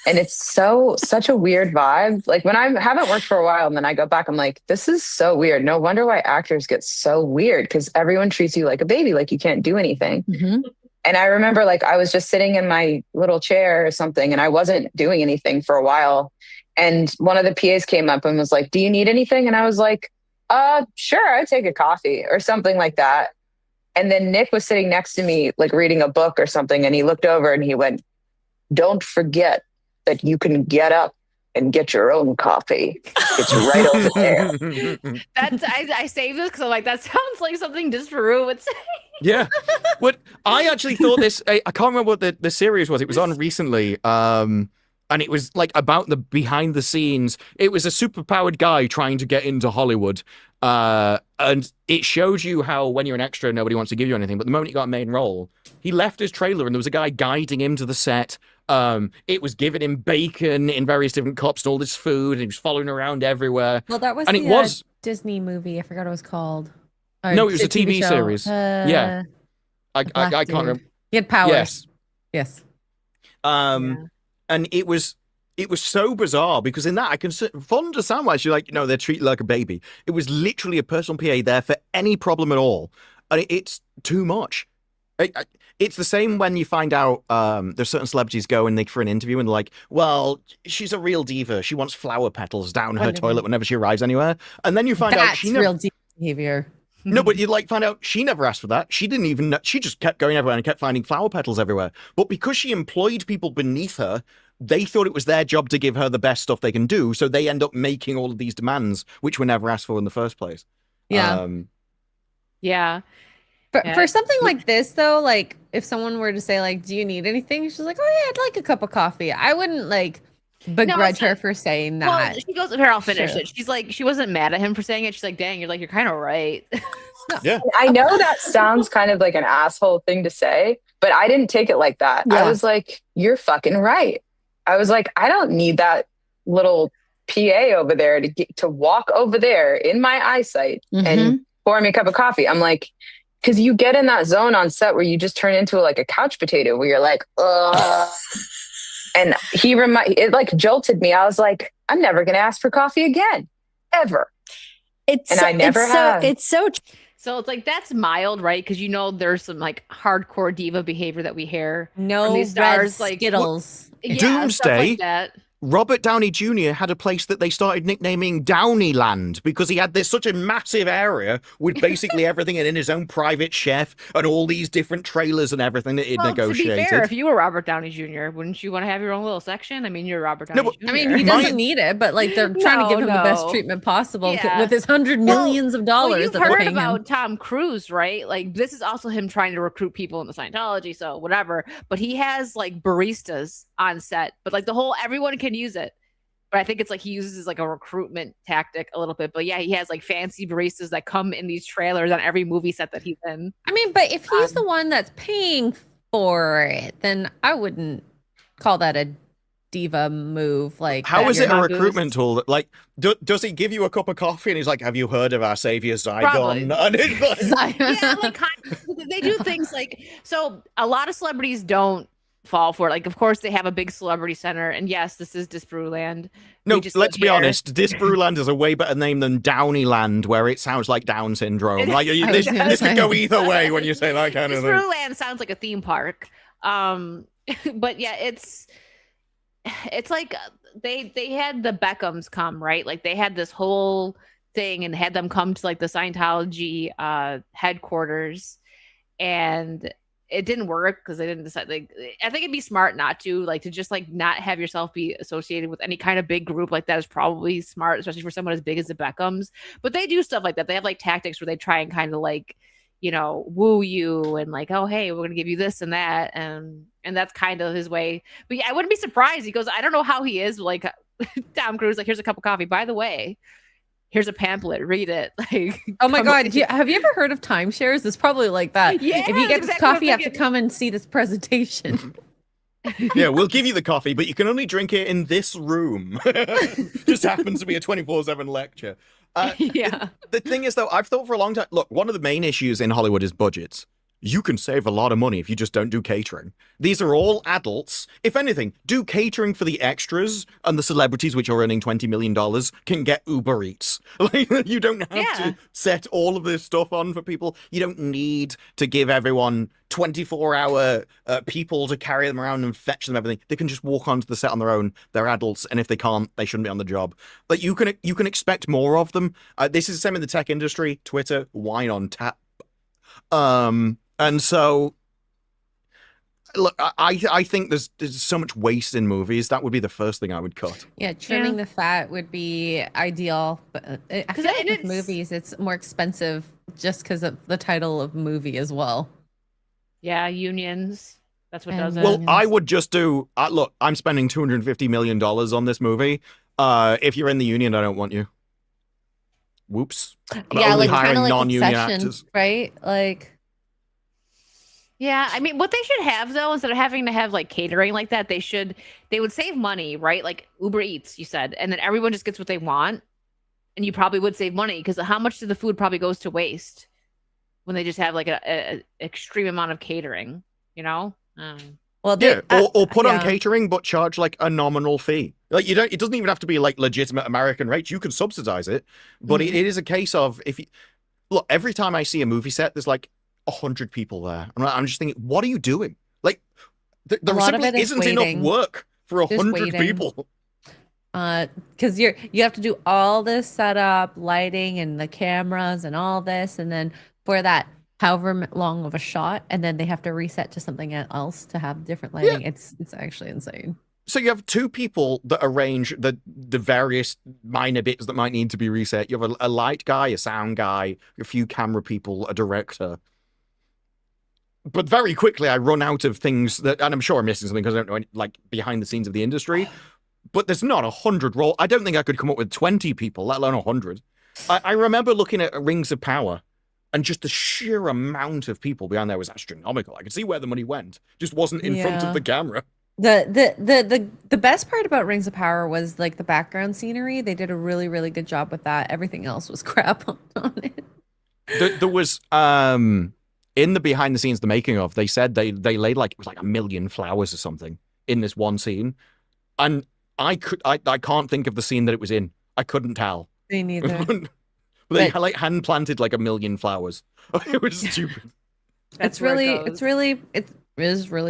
And it's such a weird vibe. Like when I haven't worked for a while and then I go back, I'm like, this is so weird. No wonder why actors get so weird, because everyone treats you like a baby, like you can't do anything. Mm-hmm. And I remember like I was just sitting in my little chair or something and I wasn't doing anything for a while. And one of the PAs came up and was like, do you need anything? And I was like, sure, I'd take a coffee or something like that. And then Nick was sitting next to me, like reading a book or something. And he looked over and he went, don't forget that you can get up and get your own coffee. It's right over there. I saved this because I'm like, that sounds like something Disparu would say. Yeah. What I actually thought this, I can't remember what the series was. It was on recently. And it was like about the behind the scenes. It was a superpowered guy trying to get into Hollywood. And it showed you how when you're an extra, nobody wants to give you anything. But the moment you got a main role, he left his trailer and there was a guy guiding him to the set. It was giving him bacon in various different cups and all this food. And he was following around everywhere. Well, that was and the it was Disney movie. I forgot what it was called. No, it was a TV series. Yeah. I can't remember. He had powers. Yes. And it was so bizarre because in that I can fully understand why she's like, they're treated like a baby. It was literally a personal PA there for any problem at all. And it's too much. It's the same when you find out there's certain celebrities go and for an interview and they're like, well, she's a real diva. She wants flower petals down her toilet whenever she arrives anywhere. And then you find out she real diva behavior. No, but you find out she never asked for that. She didn't even know. She just kept going everywhere and kept finding flower petals everywhere. But because she employed people beneath her, they thought it was their job to give her the best stuff they can do. So they end up making all of these demands, which were never asked for in the first place. Yeah. Yeah. For something like this, though, like if someone were to say, like, do you need anything? She's like, oh, yeah, I'd like a cup of coffee. I wouldn't like begrudge her for saying that. Well, she goes, here, I'll finish it. She's like, she wasn't mad at him for saying it. She's like, dang, you're kind of right. Yeah. I know that sounds kind of like an asshole thing to say, but I didn't take it like that. Yeah. I was like, you're fucking right. I was like, I don't need that little PA over there to walk over there in my eyesight and pour me a cup of coffee. I'm like, because you get in that zone on set where you just turn into like a couch potato where you're like, ugh. And it like jolted me. I was like, I'm never going to ask for coffee again, ever. I never have. So it's like, that's mild, right? Because there's some like hardcore diva behavior that we hear. No these stars, red Skittles. Doomsday. Like that. Robert Downey Jr. had a place that they started nicknaming Downeyland because he had such a massive area with basically everything in his own private chef and all these different trailers and everything that he'd negotiated. To be fair, if you were Robert Downey Jr., wouldn't you want to have your own little section? I mean, you're Robert Downey Jr. I mean, he doesn't need it, but like they're trying to give him the best treatment possible with his $100 million of dollars. You've heard about Tom Cruise, right? Like this is also him trying to recruit people into Scientology, so whatever. But he has like baristas on set, but like everyone can use it. But I think it's like he uses like a recruitment tactic a little bit. But yeah, he has like fancy baristas that come in these trailers on every movie set that he's in. I mean, but if he's the one that's paying for it, then I wouldn't call that a diva move. Like, how is it a recruitment tool? Like, does he give you a cup of coffee and he's like, "Have you heard of our savior Zygon?" And it's like, yeah, like they do things like so. A lot of celebrities don't fall for it. Like, of course, they have a big celebrity center, and yes, this is Disbrewland. No, let's be honest. Disbrewland is a way better name than Downeyland, where it sounds like Down syndrome. Like this could go either way when you say that kind of thing. Disbrewland sounds like a theme park. But yeah, it's like they had the Beckhams come, right? Like they had this whole thing and had them come to like the Scientology headquarters, and it didn't work because they didn't decide. Like, I think it'd be smart not to just like not have yourself be associated with any kind of big group like that is probably smart, especially for someone as big as the Beckhams. But they do stuff like that. They have like tactics where they try and kind of like, woo you and like, oh, hey, we're gonna give you this and that, and that's kind of his way. But yeah, I wouldn't be surprised. He goes, I don't know how he is, like Tom Cruise, like, here's a cup of coffee. By the way, here's a pamphlet. Read it. Like, oh my God, have you ever heard of timeshares? It's probably like that. Yeah, if you get this coffee, you have to come and see this presentation. Yeah, we'll give you the coffee, but you can only drink it in this room. Just happens to be a 24/7 lecture. Yeah. The thing is, though, I've thought for a long time, look, one of the main issues in Hollywood is budgets. You can save a lot of money if you just don't do catering. These are all adults. If anything, do catering for the extras, and the celebrities, which are earning $20 million, can get Uber Eats. Like, you don't have to set all of this stuff on for people. You don't need to give everyone 24-hour people to carry them around and fetch them everything. They can just walk onto the set on their own. They're adults, and if they can't, they shouldn't be on the job. Like, you can expect more of them. This is the same in the tech industry. Twitter, wine on tap. And so, look, I think there's so much waste in movies. That would be the first thing I would cut. Yeah, trimming the fat would be ideal. But I feel like with movies, it's more expensive just because of the title of movie as well. Yeah, unions. That's what does it. Well, I would just do, look, I'm spending $250 million on this movie. If you're in the union, I don't want you. Whoops. I'm only like hiring like non-union Obsession, actors. right? Like, yeah, I mean, what they should have though, instead of having to have like catering like that, they would save money, right? Like Uber Eats, you said, and then everyone just gets what they want, and you probably would save money because how much of the food probably goes to waste when they just have like a extreme amount of catering, Well, or put on catering, but charge like a nominal fee. Like it doesn't even have to be like legitimate American rates. You can subsidize it, but it is a case of look, every time I see a movie set, there's like 100 people there. I'm just thinking, what are you doing? Like, there simply isn't enough work for 100 people. Because you have to do all this setup, lighting, and the cameras, and all this, and then for that however long of a shot, and then they have to reset to something else to have different lighting. Yeah. It's actually insane. So you have two people that arrange the various minor bits that might need to be reset. You have a light guy, a sound guy, a few camera people, a director. But very quickly, I run out of things that, and I'm sure I'm missing something because I don't know any, like behind the scenes of the industry. But there's not 100 roles. I don't think I could come up with 20 people, let alone 100. I remember looking at Rings of Power, and just the sheer amount of people behind there was astronomical. I could see where the money went. Just wasn't in front of the camera. The best part about Rings of Power was like the background scenery. They did a really, really good job with that. Everything else was crap on it. There was in the behind the scenes, the making of, they said they laid like it was like 1 million flowers or something in this one scene, and I can't think of the scene that it was in. I couldn't tell. Me neither. But they like hand planted like 1 million flowers. It was stupid. It's really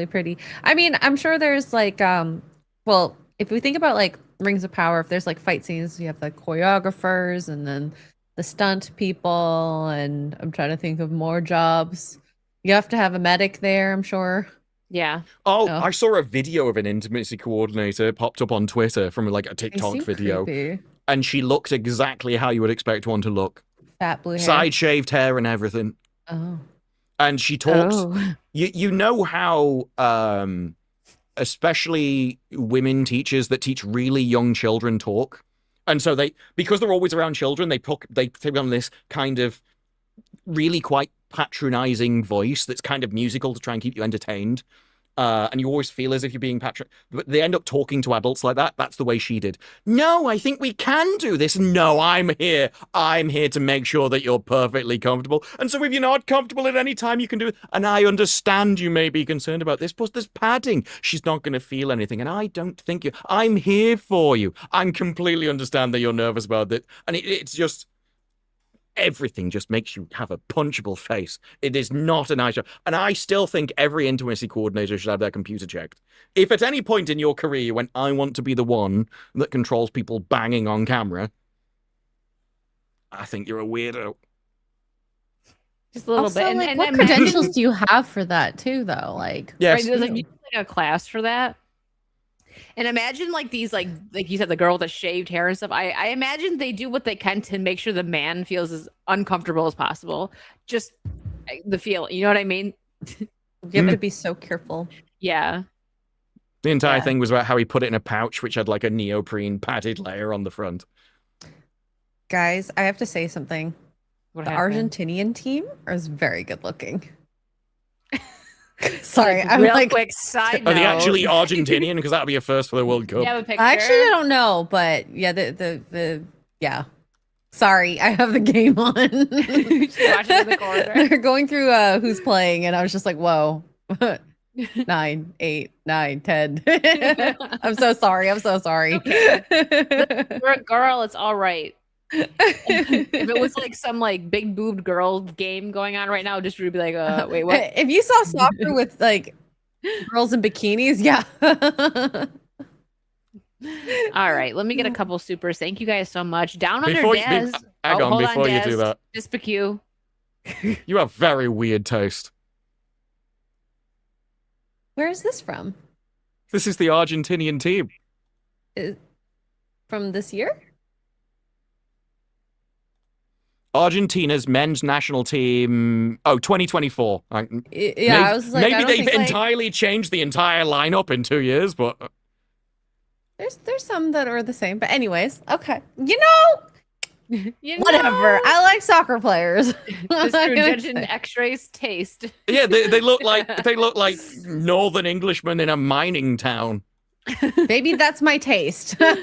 pretty. I mean, I'm sure there's like well, if we think about like Rings of Power, if there's like fight scenes, you have the choreographers and then the stunt people, and I'm trying to think of more jobs. You have to have a medic there, I'm sure. Yeah. Oh, I saw a video of an intimacy coordinator popped up on Twitter from like a TikTok video. Creepy. And she looked exactly how you would expect one to look. Fat blue hair. Side shaved hair and everything. Oh. And she talks. You know how especially women teachers that teach really young children talk. And so because they're always around children, they take on this kind of really quite patronizing voice that's kind of musical to try and keep you entertained. And you always feel as if you're being but they end up talking to adults like that. That's the way she did. No, I think we can do this. No, I'm here. I'm here to make sure that you're perfectly comfortable. And so if you're not comfortable at any time, you can do it. And I understand you may be concerned about this, but there's padding. She's not going to feel anything. And I don't think I'm here for you. I'm completely understand that you're nervous about it. And it's just... everything just makes you have a punchable face. It is not a nice job. And I still think every intimacy coordinator should have their computer checked. If at any point in your career you went, I want to be the one that controls people banging on camera, I think you're a weirdo. Just a little also, bit. Like, and what credentials do you have for that too, though? Like, yes. Right, there's like a class for that. And imagine like these, like you said, the girl with the shaved hair and stuff. I imagine they do what they can to make sure the man feels as uncomfortable as possible. Just the feel, you know what I mean? You have to be so careful. Yeah. The entire thing was about how he put it in a pouch, which had like a neoprene padded layer on the front. Guys, I have to say something. What the happened? Argentinian team is very good looking. Sorry, Like, I'm real like, quick side note. Are they actually Argentinian? Because that would be a first for the World Cup. You have a picture? actually, I don't know, but yeah, the yeah. Sorry, I have the game on. Just watching in the corner. They're going through who's playing, and I was just like, whoa. 9, 8, 9, 10. I'm so sorry. I'm so sorry. Okay. Girl, it's all right. If it was like some like big boobed girl game going on right now, just would be like, wait, what? If you saw soccer with like girls in bikinis, yeah. All right, let me get a couple supers. Thank you guys so much. Down under Before you- Dez. hang on, hold before you Dez. do that. Despacue. You have very weird taste. Where is this from? This is the Argentinian team. From this year? Argentina's men's national team. Oh, 2024. Yeah, I was like, I maybe don't they've think, like, entirely changed the entire lineup in 2 years, but there's some that are the same. But anyways, okay. You know, whatever. I like soccer players. Just through judging X-rays taste. yeah, they look like Northern Englishmen in a mining town. Maybe that's my taste. Down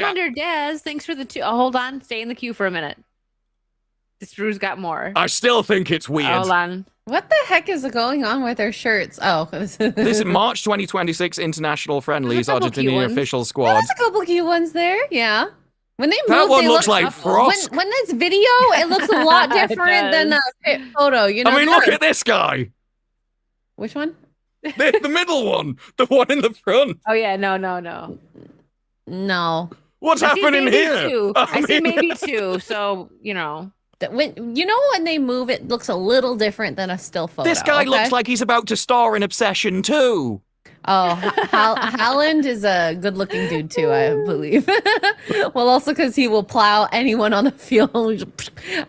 under Dez. Thanks for the two. Oh, hold on. Stay in the queue for a minute. This Drew's got more. I still think it's weird. Hold on. What the heck is going on with their shirts? Oh, This is March 2026 international friendlies, There's a couple cute Argentinian ones. official squad. there's a couple cute ones there. Yeah. When they move, That one they looks look like Frost. When it's video, it looks a lot different than a photo. You know. I mean, look at this guy. Which one? The middle one. The one in the front. Oh yeah, no. No. What's I see happening maybe here? two. I see maybe two. So you know. When they move, it looks a little different than a still photo. This guy okay? looks like he's about to star in Obsession too. Oh, Haaland is a good-looking dude too, I believe. Well, also because he will plow anyone on the field.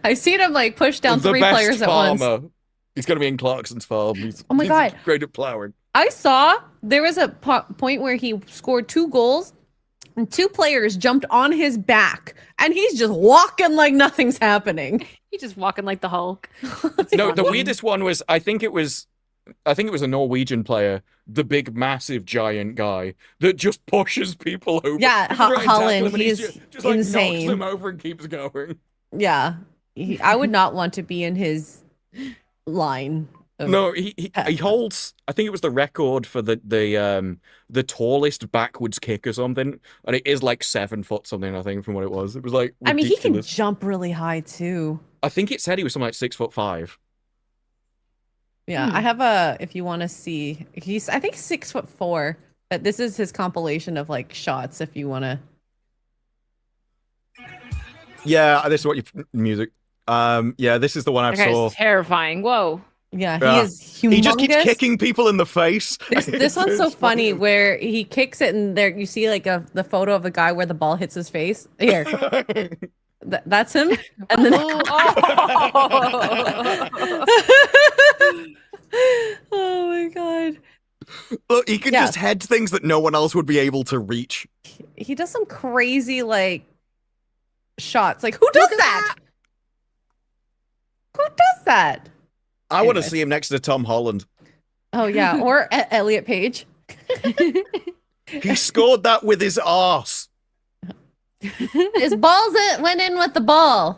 I've seen him like push down The 3 best players at once. farmer. He's going to be in Clarkson's farm. Oh my God. Great at plowing. I saw there was a point where he scored 2 goals and 2 players jumped on his back and he's just walking like nothing's happening. He's just walking like the Hulk. No, the weirdest one was I think it was a Norwegian player, the big, massive, giant guy that just pushes people over. Yeah, Holland, he is just like insane. knocks them over and keeps going. Yeah, I would not want to be in his line. No, he holds. I think it was the record for the tallest backwards kick or something, and it is like 7 foot something. I think from what it was, it was like ridiculous. I mean, he can jump really high too. I think it said he was something like 6'5". Yeah, I have if you want to see, I think 6'4", but this is his compilation of like shots. If you want to. Yeah, this is what your music. Yeah, this is the one I saw. Terrifying. Whoa. Yeah, he is humongous. He just keeps kicking people in the face. This one's so funny where he kicks it and there you see like the photo of the guy where the ball hits his face. Here. That's him. And then He can just head things that no one else would be able to reach. He does some crazy like shots. Like, who does that? Who does that? I want to see him next to Tom Holland. Oh yeah, or Elliot Page. He scored that with his arse. His balls went in with the ball.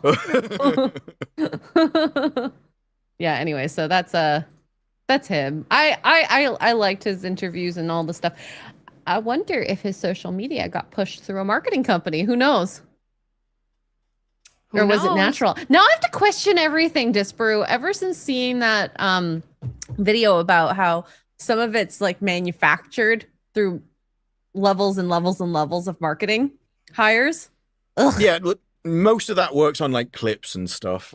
Yeah. Anyway, so that's him. I liked his interviews and all the stuff. I wonder if his social media got pushed through a marketing company. Who knows? Or was it natural? Now I have to question everything, Disparu. Ever since seeing that video about how some of it's like manufactured through levels and levels and levels of marketing hires. Ugh. Yeah, look, most of that works on like clips and stuff.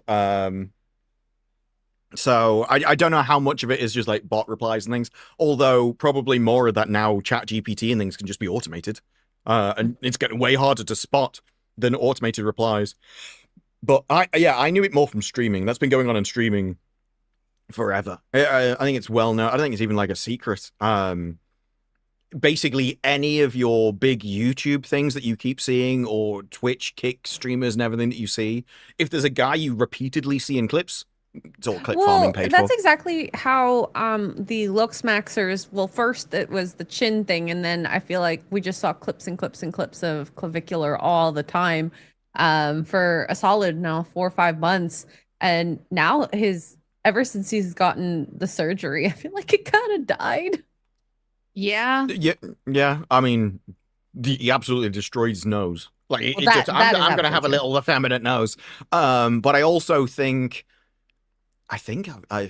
So I don't know how much of it is just like bot replies and things. Although probably more of that now, Chat GPT and things can just be automated, and it's getting way harder to spot than automated replies. But I knew it more from streaming. That's been going on in streaming forever. I think it's well known. I don't think it's even like a secret. Basically, any of your big YouTube things that you keep seeing, or Twitch kick streamers and everything that you see, if there's a guy you repeatedly see in clips, it's all clip farming paid that's for. exactly how the looks maxers. Well, first it was the chin thing, and then I feel like we just saw clips and clips and clips of clavicular all the time. For a solid now 4 or 5 months, and now ever since he's gotten the surgery, I feel like it kind of died. Yeah. Yeah. I mean, he absolutely destroyed his nose. Like, I'm going to have a little effeminate nose. But I also think I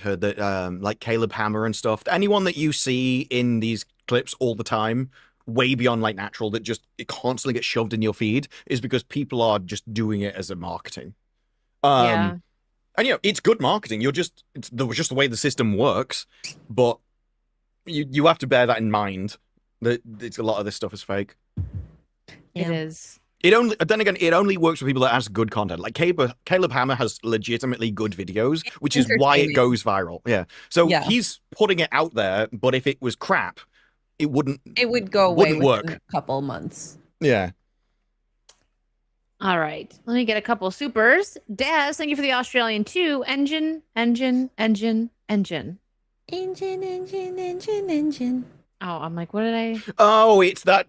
heard that like Caleb Hammer and stuff, anyone that you see in these clips all the time, way beyond like natural, that just it constantly gets shoved in your feed, is because people are just doing it as a marketing. And it's good marketing. It's just the way the system works, but you have to bear that in mind, that it's a lot of this stuff is fake. It is. It only works for people that has good content. Like Caleb Hammer has legitimately good videos, which is why it goes viral. Yeah. So he's putting it out there, but if it was crap, it wouldn't. It would go away within work. a couple months. Yeah. All right. Let me get a couple supers. Daz, thank you for the Australian 2. Engine. Oh, I'm like, what did I? Oh, it's that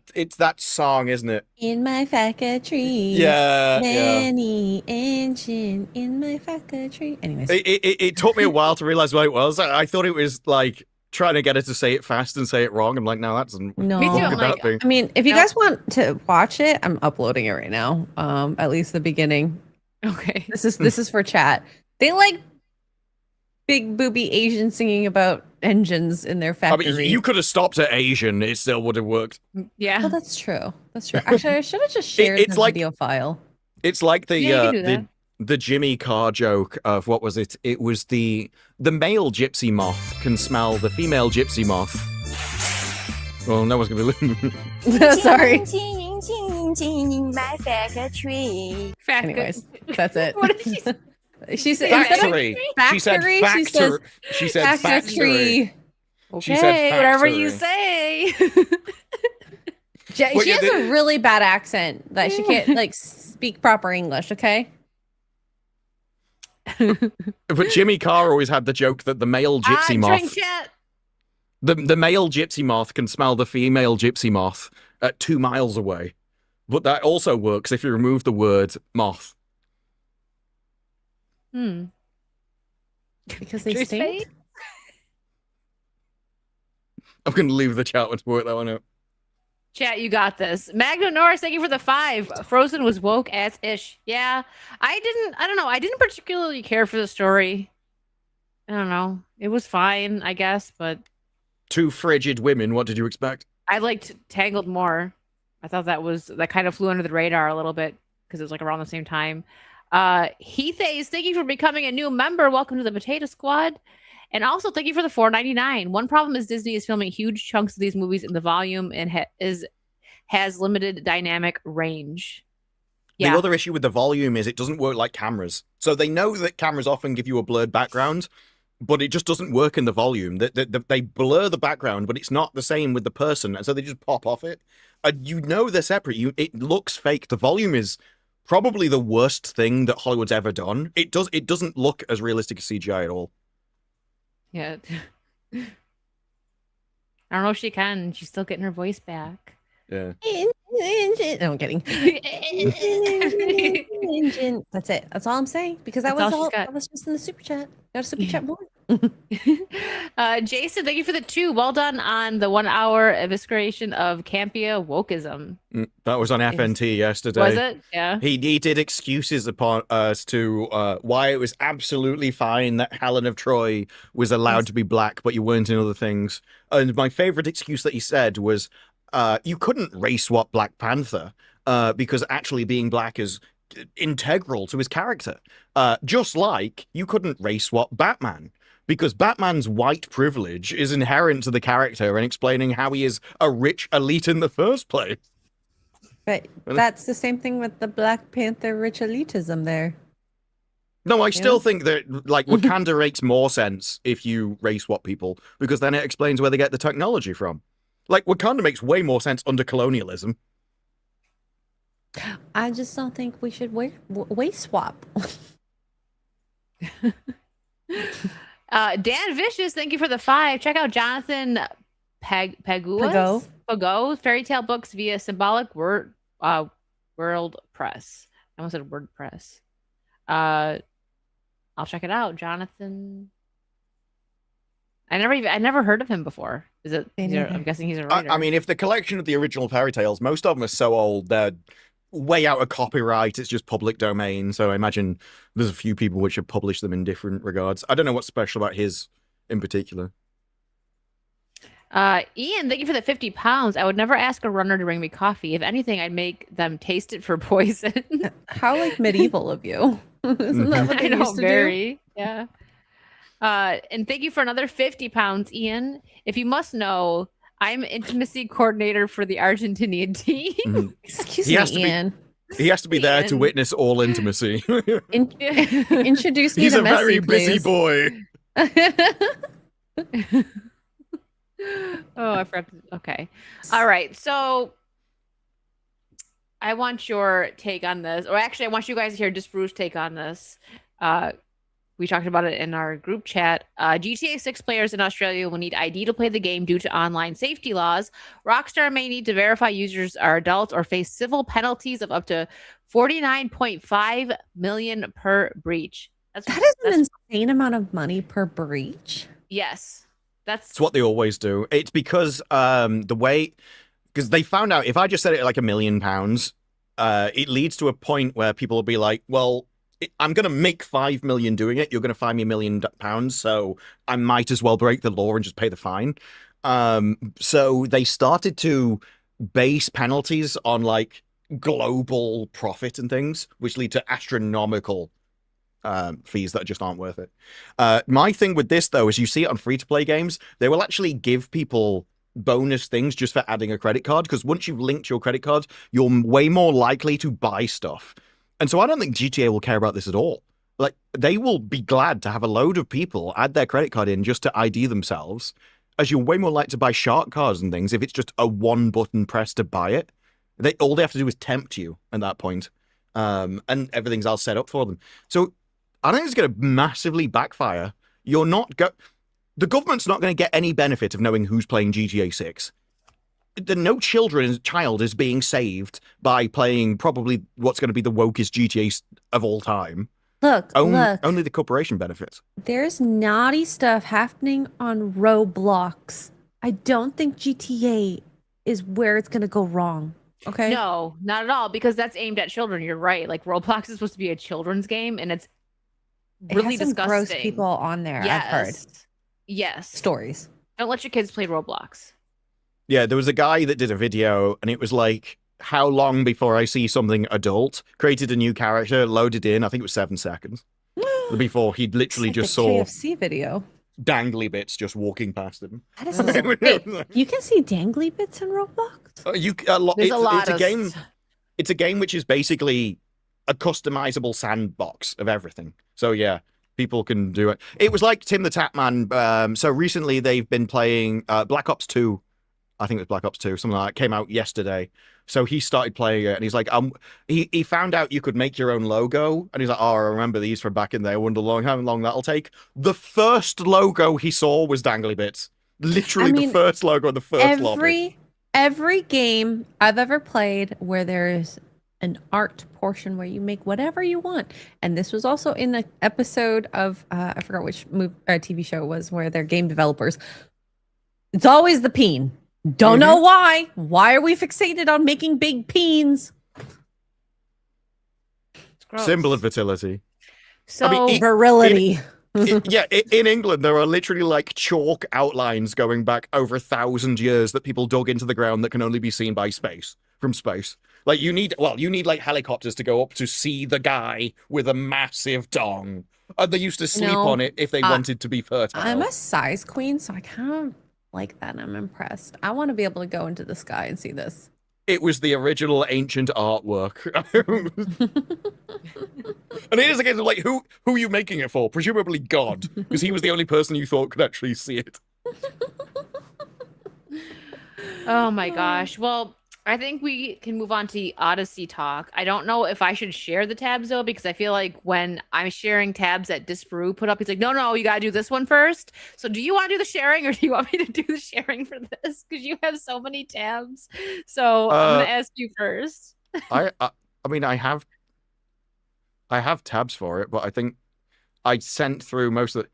song, isn't it? In my factory. Yeah. Many engine in my factory. Anyways. It took me a while to realize what it was. I thought it was like trying to get her to say it fast and say it wrong. I'm like, no, that doesn't. No. Me too. I'm like, I mean, if you guys want to watch it, I'm uploading it right now. At least the beginning. Okay. This is for chat. They like big booby Asian singing about engines in their factory. I mean, you could have stopped at Asian; it still would have worked. Yeah. Oh, that's true. That's true. Actually, I should have just shared the video file. It's like the Jimmy Carr joke of, what was it? It was the male gypsy moth can smell the female gypsy moth. Well, no one's gonna be listening. Sorry. My factory. Anyways, that's it. What did she say? She said factory. She said factory. She said factory. Okay, She said whatever you factory. say. She has a really bad accent that she can't like speak proper English. Okay. But Jimmy Carr always had the joke that the male gypsy moth, the male gypsy moth can smell the female gypsy moth at 2 miles away. But that also works if you remove the word moth. Because they stink. I'm going to leave the chat one to work that one out. Chat, you got this. Magna Norris, thank you for the 5. Frozen was woke as ish. Yeah, I don't know. I didn't particularly care for the story. I don't know. It was fine, I guess, but 2 frigid women. What did you expect? I liked Tangled more. I thought that kind of flew under the radar a little bit because it was like around the same time. Heath Ace, thank you for becoming a new member. Welcome to the Potato Squad. And also, thank you for the $4.99. One problem is Disney is filming huge chunks of these movies in the volume and has limited dynamic range. Yeah. The other issue with the volume is it doesn't work like cameras. So they know that cameras often give you a blurred background, but it just doesn't work in the volume. They blur the background, but it's not the same with the person, and so they just pop off it. You know they're separate. It looks fake. The volume is probably the worst thing that Hollywood's ever done. It doesn't look as realistic as CGI at all. Yeah. I don't know if she can. She's still getting her voice back. Yeah. No, I'm kidding. That's it. That's all I'm saying. Because that was just in the super chat. Got a super chat more. Jason, thank you for the 2. Well done on the 1 hour evisceration of Campia wokeism. That was on FNT yesterday. Was it? Yeah. He did excuses upon us to why it was absolutely fine that Helen of Troy was allowed to be black, but you weren't in other things. And my favorite excuse that he said was, you couldn't race swap Black Panther because actually being black is integral to his character. Just like you couldn't race swap Batman because Batman's white privilege is inherent to the character and explaining how he is a rich elite in the first place. But that's the same thing with the Black Panther rich elitism there. No, I still think that like Wakanda makes more sense if you race swap people because then it explains where they get the technology from. Like Wakanda makes way more sense under colonialism. I just don't think we should waste swap. Dan Vicious, thank you for the 5. Check out Jonathan Pago fairy tale books via Symbolic World Press. I almost said WordPress. I'll check it out, Jonathan. I never heard of him before. I'm guessing he's a writer. I mean, if the collection of the original fairy tales, most of them are so old they're way out of copyright. It's just public domain. So I imagine there's a few people which have published them in different regards. I don't know what's special about his in particular. Ian, thank you for the 50 pounds. I would never ask a runner to bring me coffee. If anything, I'd make them taste it for poison. How like medieval of you. Isn't that what they used to do? Yeah. And thank you for another 50 pounds, Ian. If you must know, I'm intimacy coordinator for the Argentinian team. Excuse me, Ian. He has to be there to witness all intimacy. Introduce me He's to a Messi, very busy please. boy. Oh, I forgot. Okay. All right. So I want your take on this. Or actually, I want you guys to hear just Bruce's take on this. We talked about it in our group chat. GTA 6 players in Australia will need ID to play the game due to online safety laws. Rockstar may need to verify users are adults or face civil penalties of up to $49.5 million per breach. That's an insane amount of money per breach. Yes. That's what they always do. It's because because they found out if I just said it like £1 million, it leads to a point where people will be like, well, I'm going to make 5 million doing it. You're going to fine me £1 million. So I might as well break the law and just pay the fine. So they started to base penalties on like global profit and things, which lead to astronomical fees that just aren't worth it. My thing with this, though, is you see it on free-to-play games, they will actually give people bonus things just for adding a credit card, because once you've linked your credit card, you're way more likely to buy stuff. And so I don't think GTA will care about this at all. Like, they will be glad to have a load of people add their credit card in just to ID themselves, as you're way more likely to buy shark cards and things if it's just a one-button press to buy it. All they have to do is tempt you at that point, and everything's all set up for them. So I think it's going to massively backfire. The government's not going to get any benefit of knowing who's playing GTA 6. No child is being saved by playing probably what's going to be the wokest GTA of all time. Look. Only the corporation benefits. There's naughty stuff happening on Roblox. I don't think GTA is where it's going to go wrong. Okay? No, not at all, because that's aimed at children. You're right. Like, Roblox is supposed to be a children's game, and it's really it has some disgusting. Gross people on there. Yes. I've heard. Yes. Stories. Don't let your kids play Roblox. Yeah, there was a guy that did a video, and it was like, how long before I see something adult? Created a new character, loaded in, I think it was 7 seconds. Before he'd literally just saw KFC video. Dangly bits just walking past him. That is wait, you can see dangly bits in Roblox? It's a game which is basically a customizable sandbox of everything. So yeah, people can do it. It was like Tim the Tatman. So recently they've been playing Black Ops 2. I think it was Black Ops 2, something like that, came out yesterday. So he started playing it, and he's like, he found out you could make your own logo, and he's like, oh, I remember these from back in there. I wonder how long that'll take. The first logo he saw was Dangly Bits. Literally the first logo in the first lobby. Every game I've ever played where there's an art portion where you make whatever you want. And this was also in an episode of, I forgot which TV show it was, where they're game developers. It's always the peen. Don't know why. Why are we fixated on making big peens? Symbol of fertility. So virility. In England, there are literally like chalk outlines going back over 1,000 years that people dug into the ground that can only be seen by from space. Like you need like helicopters to go up to see the guy with a massive dong. They used to sleep on it if they wanted to be fertile. I'm a size queen, so I kind of like that. I'm impressed. I want to be able to go into the sky and see this. It was the original ancient artwork. And it is a case of like, who are you making it for? Presumably God, because he was the only person you thought could actually see it. Oh my gosh. Well, I think we can move on to the Odyssey talk. I don't know if I should share the tabs though, because I feel like when I'm sharing tabs that Disparu put up, he's like, no, you gotta do this one first. So do you want to do the sharing, or do you want me to do the sharing for this? Because you have so many tabs. So I'm gonna ask you first. I mean, I have tabs for it, but I think I sent through most of it.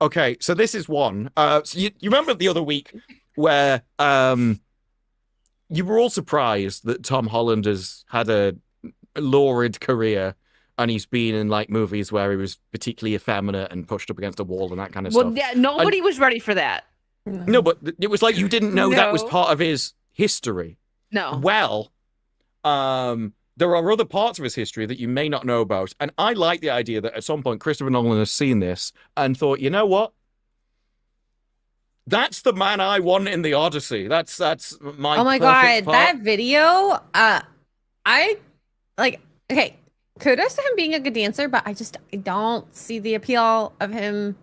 Okay, so this is one. So you remember the other week where you were all surprised that Tom Holland has had a lurid career, and he's been in like movies where he was particularly effeminate and pushed up against a wall and that kind of stuff. Well, yeah, nobody was ready for that. No, but it was like you didn't know that was part of his history. No. Well, there are other parts of his history that you may not know about, and I like the idea that at some point Christopher Nolan has seen this and thought, you know what? That's the man I want in the Odyssey. That's my. Oh my god, that video! I like. Okay, kudos to him being a good dancer, but I don't see the appeal of him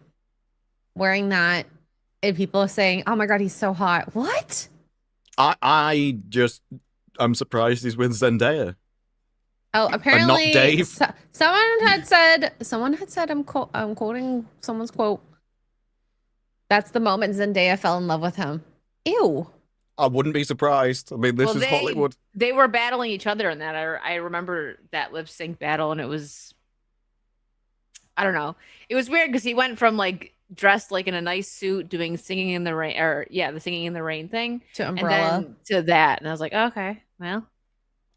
wearing that. And people are saying, "Oh my god, he's so hot." What? I'm surprised he's with Zendaya. Oh, apparently, not Dave. Someone had said, I'm quoting someone's quote. That's the moment Zendaya fell in love with him. Ew. I wouldn't be surprised. I mean, this is Hollywood. They were battling each other in that. I remember that lip sync battle, and it was, I don't know. It was weird because he went from like dressed like in a nice suit doing Singing in the Rain, the Singing in the Rain thing, to Umbrella, and then to that. And I was like, okay, well.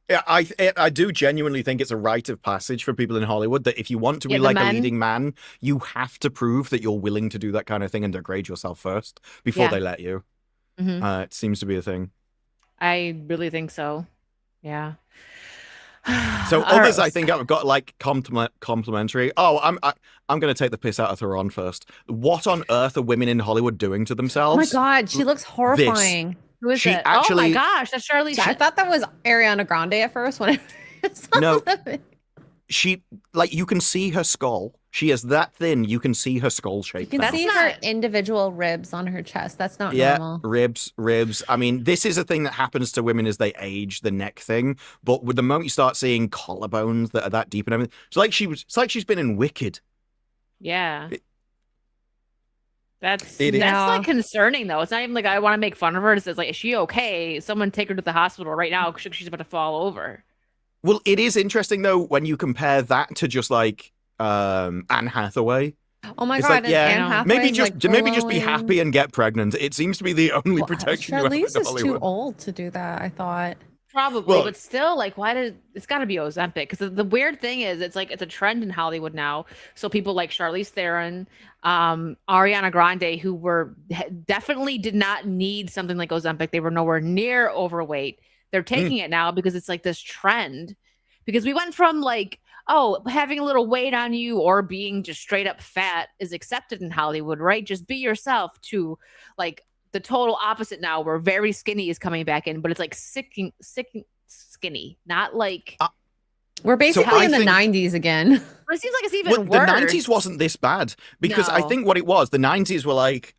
Yeah, I do genuinely think it's a rite of passage for people in Hollywood that if you want to be like a leading man, you have to prove that you're willing to do that kind of thing and degrade yourself first before they let you. Mm-hmm. It seems to be a thing. I really think so. Yeah. So others, I think, I've got like complimentary. Oh, I'm going to take the piss out of Theron first. What on earth are women in Hollywood doing to themselves? Oh my god, she looks horrifying. Who is it? Oh my gosh, that's Charlize. I thought that was Ariana Grande at first when I saw No, that. she like you can see her skull. She is that thin. You can see her skull shape. You can see her individual ribs on her chest. That's not normal. Ribs. I mean, this is a thing that happens to women as they age. The neck thing, but with the moment you start seeing collarbones that are that deep and everything, it's like she's been in Wicked. Yeah. That's like concerning though. It's not even like I want to make fun of her. It says like, is she okay? Someone take her to the hospital right now because she's about to fall over. Well, it is interesting though when you compare that to just like Anne Hathaway. Oh my god! Like, Anne Hathaway maybe just be happy and get pregnant. It seems to be the only protection. Charlize is too old to do that. I thought. Probably, but still, like, it's got to be Ozempic? Because the weird thing is, it's like it's a trend in Hollywood now. So people like Charlize Theron, Ariana Grande, who definitely did not need something like Ozempic. They were nowhere near overweight. They're taking it now because it's like this trend. Because we went from like, oh, having a little weight on you or being just straight up fat is accepted in Hollywood, right? Just be yourself, to like the total opposite now, where very skinny is coming back in, but it's like sick skinny, not like We're basically in the 90s again. But it seems like it's even the worse. 90s wasn't this bad because I No. think what it was, the 90s were like,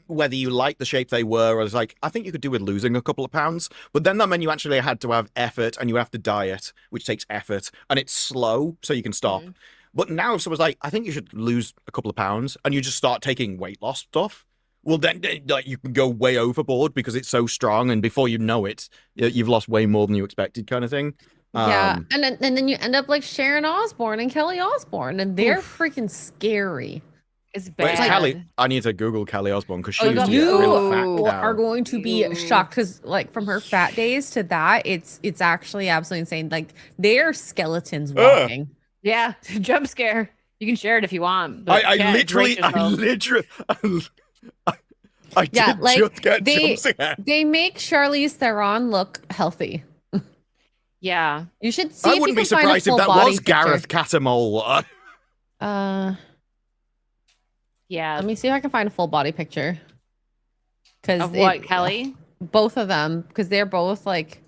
whether you like the shape they were, or it's like, I think you could do with losing a couple of pounds, but then that meant you actually had to have effort and you have to diet, which takes effort, and it's slow, so you can stop. Mhm. But now if someone's like, I think you should lose a couple of pounds, and you just start taking weight loss stuff, well then like you can go way overboard because it's so strong, and before you know it, you've lost way more than you expected, kind of thing. Yeah, and then you end up like Sharon Osbourne and Kelly Osbourne, and they're freaking scary. It's But bad. it's Kelly. I need to Google Kelly Osbourne because she Oh, used to be You real fat now. are going to be shocked because, like, from her fat days to that, it's actually absolutely insane. Like, they are skeletons walking. Yeah, jump scare. You can share it if you want. But I Kat, literally, brace yourself. I Yeah, did like, just get they- jump scare. They make Charlize Theron look healthy. Yeah. You should see. I if wouldn't you be can find a surprised if full that body was picture. Gareth Catamole. Yeah. Let me see if I can find a full body picture. Of what, Kelly? Both of them, because they're both like.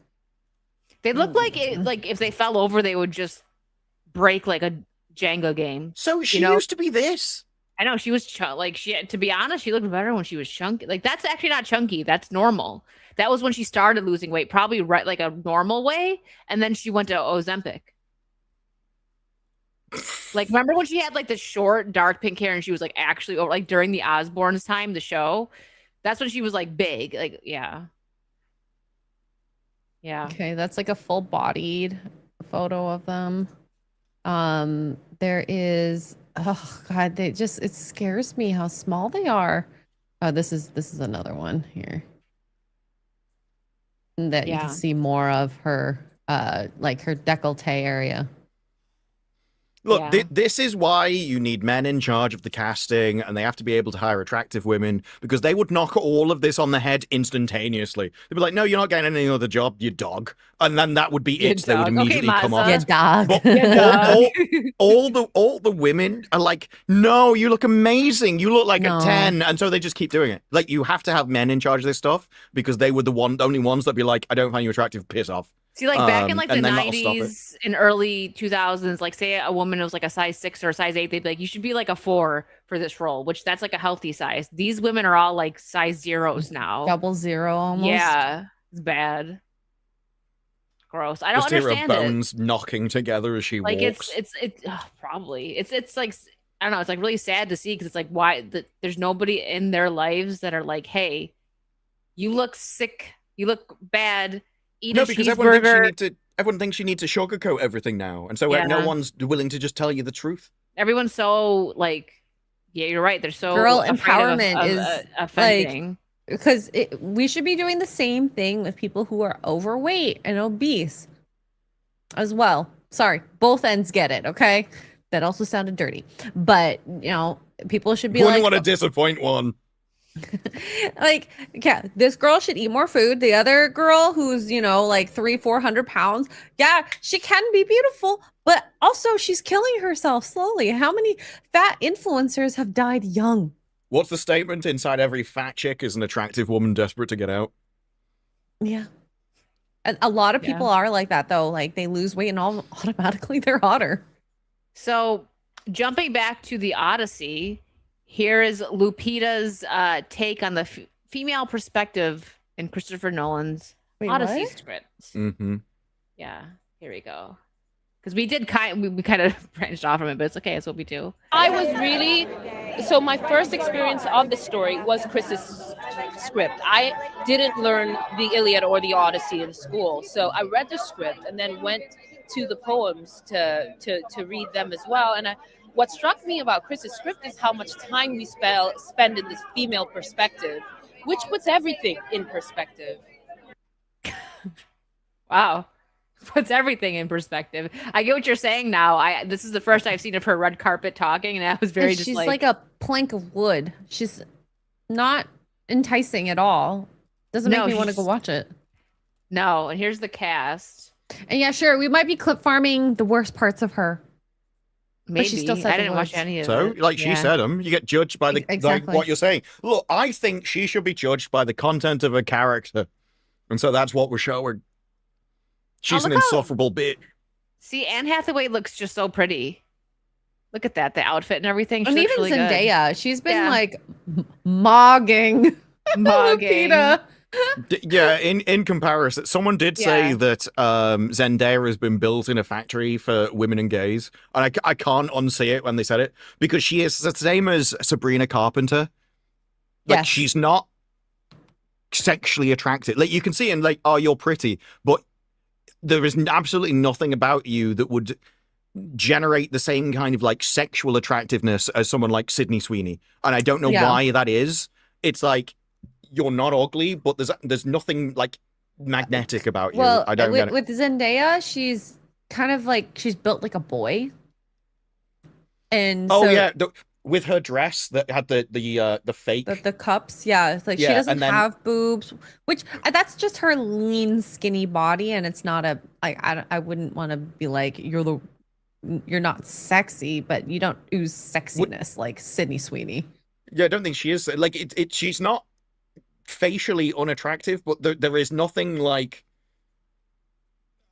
They look like like if they fell over, they would just break like a Jenga game. So she know? used to be this. I know she was like to be honest, she looked better when she was chunky. Like that's actually not chunky. That's normal. That was when she started losing weight, probably right like a normal way, and then she went to Ozempic. Like remember when she had like the short dark pink hair and she was like actually like during the Osbourne's time, the show, that's when she was like big. Like yeah. Okay, that's like a full bodied photo of them. There is, oh God, it scares me how small they are. Oh, this is another one here. That you can see more of her, like her décolleté area. Look, this is why you need men in charge of the casting, and they have to be able to hire attractive women, because they would knock all of this on the head instantaneously. They'd be like, no, you're not getting any other job, you dog. And then that would be it. They would immediately come off. Yeah, dog. But all the women are like, no, you look amazing. You look like a 10. And so they just keep doing it. Like, you have to have men in charge of this stuff, because they were the only ones that'd be like, I don't find you attractive, piss off. See, like back in like the and then that'll stop it. 90s and early 2000s, like say a woman was like a size 6 or a size 8, they'd be like, you should be like a 4 for this role, which that's like a healthy size. These women are all like size 0s now. 00 almost. Yeah, it's bad. Gross. I don't Just hear her understand it. bones knocking together as she Like walks. it's probably it's like I don't know. It's like really sad to see because it's like why there's nobody in their lives that are like, hey, you look sick, you look bad. Eat a because cheeseburger. everyone thinks you need to sugarcoat everything now, and so Yeah. no one's willing to just tell you the truth. Everyone's so like, yeah, you're right. They're so Girl afraid empowerment of is offending. Because we should be doing the same thing with people who are overweight and obese as well. Sorry, both ends get it. Okay, that also sounded dirty, but you know, people should be Wouldn't like, want to disappoint one. like, yeah, this girl should eat more food. The other girl who's, you know, like 300-400 pounds, yeah, she can be beautiful, but also she's killing herself slowly. How many fat influencers have died young? What's the statement? Inside every fat chick is an attractive woman desperate to get out. Yeah. A lot of people are like that, though. Like, they lose weight and automatically they're hotter. So, jumping back to the Odyssey, here is Lupita's take on the female perspective in Christopher Nolan's Odyssey what? script. Mm-hmm. Yeah, here we go. Because we kind of branched off from it, but it's okay. It's what we do. I was really, so my first experience of the story was Chris's script. I didn't learn the Iliad or the Odyssey in school. So I read the script and then went to the poems to read them as well. And what struck me about Chris's script is how much time we spend in this female perspective, which puts everything in perspective. Wow. Puts everything in perspective. I get what you're saying now. This is the first I've seen of her red carpet talking, and I was very just she's like a plank of wood. She's not enticing at all. Doesn't make me want to go watch it. No, and here's the cast. And yeah, sure, we might be clip farming the worst parts of her. Maybe. But she still said I the didn't watch words. any of So, it. like she said them, you get judged by the Exactly. like what you're saying. Look, I think she should be judged by the content of her character, and so that's what we're showing. She's an look how- insufferable bitch. See, Anne Hathaway looks just so pretty. Look at that, the outfit and everything. She And looks even really Zendaya, she's been like mogging Lupita. Yeah, in comparison, someone did say that Zendaya has been built in a factory for women and gays, and I can't unsee it when they said it, because she is the same as Sabrina Carpenter. Like, she's not sexually attractive. Like, you can see in, like, oh, you're pretty, but there is absolutely nothing about you that would generate the same kind of, like, sexual attractiveness as someone like Sydney Sweeney, and I don't know why that is. It's like, you're not ugly, but there's nothing like magnetic about you. Well, I don't get it. With Zendaya, she's kind of like, she's built like a boy. And with her dress that had the fake the cups, it's like she doesn't have boobs, which that's just her lean, skinny body, and it's not a I wouldn't want to be like you're not sexy, but you don't ooze sexiness like Sydney Sweeney. Yeah, I don't think she is. Like, she's not facially unattractive, but there is nothing like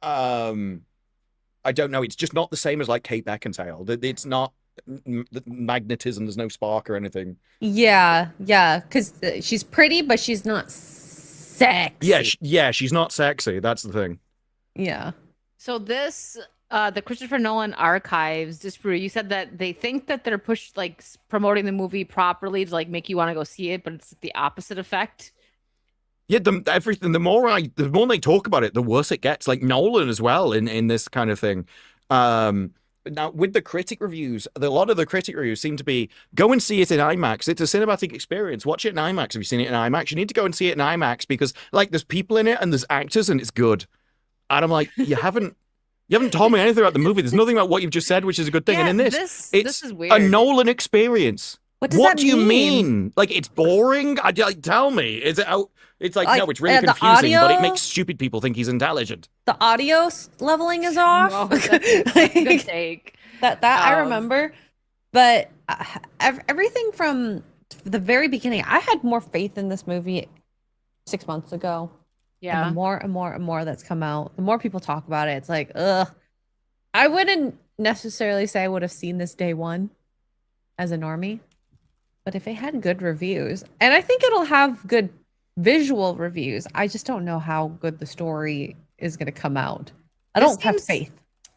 I don't know, it's just not the same as like Kate Beckinsale. It's not magnetism, there's no spark or anything. Because she's pretty, but she's not sexy. She's not sexy, that's the thing. So this the Christopher Nolan archives disprove. You said that they think that they're promoting the movie properly to like make you want to go see it, but it's the opposite effect. Yeah, the more they talk about it, the worse it gets. Like Nolan as well in this kind of thing. Now with the critic reviews, a lot of the critic reviews seem to be go and see it in IMAX. It's a cinematic experience. Watch it in IMAX. If you've seen it in IMAX, you need to go and see it in IMAX because like there's people in it and there's actors and it's good. And I'm like, you haven't told me anything about the movie. There's nothing about what you've just said, which is a good thing. Yeah, and in this is weird. A Nolan experience. What do you mean? Like, it's boring? Tell me. Is it out? It's like no, it's really confusing, audio, but it makes stupid people think he's intelligent. The audio leveling is off. Oh, that's a good take. That I remember. But everything from the very beginning, I had more faith in this movie 6 months ago. Yeah. And the more and more and more that's come out, the more people talk about it. It's like, ugh. I wouldn't necessarily say I would have seen this day one as a normie, but if it had good reviews, and I think it'll have good visual reviews, I just don't know how good the story is going to come out. I don't have faith.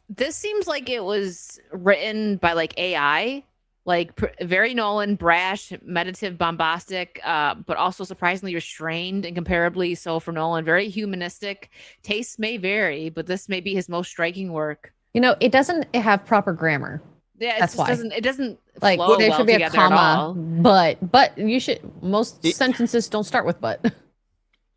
This seems like it was written by like AI, like very Nolan, brash, meditative, bombastic, but also surprisingly restrained and comparably so for Nolan. Very humanistic. Tastes may vary, but this may be his most striking work. You know, it doesn't have proper grammar. Yeah, that's why it doesn't like flow there well should be a comma, but you should sentences don't start with but.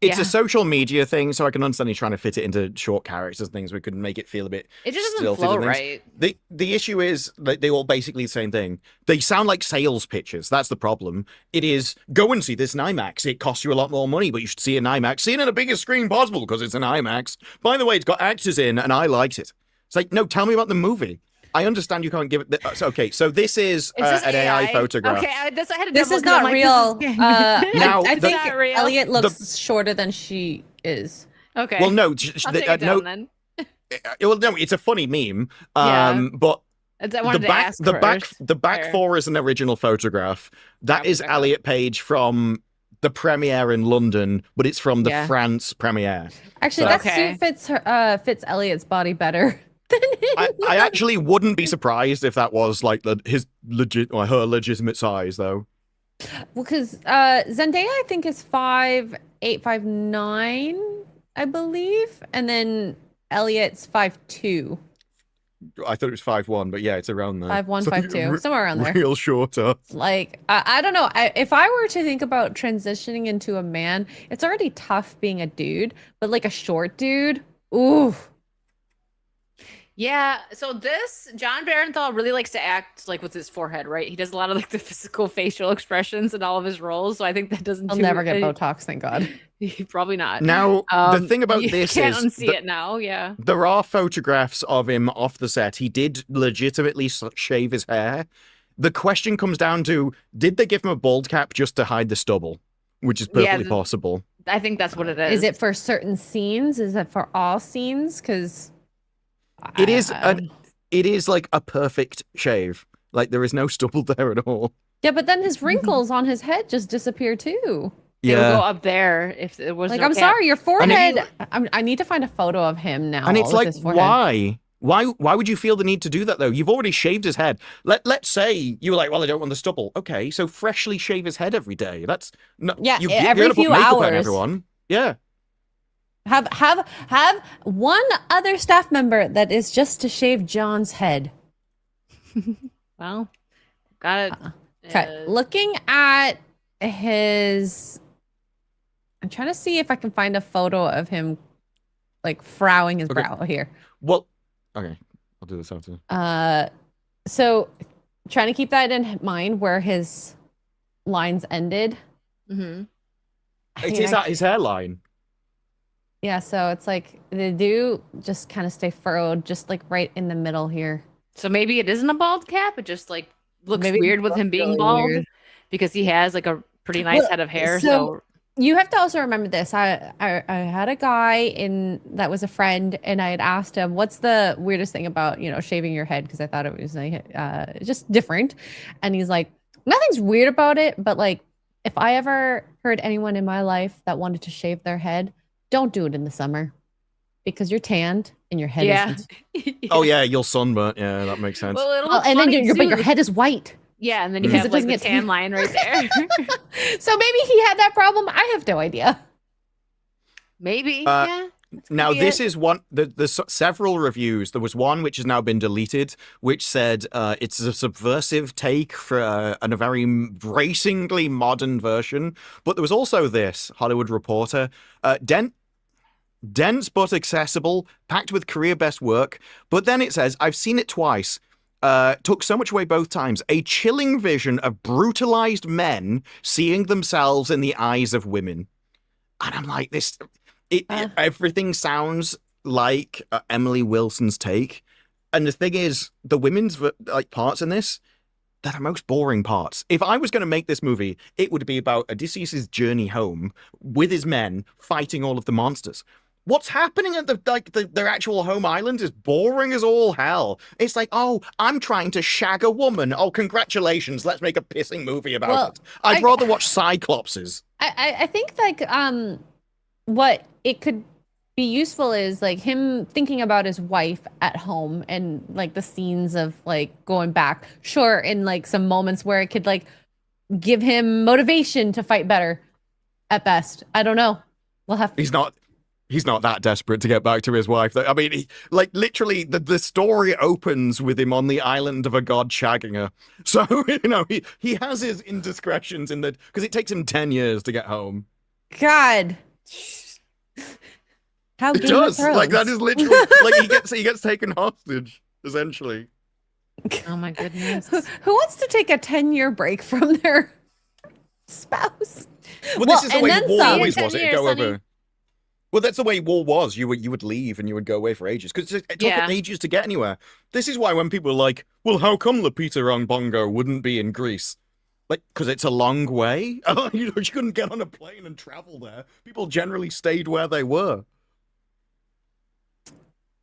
It's a social media thing, so I can understand you trying to fit it into short characters and things. We could make it feel a bit. It just doesn't flow right. The issue is that they all basically the same thing. They sound like sales pitches. That's the problem. It is go and see this in IMAX. It costs you a lot more money, but you should see it in IMAX. See it on the biggest screen possible because it's an IMAX. By the way, it's got actors in, and I liked it. It's like, no, tell me about the movie. I understand you can't give it. Okay, so this is an AI photograph. Okay, I had to this is not real. Now, I think Elliot looks shorter than she is. Okay. Well, no, I'll take it down, then. Well, no, it's a funny meme. But the back four is an original photograph. That is Elliot Page from the premiere in London, but it's from the France premiere. Actually, that suit fits Elliot's body better. I actually wouldn't be surprised if that was like her legitimate size, though. Well, because Zendaya I think is 5'8", 5'9", I believe, and then Elliot's 5'2". I thought it was 5'1", but yeah, it's around there. 5'1", 5'2", somewhere around there. Real shorter. Like I don't know. If I were to think about transitioning into a man, it's already tough being a dude, but like a short dude, ooh. Yeah, so John Barenthal really likes to act like with his forehead, right? He does a lot of like the physical facial expressions in all of his roles, so I think that doesn't. He'll never get Botox, thank God. Probably not. Now, the thing about this can't is unsee it now. Yeah, there are photographs of him off the set. He did legitimately shave his hair. The question comes down to: did they give him a bald cap just to hide the stubble, which is perfectly possible? I think that's what it is. Is it for certain scenes? Is it for all scenes? Because It is it is like a perfect shave. Like there is no stubble there at all. Yeah, but then his wrinkles on his head just disappear too. They would go up there if it was like, no I'm cap. sorry, your forehead. I need to find a photo of him now. And it's with like, his forehead. why would you feel the need to do that though? You've already shaved his head. Let's say you were like, well, I don't want the stubble. Okay, so freshly shave his head every day. That's not. Yeah, you're every gonna put few makeup on hours. everyone. Yeah. Have one other staff member that is just to shave John's head. Well, got it. Okay, looking at his. I'm trying to see if I can find a photo of him, like frowning his brow here. Well, okay, I'll do this after. So trying to keep that in mind where his lines ended. Mm-hmm. It's his hairline. Yeah, so it's like they do just kind of stay furrowed, just like right in the middle here. So maybe it isn't a bald cap. It just like looks Maybe weird with him being really bald weird. because he has like a pretty nice head of hair. So you have to also remember this. I had a guy that was a friend, and I had asked him, "What's the weirdest thing about shaving your head?" Because I thought it was like just different. And he's like, "Nothing's weird about it, but like if I ever heard anyone in my life that wanted to shave their head, don't do it in the summer because you're tanned and your head isn't." Oh yeah, you'll sunburn. Yeah, that makes sense. Well, and then your head is white. Yeah, and then you Because have it like doesn't the get tan line right there. So maybe he had that problem. I have no idea. Maybe. Yeah. Now this is one. There's several reviews. There was one which has now been deleted, which said it's a subversive take for and a very bracingly modern version. But there was also this Hollywood Reporter, dense but accessible, packed with career best work. But then it says, I've seen it twice. Took so much away both times. A chilling vision of brutalized men seeing themselves in the eyes of women. And I'm like, everything sounds like Emily Wilson's take. And the thing is, the women's parts in this, they're the most boring parts. If I was going to make this movie, it would be about Odysseus' journey home with his men fighting all of the monsters. What's happening at their actual home island is boring as all hell. It's like, oh, I'm trying to shag a woman. Oh, congratulations. Let's make a pissing movie about it. I'd rather watch Cyclopses. I think like what it could be useful is like him thinking about his wife at home and like the scenes of like going back. Sure, in like some moments where it could like give him motivation to fight better at best. I don't know. We'll have to. He's not that desperate to get back to his wife. I mean, literally, the story opens with him on the island of a god shagging her. So, he has his indiscretions because it takes him 10 years to get home. God. How it does. Like, that is literally, like, he gets taken hostage, essentially. Oh, my goodness. Who wants to take a 10-year break from their spouse? Well, this is the way war always was. It'd go over. Well, that's the way war was. You would leave and you would go away for ages because it took ages to get anywhere. This is why when people are like, well, how come Lupita Bongo wouldn't be in Greece? Like, because it's a long way. You couldn't get on a plane and travel there. People generally stayed where they were.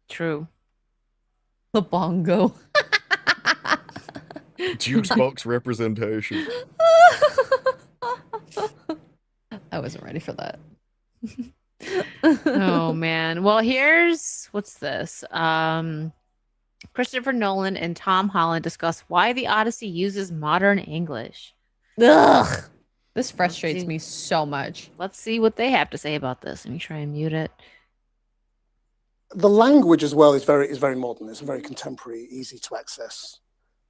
True. The bongo. Juice box representation. I wasn't ready for that. Oh man. Well, what's this? Christopher Nolan and Tom Holland discuss why the Odyssey uses modern English. Ugh. This frustrates me so much. Let's see what they have to say about this. Let me try and mute it. The language as well is very modern. It's a very contemporary, easy to access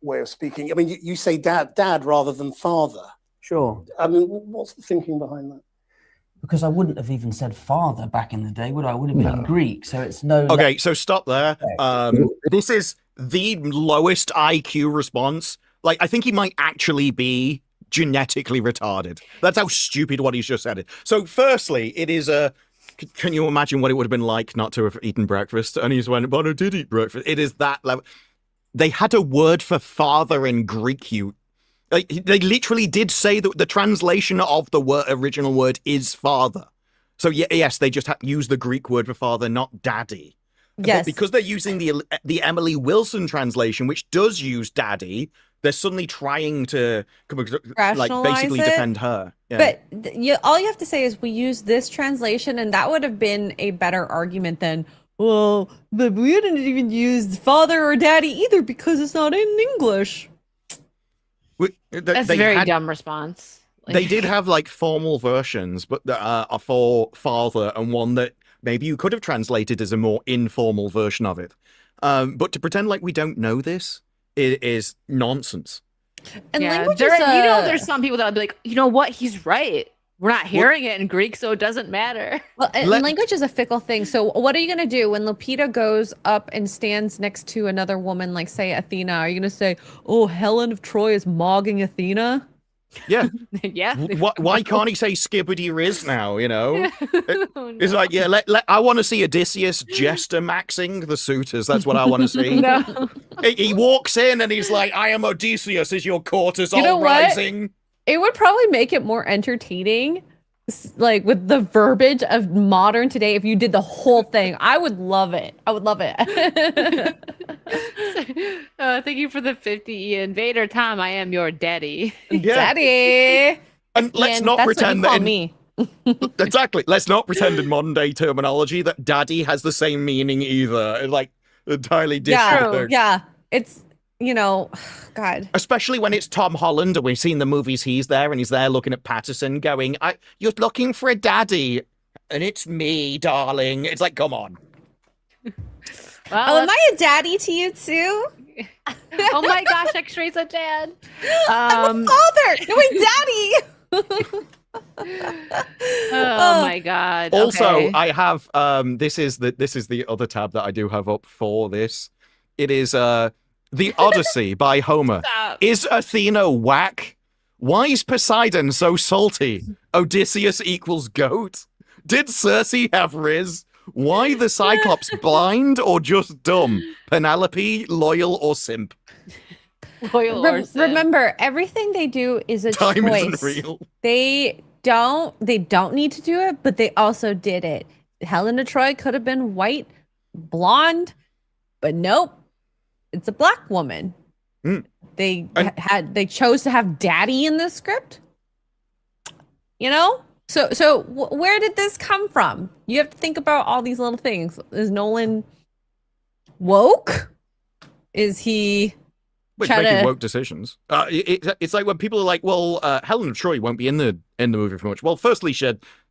way of speaking. I mean, you say dad rather than father. Sure. I mean, what's the thinking behind that? Because I wouldn't have even said father back in the day, would I? I would have been in Greek, so it's no. Okay, so stop there. This is the lowest IQ response. Like, I think he might actually be genetically retarded. That's how stupid what he's just said. So, firstly, it is a. Can you imagine what it would have been like not to have eaten breakfast? And he's went, but I did eat breakfast. It is that level. They had a word for father in Greek. They literally did say that the translation of the original word is father. So yes, they just used the Greek word for father, not daddy. But because they're using the Emily Wilson translation, which does use daddy, they're suddenly trying to basically defend her. Yeah. But all you have to say is we use this translation, and that would have been a better argument than, well, but we didn't even use father or daddy either because it's not in English. That's a very dumb response. They did have like formal versions, but for father, and one that maybe you could have translated as a more informal version of it. But to pretend like we don't know this is nonsense. And language is, there's some people that would be like, you know what, he's right. We're not hearing it in Greek, so it doesn't matter. Well, language is a fickle thing. So what are you going to do when Lupita goes up and stands next to another woman, like say Athena? Are you going to say, oh, Helen of Troy is mogging Athena? Yeah. Yeah. Why can't he say skibbity riz now, you know? It's like, yeah, I want to see Odysseus jester maxing the suitors. That's what I want to see. No. He walks in and he's like, I am Odysseus, is your cortisol rising? It would probably make it more entertaining, like with the verbiage of modern today. If you did the whole thing, I would love it. I would love it. Thank you for the 50, Ian. Vader Tom, I am your daddy. Yeah. Daddy. And let's not pretend that me. Exactly. Let's not pretend in modern day terminology that daddy has the same meaning either. It's like entirely different. Yeah. It's, you know, God. Especially when it's Tom Holland and we've seen the movies he's there and he's there looking at Patterson going, you're looking for a daddy and it's me, darling. It's like, come on. Well, am I a daddy to you too? Oh my gosh, X-Ray's a dad. I'm a father. No, wait, daddy. Oh my God. Also, okay. I have this is the other tab that I do have up for this. It is The Odyssey by Homer. Stop. Is Athena whack? Why is Poseidon so salty? Odysseus equals goat? Did Circe have Riz? Why the Cyclops blind or just dumb? Penelope, loyal or simp? Loyal or simp. Remember, everything they do is a Time choice. isn't real. They don't need to do it, but they also did it. Helen of Troy could have been white, blonde, but nope. It's a black woman. They chose to have daddy in the script. You know? So where did this come from? You have to think about all these little things. Is Nolan woke? Is he making woke decisions? It's like when people are like, well, Helen of Troy won't be in the movie for much. Well, firstly,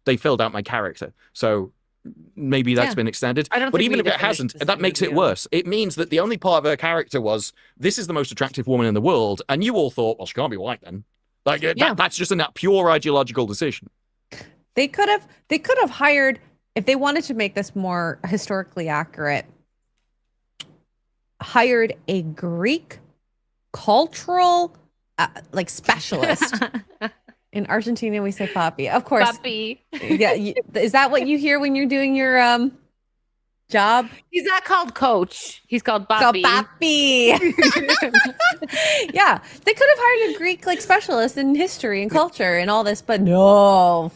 they filled out my character. So maybe that's been extended. But even if it hasn't, that makes it worse. It means that the only part of her character was, this is the most attractive woman in the world, and you all thought, well, she can't be white then. Like that's just a pure ideological decision. They could have hired, if they wanted to make this more historically accurate, hired a Greek cultural specialist. In Argentina, we say papi. Of course. Papi. Yeah. Is that what you hear when you're doing your job? He's not called coach. He's called papi. Yeah. They could have hired a Greek specialist in history and culture and all this, but no.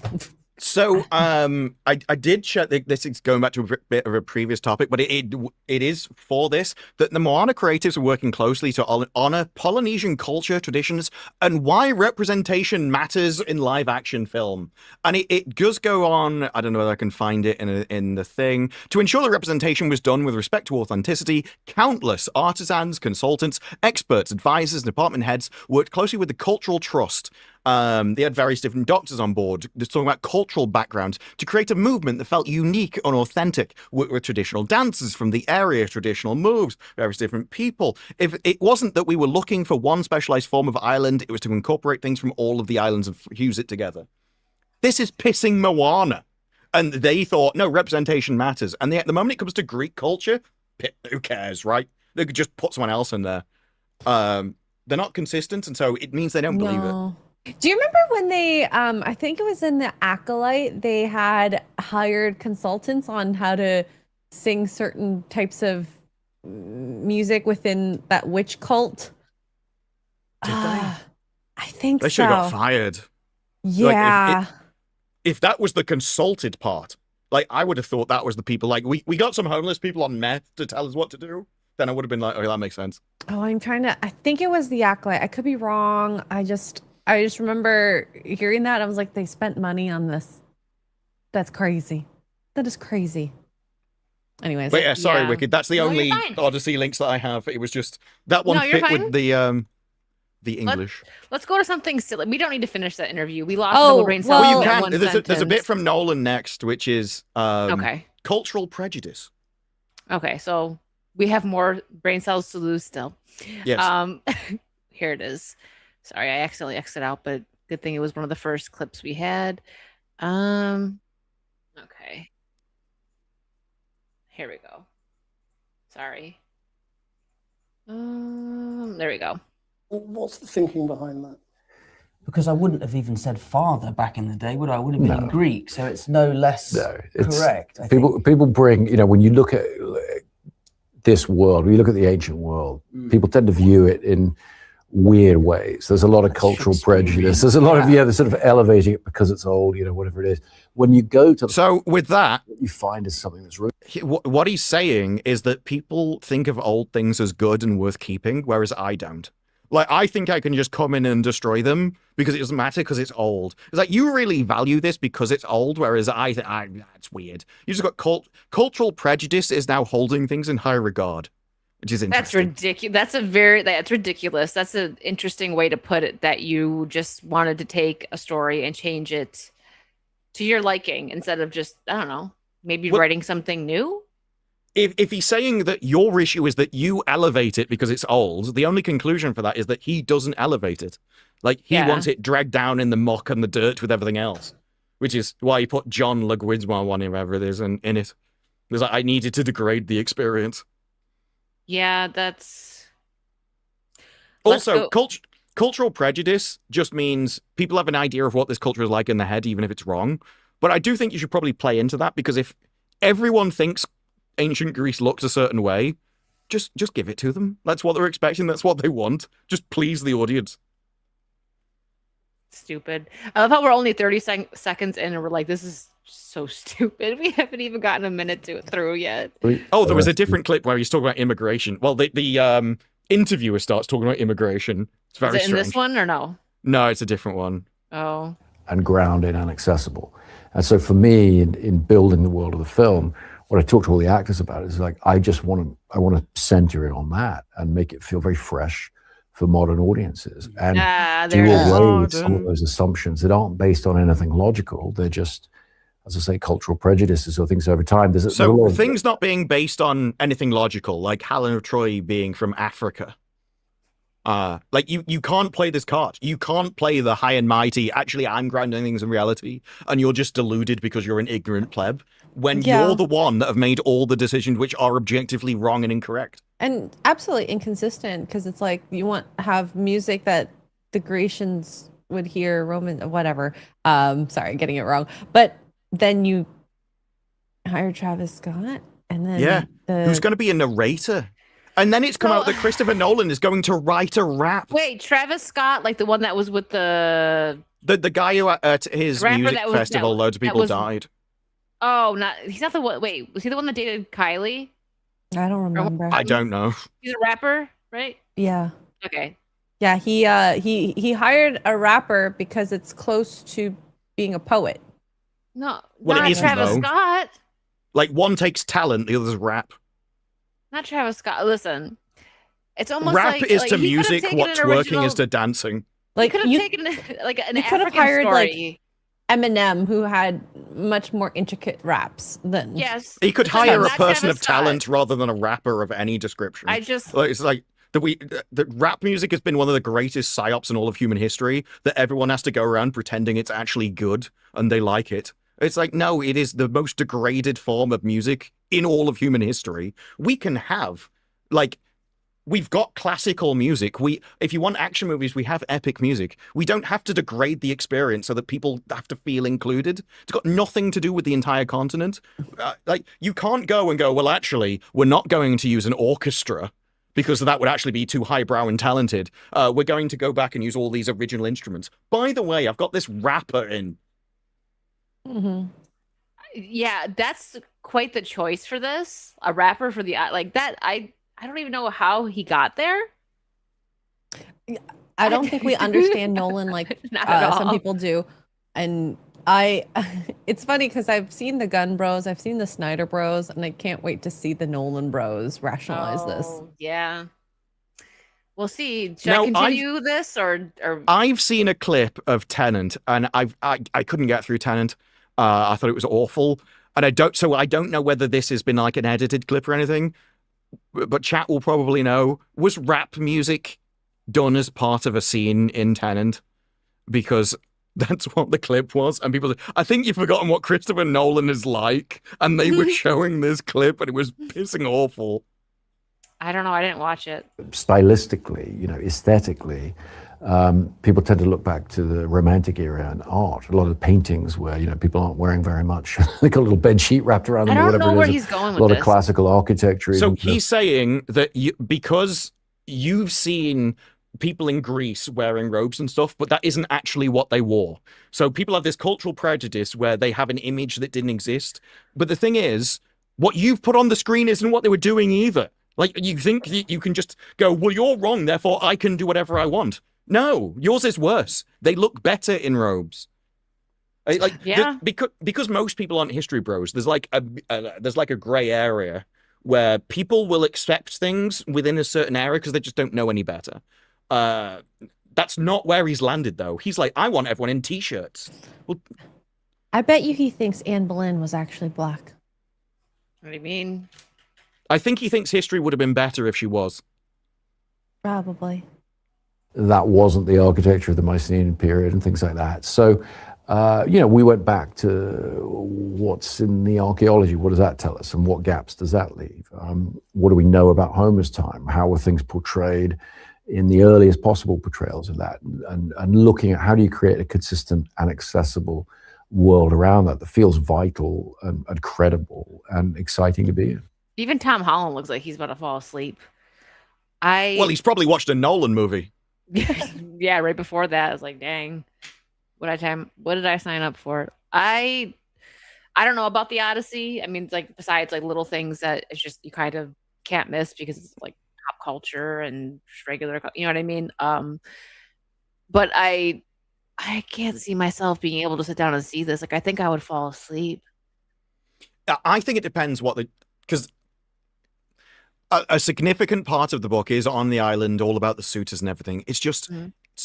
So I did check. This is going back to a bit of a previous topic, but it is for this that the Moana creatives are working closely to honor Polynesian culture, traditions, and why representation matters in live action film. And it does go on. I don't know whether I can find it in the thing. To ensure the representation was done with respect to authenticity, countless artisans, consultants, experts, advisors, and department heads worked closely with the Cultural Trust. They had various different doctors on board talking about cultural backgrounds to create a movement that felt unique and authentic with traditional dances from the area, traditional moves, various different people. If it wasn't that we were looking for one specialized form of island, it was to incorporate things from all of the islands and fuse it together. This is pissing Moana. And they thought, no, representation matters. And the moment it comes to Greek culture, who cares, right? They could just put someone else in there. They're not consistent, and so it means they don't believe it. Do you remember when they, I think it was in the Acolyte, they had hired consultants on how to sing certain types of music within that witch cult? Did they? I think they should have got fired. Yeah. If that was the consulted part, Like, I would have thought that was the people. Like, we got some homeless people on meth to tell us what to do. Then I would have been like, okay, that makes sense. Oh, I think it was the Acolyte. I could be wrong. I just remember hearing that. I was like, they spent money on this. That's crazy. That is crazy. Anyways. But yeah, sorry, Wicked. That's the only Odyssey links that I have. It was just that one fit with the English. Let's go to something silly. We don't need to finish that interview. We lost a little brain cells. Well, you can. There's a bit from Nolan next, which is cultural prejudice. Okay, so we have more brain cells to lose still. Yes. Here it is. Sorry, I accidentally exited out, but good thing it was one of the first clips we had. Okay. Here we go. Sorry. There we go. What's the thinking behind that? Because I wouldn't have even said father back in the day, would I? I would have been in Greek, so it's no less correct. People bring, when you look at this world, when you look at the ancient world, people tend to view it in weird ways. There's a lot of cultural prejudice. There's a lot of they're sort of elevating it because it's old, whatever it is. When you go to with that, what you find is something that's really what he's saying is that people think of old things as good and worth keeping, whereas I don't. Like, I think I can just come in and destroy them because it doesn't matter because it's old. It's like, you really value this because it's old, whereas I think that's weird. You just got cultural prejudice is now holding things in high regard, which is interesting. That's ridiculous. That's ridiculous. That's an interesting way to put it, that you just wanted to take a story and change it to your liking instead of just, I don't know, maybe writing something new. If he's saying that your issue is that you elevate it because it's old, the only conclusion for that is that he doesn't elevate it. Like, he wants it dragged down in the muck and the dirt with everything else, which is why he put John Leguizamo, whatever it is, in it. Because I needed to degrade the experience. Yeah, that's... Also, cultural prejudice just means people have an idea of what this culture is like in their head, even if it's wrong. But I do think you should probably play into that, because if everyone thinks ancient Greece looks a certain way, just give it to them. That's what they're expecting. That's what they want. Just please the audience. Stupid. I love how we're only 30 seconds in and we're like, this is so stupid. We haven't even gotten a minute through yet. Oh, there was a different clip where he's talking about immigration. Well, the interviewer starts talking about immigration. It's very strange. In this one or no? No, it's a different one. Oh. And grounded and accessible. And so for me, in building the world of the film, what I talk to all the actors about is like, I want to center it on that and make it feel very fresh for modern audiences, and do away with some of those assumptions that aren't based on anything logical. They're just, as I say, cultural prejudices or things over time. So things not being based on anything logical, like Helen of Troy being from Africa. Like you can't play this card. You can't play the high and mighty, actually I'm grounding things in reality, and you're just deluded because you're an ignorant pleb, when you're the one that have made all the decisions which are objectively wrong and incorrect. And absolutely inconsistent, because it's like you want to have music that the Grecians would hear, Roman, whatever. Sorry, getting it wrong. But then you hire Travis Scott, and then who's going to be a narrator? And then it's come out that Christopher Nolan is going to write a rap. Wait, Travis Scott, like the one that was with the guy who at his music festival, loads of people died. Oh, he's not the one. Wait, was he the one that dated Kylie? I don't remember. I don't know. He's a rapper, right? Yeah. Okay. Yeah, he hired a rapper because it's close to being a poet. No, well, not Travis Scott. Like, one takes talent, the other's rap. Not Travis Scott. Listen, it's almost rap like is to music what twerking is to dancing. Like, you could have taken like an African hired story. Like Eminem, who had much more intricate raps than. Yes, he could hire a person of talent rather than a rapper of any description. It's like the rap music has been one of the greatest psyops in all of human history, that everyone has to go around pretending it's actually good and they like it. It's like, no, it is the most degraded form of music in all of human history. We can have, like, we've got classical music. If you want action movies, we have epic music. We don't have to degrade the experience so that people have to feel included. It's got nothing to do with the entire continent. Like, you can't go and go, well, actually, we're not going to use an orchestra because that would actually be too highbrow and talented. We're going to go back and use all these original instruments. By the way, I've got this rapper in. Mm-hmm. Yeah, that's quite the choice for this. A rapper for the like that. I don't even know how he got there. I don't think we understand Nolan like some people do. And it's funny because I've seen the Gunn Bros, I've seen the Snyder Bros, and I can't wait to see the Nolan Bros rationalize this. Yeah. We'll see. Should I continue this or I've seen a clip of Tenet, and I couldn't get through Tenet. I thought it was awful, and I don't know whether this has been like an edited clip or anything. But chat will probably know. Was rap music done as part of a scene in Tenet? Because that's what the clip was, and people. I think you've forgotten what Christopher Nolan is like, and they were showing this clip, and it was pissing awful. I don't know. I didn't watch it. Stylistically, aesthetically, people tend to look back to the Romantic era and art. A lot of the paintings where, people aren't wearing very much. They got a little bed sheet wrapped around them or whatever it is. I don't know where he's going with this. A lot this. of classical architecture. So he's saying that because you've seen people in Greece wearing robes and stuff, but that isn't actually what they wore. So people have this cultural prejudice where they have an image that didn't exist. But the thing is, what you've put on the screen isn't what they were doing either. Like, you think you can just go, well, you're wrong, therefore I can do whatever I want. No, yours is worse. They look better in robes. Because most people aren't history bros, there's like a gray area where people will accept things within a certain area because they just don't know any better. That's not where he's landed, though. He's like, I want everyone in t-shirts. Well, I bet you he thinks Anne Boleyn was actually black. What do you mean? I think he thinks history would have been better if she was. Probably. That wasn't the architecture of the Mycenaean period and things like that. So, we went back to what's in the archaeology. What does that tell us? And what gaps does that leave? What do we know about Homer's time? How were things portrayed in the earliest possible portrayals of that? And looking at how do you create a consistent and accessible world around that feels vital and credible and exciting to be in. Even Tom Holland looks like he's about to fall asleep. Well, he's probably watched a Nolan movie. Yeah, right before that, I was like, dang, what did I sign up for? I don't know about the Odyssey. I mean, it's like, besides like little things that it's just you kind of can't miss because it's like pop culture and just regular, you know what I mean? But I can't see myself being able to sit down and see this. Like, I think I would fall asleep. I think it depends because a significant part of the book is on the island, all about the suitors and everything. It's just,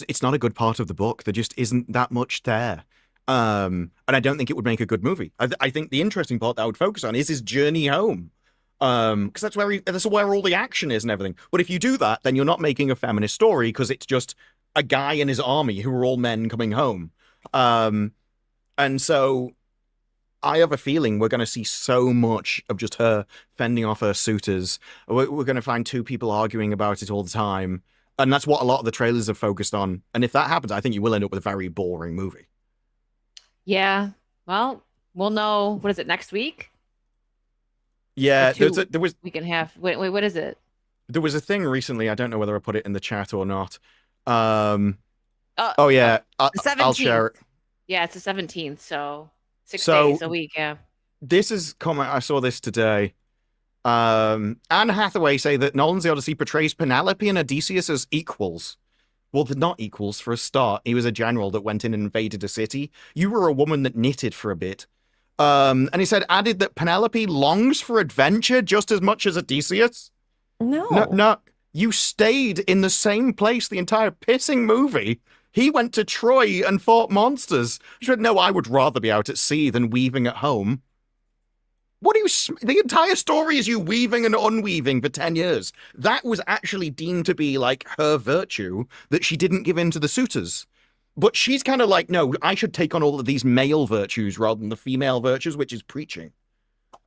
it's not a good part of the book. There just isn't that much there. And I don't think it would make a good movie. I think the interesting part that I would focus on is his journey home. Because that's where all the action is and everything. But if you do that, then you're not making a feminist story because it's just a guy and his army who are all men coming home. And so I have a feeling we're going to see so much of just her fending off her suitors. We're going to find two people arguing about it all the time. And that's what a lot of the trailers have focused on. And if that happens, I think you will end up with a very boring movie. Yeah. Well, we'll know. What is it, next week? Yeah. There was week and a half. Wait, what is it? There was a thing recently. I don't know whether I put it in the chat or not. I'll share it. Yeah, it's the 17th. So 6 days a week, yeah. This is comment. I saw this today. Anne Hathaway say that Nolan's The Odyssey portrays Penelope and Odysseus as equals. Well, they're not equals for a start. He was a general that went in and invaded a city. You were a woman that knitted for a bit. And he added that Penelope longs for adventure just as much as Odysseus. No. You stayed in the same place the entire pissing movie. He went to Troy and fought monsters. She said, no, I would rather be out at sea than weaving at home. The entire story is you weaving and unweaving for 10 years. That was actually deemed to be like her virtue that she didn't give in to the suitors. But she's kind of like, no, I should take on all of these male virtues rather than the female virtues, which is preaching.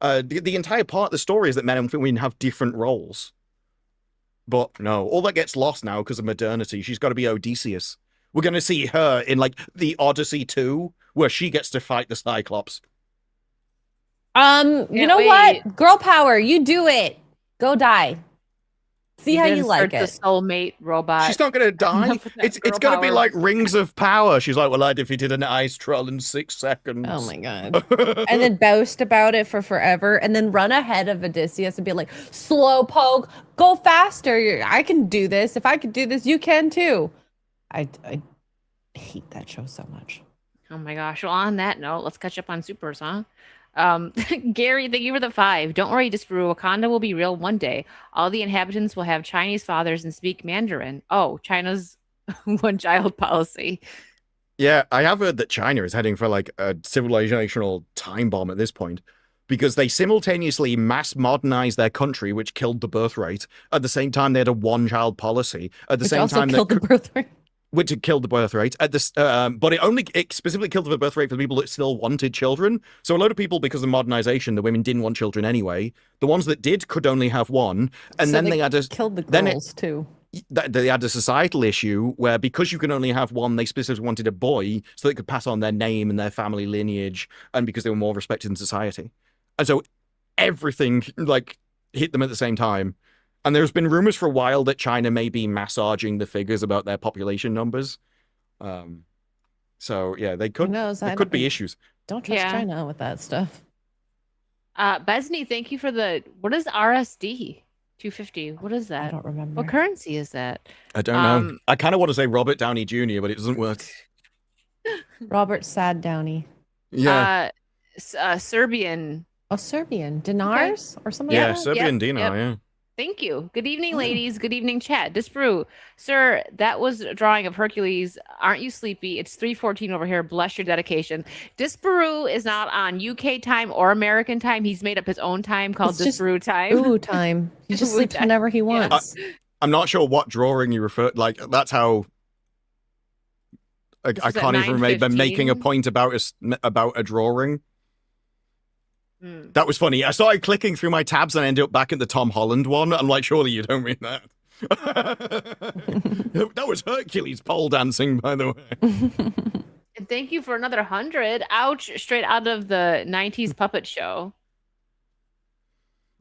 The entire part of the story is that men and women have different roles. But no, all that gets lost now because of modernity. She's got to be Odysseus. We're going to see her in like the Odyssey 2, where she gets to fight the Cyclops. You know what? Girl power, you do it. Go die. See how you like The it. soulmate robot. She's not going to die. It's going to be power. like Rings of Power. She's like, well, I defeated an ice troll in 6 seconds. Oh my god. And then boast about it for forever and then run ahead of Odysseus and be like, slow poke, go faster. I can do this. If I could do this, you can too. I hate that show so much. Oh my gosh. Well, on that note, let's catch up on supers, huh? Gary, thank you for the 5. Don't worry, Disparu. Wakanda will be real one day. All the inhabitants will have Chinese fathers and speak Mandarin. Oh, China's one-child policy. Yeah, I have heard that China is heading for like a civilizational time bomb at this point because they simultaneously mass modernized their country, which killed the birth rate. At the same time, they had a one-child policy. At the Which same also time, killed the birth rate. which had killed the birth rate at this, but it specifically killed the birth rate for the people that still wanted children. So a lot of people, because of modernization, the women didn't want children anyway. The ones that did could only have one, and So then they had to killed the girls too. They had a societal issue where because you can only have one, they specifically wanted a boy so they could pass on their name and their family lineage, and because they were more respected in society. And so everything like hit them at the same time. And there's been rumors for a while that China may be massaging the figures about their population numbers. So yeah, there could be issues. Don't trust China with that stuff. Besney, thank you for what is RSD 250? What is that? I don't remember. What currency is that? I don't know. I kind of want to say Robert Downey Jr., but it doesn't work. Robert Sad Downey. Yeah. Serbian. Oh, Serbian. Dinars or something Yeah, like that? Serbian dinar, yeah. Thank you. Good evening, ladies. Good evening, chat. Disparu. Sir, that was a drawing of Hercules. Aren't you sleepy? It's 3:14 over here. Bless your dedication. Disparu is not on UK time or American time. He's made up his own time called Disparu time. Ooh, time. He just sleeps whenever he wants. I'm not sure what drawing you refer. Like that's how. I can't even remember making a point about a drawing. That was funny. I started clicking through my tabs and I ended up back at the Tom Holland one. I'm like, surely you don't mean that. That was Hercules pole dancing, by the way. And thank you for another 100. Ouch! Straight out of the 90s puppet show.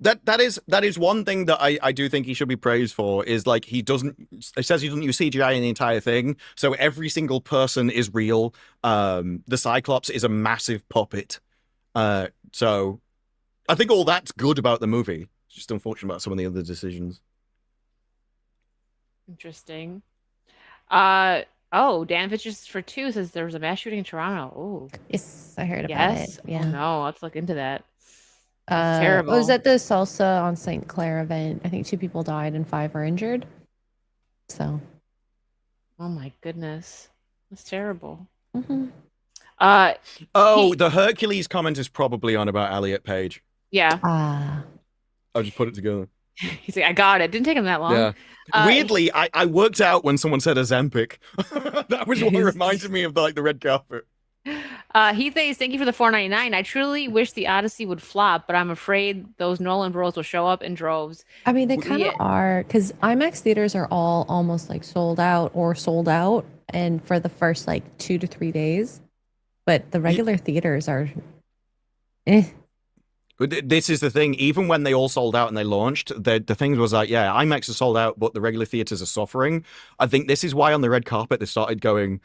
That is one thing that I do think he should be praised for is like he says he doesn't use CGI in the entire thing, so every single person is real. The Cyclops is a massive puppet. So I think all that's good about the movie. It's just unfortunate about some of the other decisions. Interesting. Dan Fitches for 2 says there was a mass shooting in Toronto. Oh, yes, I heard about it. Yeah. Oh, no, let's look into that. Terrible. It was at the Salsa on St. Clair event. I think 2 people died and 5 were injured. So. Oh my goodness, that's terrible. Mm-hmm. The Hercules comment is probably on about Elliot Page. Yeah. I'll just put it together. He's like, I got it. Didn't take him that long. Yeah. Weirdly, I worked out when someone said Ozempic. That was what reminded me of the red carpet. Heath Ace, thank you for the $4.99. I truly wish the Odyssey would flop, but I'm afraid those Nolan bros will show up in droves. I mean, they kind of are, because IMAX theaters are all almost like sold out, and for the first like 2 to 3 days. But the regular theaters are This is the thing. Even when they all sold out and they launched, the thing was like, yeah, IMAX is sold out, but the regular theaters are suffering. I think this is why on the red carpet they started going,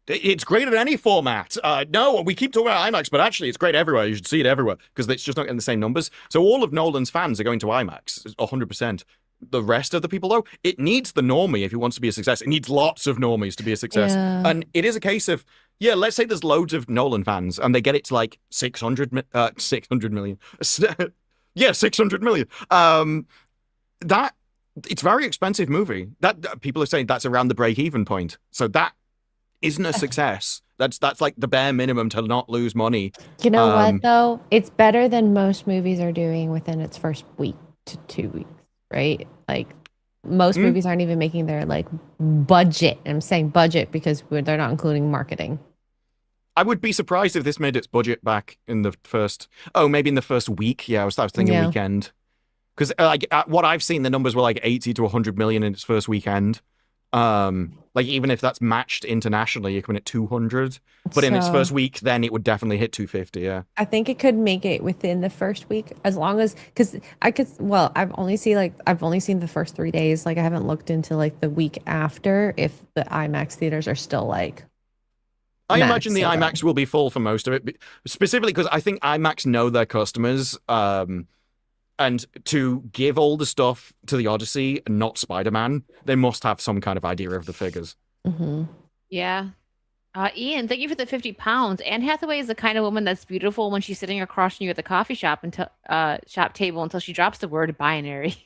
it's great in any format. No, we keep talking about IMAX, but actually it's great everywhere. You should see it everywhere because it's just not getting the same numbers. So all of Nolan's fans are going to IMAX, 100%. The rest of the people, though, it needs the normie if it wants to be a success. It needs lots of normies to be a success. Yeah. And it is a case of, yeah, let's say there's loads of Nolan fans and they get it to like 600 million. Yeah, 600 million. That it's a very expensive movie. That people are saying that's around the break-even point. So that isn't a success. That's like the bare minimum to not lose money. You know what though? It's better than most movies are doing within its first week to 2 weeks, right? Like most movies aren't even making their like budget. I'm saying budget because they're not including marketing. I would be surprised if this made its budget back in the first, maybe in the first week. Yeah, I was thinking weekend. Because like what I've seen, the numbers were like 80 to 100 million in its first weekend. Like even if that's matched internationally, you're coming at 200. But in its first week, then it would definitely hit 250. Yeah. I think it could make it within the first week, as long as because I could. Well, I've only seen the first 3 days. Like I haven't looked into like the week after if the IMAX theaters are still like. I imagine the IMAX will be full for most of it, specifically because I think IMAX know their customers. And to give all the stuff to the Odyssey and not Spider-Man, they must have some kind of idea of the figures. Mm-hmm. Yeah. Ian, thank you for the 50 pounds. Anne Hathaway is the kind of woman that's beautiful when she's sitting across from you at the coffee shop shop table until she drops the word binary.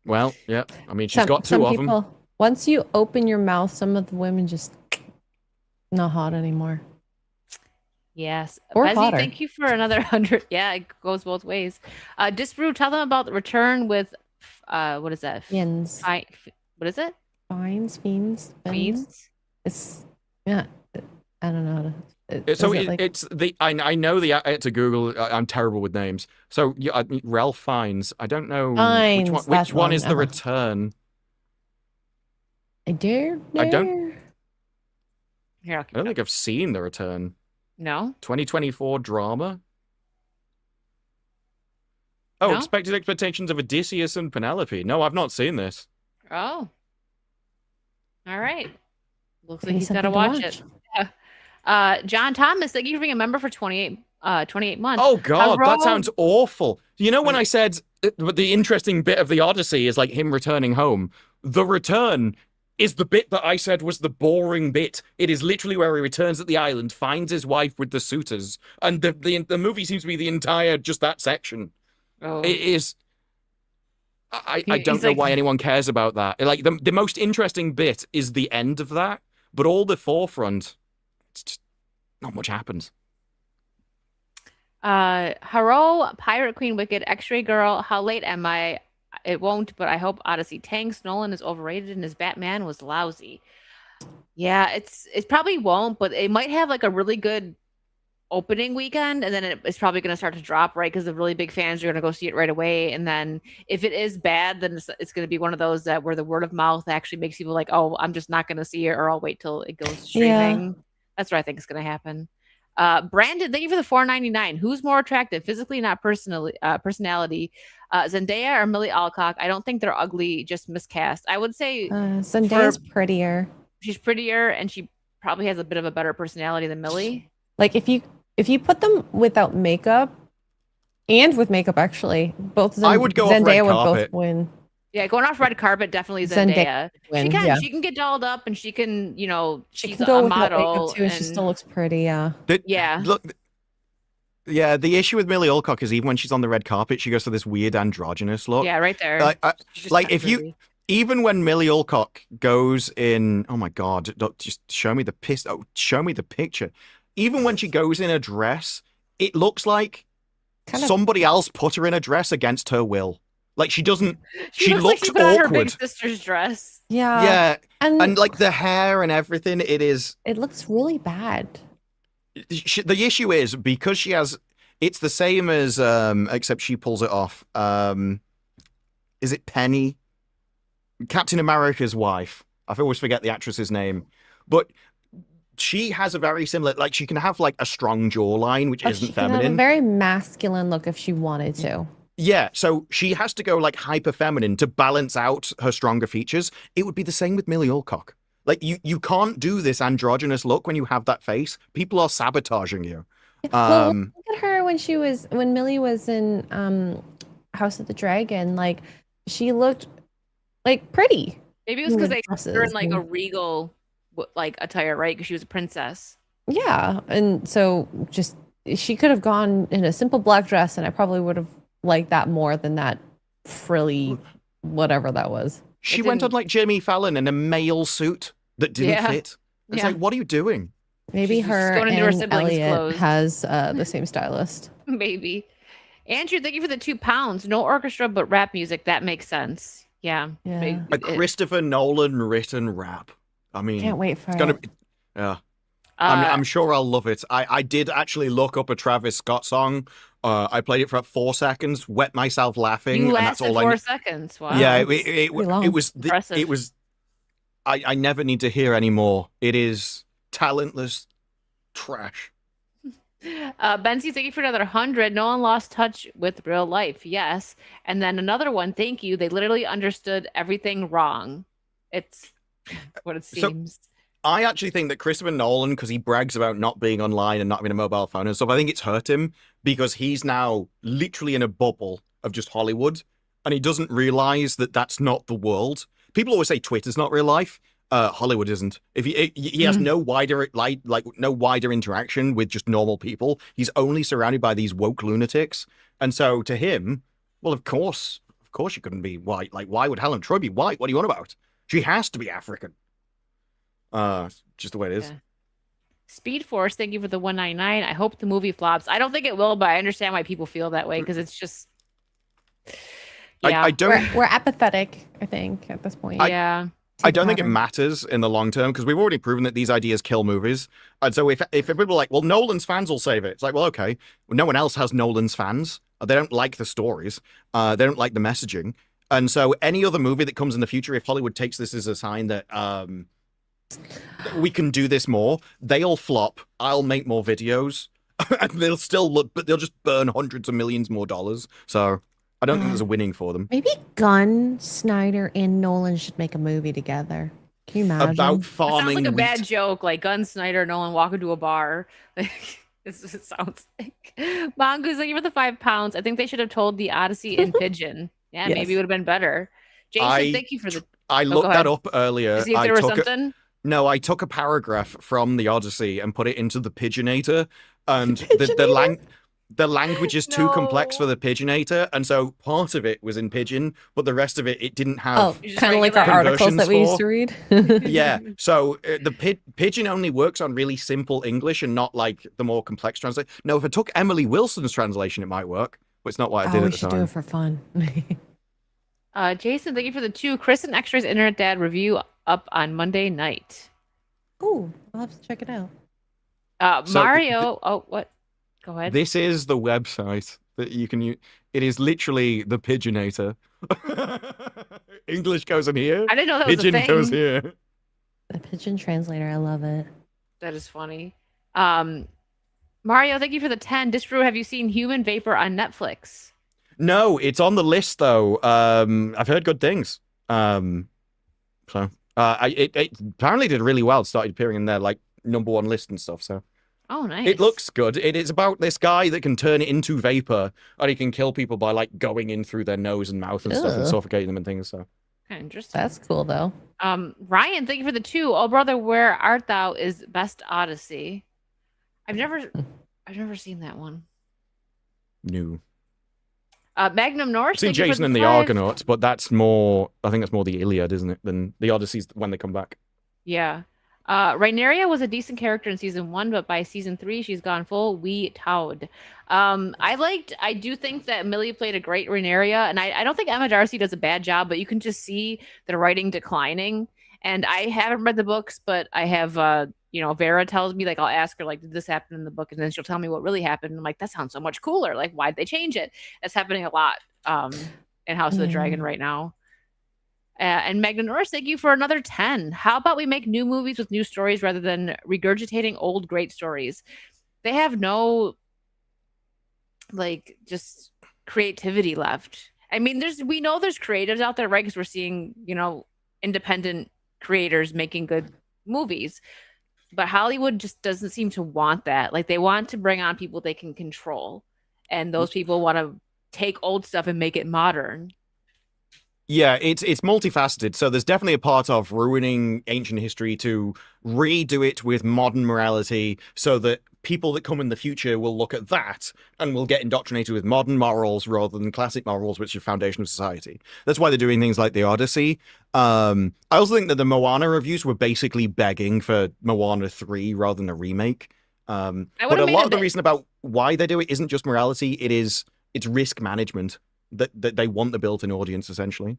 Well, yeah. I mean, she's got two of them. Once you open your mouth, some of the women just not hot anymore. Yes. Or Bezzy, hotter. thank you for another 100. Yeah, it goes both ways. Disbrew, tell them about the return with, what is that? Fins. What is it? Fiends. It's, yeah, I don't know how to. It's the, I know the, I had to Google, I'm terrible with names. So, yeah, Ralph Fiennes. I don't know which one is the return. I don't. Here, I don't think I've seen the return. No. 2024 drama. Oh, No? expected expectations of Odysseus and Penelope. No, I've not seen this. Oh. All right. Looks like Maybe he's got to something to watch it. Yeah. John Thomas, thank you for being a member for 28 months. Oh God, that sounds awful. You know when I said the interesting bit of the Odyssey is like him returning home? The return is the bit that I said was the boring bit. It is literally where he returns at the island, finds his wife with the suitors, and the movie seems to be the entire just that section. Oh. It is. I don't know why anyone cares about that. Like the most interesting bit is the end of that, but all the forefront, it's just not much happens. Haro, Pirate Queen, Wicked, X-Ray Girl, How Late Am I? It won't, but I hope Odyssey tanks. Nolan is overrated and his Batman was lousy. Yeah, it probably won't, but it might have like a really good opening weekend, and then it's probably going to start to drop, right? Because the really big fans are going to go see it right away, and then if it is bad, then it's going to be one of those that where the word of mouth actually makes people like, oh, I'm just not going to see it, or I'll wait till it goes streaming. Yeah. That's what I think is going to happen. Brandon, thank you for the $4.99. Who's more attractive, physically, not personality? Zendaya or Millie Alcock? I don't think they're ugly, just miscast. I would say Zendaya's prettier. She's prettier, and she probably has a bit of a better personality than Millie. Like if you put them without makeup and with makeup, actually, both I would go off red Zendaya would carpet. both win. Yeah, going off red carpet, definitely Zendaya. She can get dolled up, and she can, she's can go a without model makeup too, and she still looks pretty. Yeah. Look, yeah, the issue with Millie Alcock is even when she's on the red carpet, she goes for this weird androgynous look. Yeah, right there. Even when Millie Alcock goes in, oh my God, just show me the picture. Even when she goes in a dress, it looks like somebody else put her in a dress against her will. Like she doesn't. She looks like she put on her big awkward. sister's dress. Yeah. Yeah, And and like the hair and everything, it looks really bad. The issue is because she has. It's the same as except she pulls it off. Is it Penny? Captain America's wife. I always forget the actress's name, but she has a very similar. Like she can have like a strong jawline, which isn't She can feminine. have a very masculine look if she wanted to. Yeah, so she has to go like hyper feminine to balance out her stronger features. It would be the same with Millie Alcock. Like you can't do this androgynous look when you have that face. People are sabotaging you. Well, look at her when Millie was in House of the Dragon. Like she looked like pretty. Maybe it was because they With put her in like dresses. a regal like attire, right? Because she was a princess. Yeah, and so just she could have gone in a simple black dress, and I probably would have liked that more than that frilly whatever that was. She went on like Jimmy Fallon in a male suit that didn't fit. It's like, what are you doing? Maybe She's her going into her and siblings' Elliot clothes. has the same stylist. Maybe. Andrew, thank you for the £2. No orchestra, but rap music. That makes sense. Yeah. A Christopher Nolan written rap. I mean, Can't wait for it's gonna it. be. Yeah. I'm sure I'll love it. I did actually look up a Travis Scott song. I played it for 4 seconds, wet myself laughing, You and that's lasted all 4 I. seconds. Wow. Yeah, That's it was Impressive. I never need to hear anymore. It is talentless trash. Benzie, thank you for another 100. No one lost touch with real life. Yes. And then another one. Thank you. They literally understood everything wrong. It's what it seems. So, I actually think that Christopher Nolan, because he brags about not being online and not having a mobile phone and stuff, I think it's hurt him because he's now literally in a bubble of just Hollywood, and he doesn't realize that that's not the world. People always say Twitter's not real life. Hollywood isn't. If he has no wider no wider interaction with just normal people. He's only surrounded by these woke lunatics, and so to him, well, of course she couldn't be white. Like, why would Helen Troy be white? What are you on about? She has to be African. Just the way it is. Yeah. Speed Force, thank you for the 199. I hope the movie flops. I don't think it will, but I understand why people feel that way because it's just. Yeah, I don't. We're apathetic, I think, at this point. I don't think it matters in the long term because we've already proven that these ideas kill movies. And so if people are like, well, Nolan's fans will save it. It's like, well, okay. Well, no one else has Nolan's fans. They don't like the stories. They don't like the messaging. And so any other movie that comes in the future, if Hollywood takes this as a sign that we can do this more, they'll flop. I'll make more videos. And they'll still look, but they'll just burn hundreds of millions more dollars. So I don't think there's a winning for them. Maybe Gunn, Snyder, and Nolan should make a movie together. Can you imagine? About farming. It sounds like a bad joke, like Gunn, Snyder, Nolan walk into a bar. It sounds like. Mongoose, thank you for the £5. I think they should have told the Odyssey in Pigeon. Yeah, Yes. maybe it would have been better. Jason, thank you for the. I looked that up earlier. To see if there was something. No, I took a paragraph from the Odyssey and put it into the Pigeonator, and the language is too complex for the Pigeonator, and so part of it was in Pigeon, but the rest of it didn't have. Oh, kind of like our articles that we used to read. Yeah, so the Pigeon only works on really simple English and not like the more complex translation. No, if I took Emily Wilson's translation, it might work, but it's not what I did at the We should time. do it for fun. Jason, thank you for the 2. Chris and X-Ray's Internet Dad review up on Monday night. Ooh, I'll have to check it out. Mario, what? Go ahead. This is the website that you can use. It is literally the Pigeonator. English goes in here. I didn't know that was a Pigeon thing. goes here. The Pigeon Translator, I love it. That is funny. Mario, thank you for the 10. Disbrew, have you seen Human Vapor on Netflix? No, it's on the list though. I've heard good things. It apparently did really well. It started appearing in their like #1 list and stuff. So Oh, nice. it looks good. It is about this guy that can turn it into vapor, and he can kill people by like going in through their nose and mouth and stuff and Ugh. suffocating them and things. So Interesting. That's cool though. Ryan, thank you for the 2. Oh, brother, where art thou is best Odyssey. I've never seen that one. new. Magnum North. I've seen thank you for Jason and the 5. Argonauts, but that's more. I think that's more the Iliad, isn't it? Than the Odyssey's when they come back. Yeah. Rhaenyra was a decent character in season 1, but by season 3, she's gone full wee towed. I do think that Millie played a great Rhaenyra, and I don't think Emma Darcy does a bad job, but you can just see the writing declining. And I haven't read the books, but I have, Vera tells me, like, I'll ask her, like, did this happen in the book? And then she'll tell me what really happened. I'm like, that sounds so much cooler. Like, why'd they change it? That's happening a lot in House of the Dragon right now. And Magna Norris, thank you for another 10. How about we make new movies with new stories rather than regurgitating old great stories? They have no, just creativity left. I mean, we know there's creatives out there, right? Because we're seeing, independent creators making good movies. But Hollywood just doesn't seem to want that. Like, they want to bring on people they can control. And those people want to take old stuff and make it modern. Yeah, it's multifaceted. So there's definitely a part of ruining ancient history to redo it with modern morality so that people that come in the future will look at that and will get indoctrinated with modern morals rather than classic morals, which are the foundation of society. That's why they're doing things like the Odyssey. I also think that the Moana reviews were basically begging for Moana 3 rather than a remake. But a lot of the reason about why they do it isn't just morality, it's risk management. That they want the built-in audience, essentially.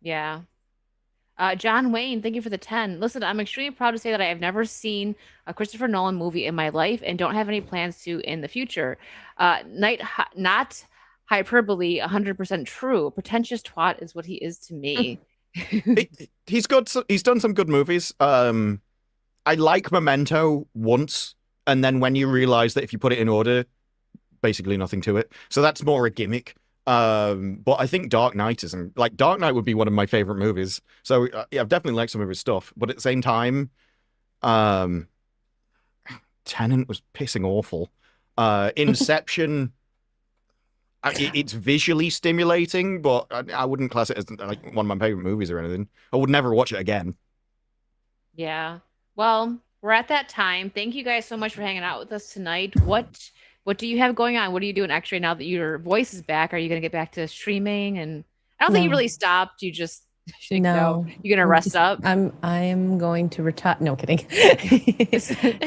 Yeah. John Wayne, thank you for the 10. Listen, I'm extremely proud to say that I have never seen a Christopher Nolan movie in my life and don't have any plans to in the future. Not hyperbole, 100% true. Pretentious twat is what he is to me. He's done some good movies. I like Memento once, and then when you realize that if you put it in order, basically nothing to it. So that's more a gimmick. But I think Dark Knight isn't. Like, Dark Knight would be one of my favorite movies. So yeah, I've definitely liked some of his stuff. But at the same time, Tenet was pissing awful. Inception, it's visually stimulating, but I wouldn't class it as like one of my favorite movies or anything. I would never watch it again. Yeah. Well, we're at that time. Thank you guys so much for hanging out with us tonight. What do you have going on? What are you doing extra now that your voice is back? Are you going to get back to streaming? And I don't think you really stopped. You just no. You're going to rest up. I am going to retire. No kidding.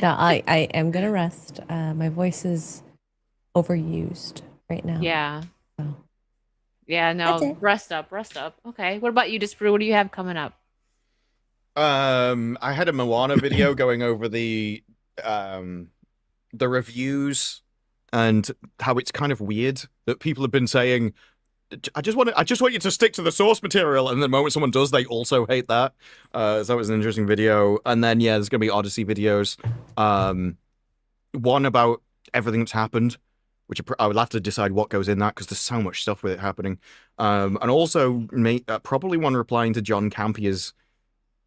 No, I am going to rest. My voice is overused right now. Yeah. So. Yeah. No. Rest up. Okay. What about you, Disprue? What do you have coming up? I had a Moana video going over the reviews and how it's kind of weird that people have been saying, I just want you to stick to the source material, and the moment someone does, they also hate that. So that was an interesting video. And then yeah, there's gonna be Odyssey videos. One about everything that's happened, which I would have to decide what goes in that because there's so much stuff with it happening. And also probably one replying to John Campier's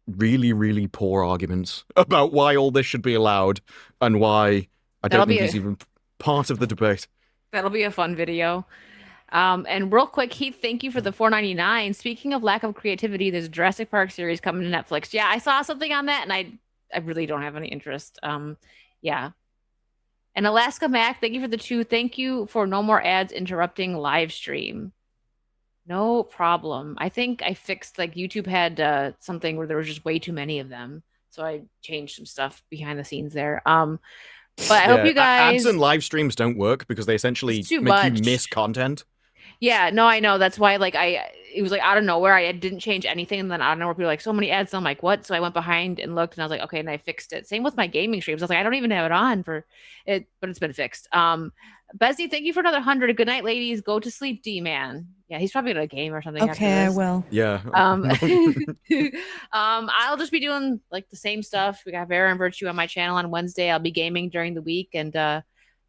really, really poor arguments about why all this should be allowed and why I don't think he's even part of the debate. That'll be a fun video. And real quick, Heath, thank you for the $4.99. Speaking of lack of creativity, there's a Jurassic Park series coming to Netflix. Yeah, I saw something on that, and I really don't have any interest. Yeah. And Alaska Mac, thank you for the 2. Thank you for no more ads interrupting live stream. No problem. I think I fixed, like, YouTube had something where there was just way too many of them. So I changed some stuff behind the scenes there. But I hope you guys... Ads and live streams don't work because they essentially make you miss content. Yeah, no, I know. That's why, like, it was like out of nowhere. I didn't change anything, and then out of nowhere, people were like, so many ads. And I'm like, what? So I went behind and looked, and I was like, okay, and I fixed it. Same with my gaming streams. I was like, I don't even have it on for it, but it's been fixed. Bessie, thank you for another 100. Good night, ladies. Go to sleep, D-man. Yeah, he's probably gonna game or something. Okay, I will. Yeah. I'll just be doing like the same stuff. We got Vera and Virtue on my channel on Wednesday. I'll be gaming during the week, and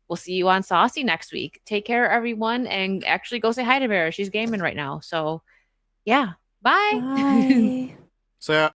we'll see you on Saucy next week. Take care, everyone, and actually go say hi to Vera. She's gaming right now. So, yeah. Bye. Bye. So.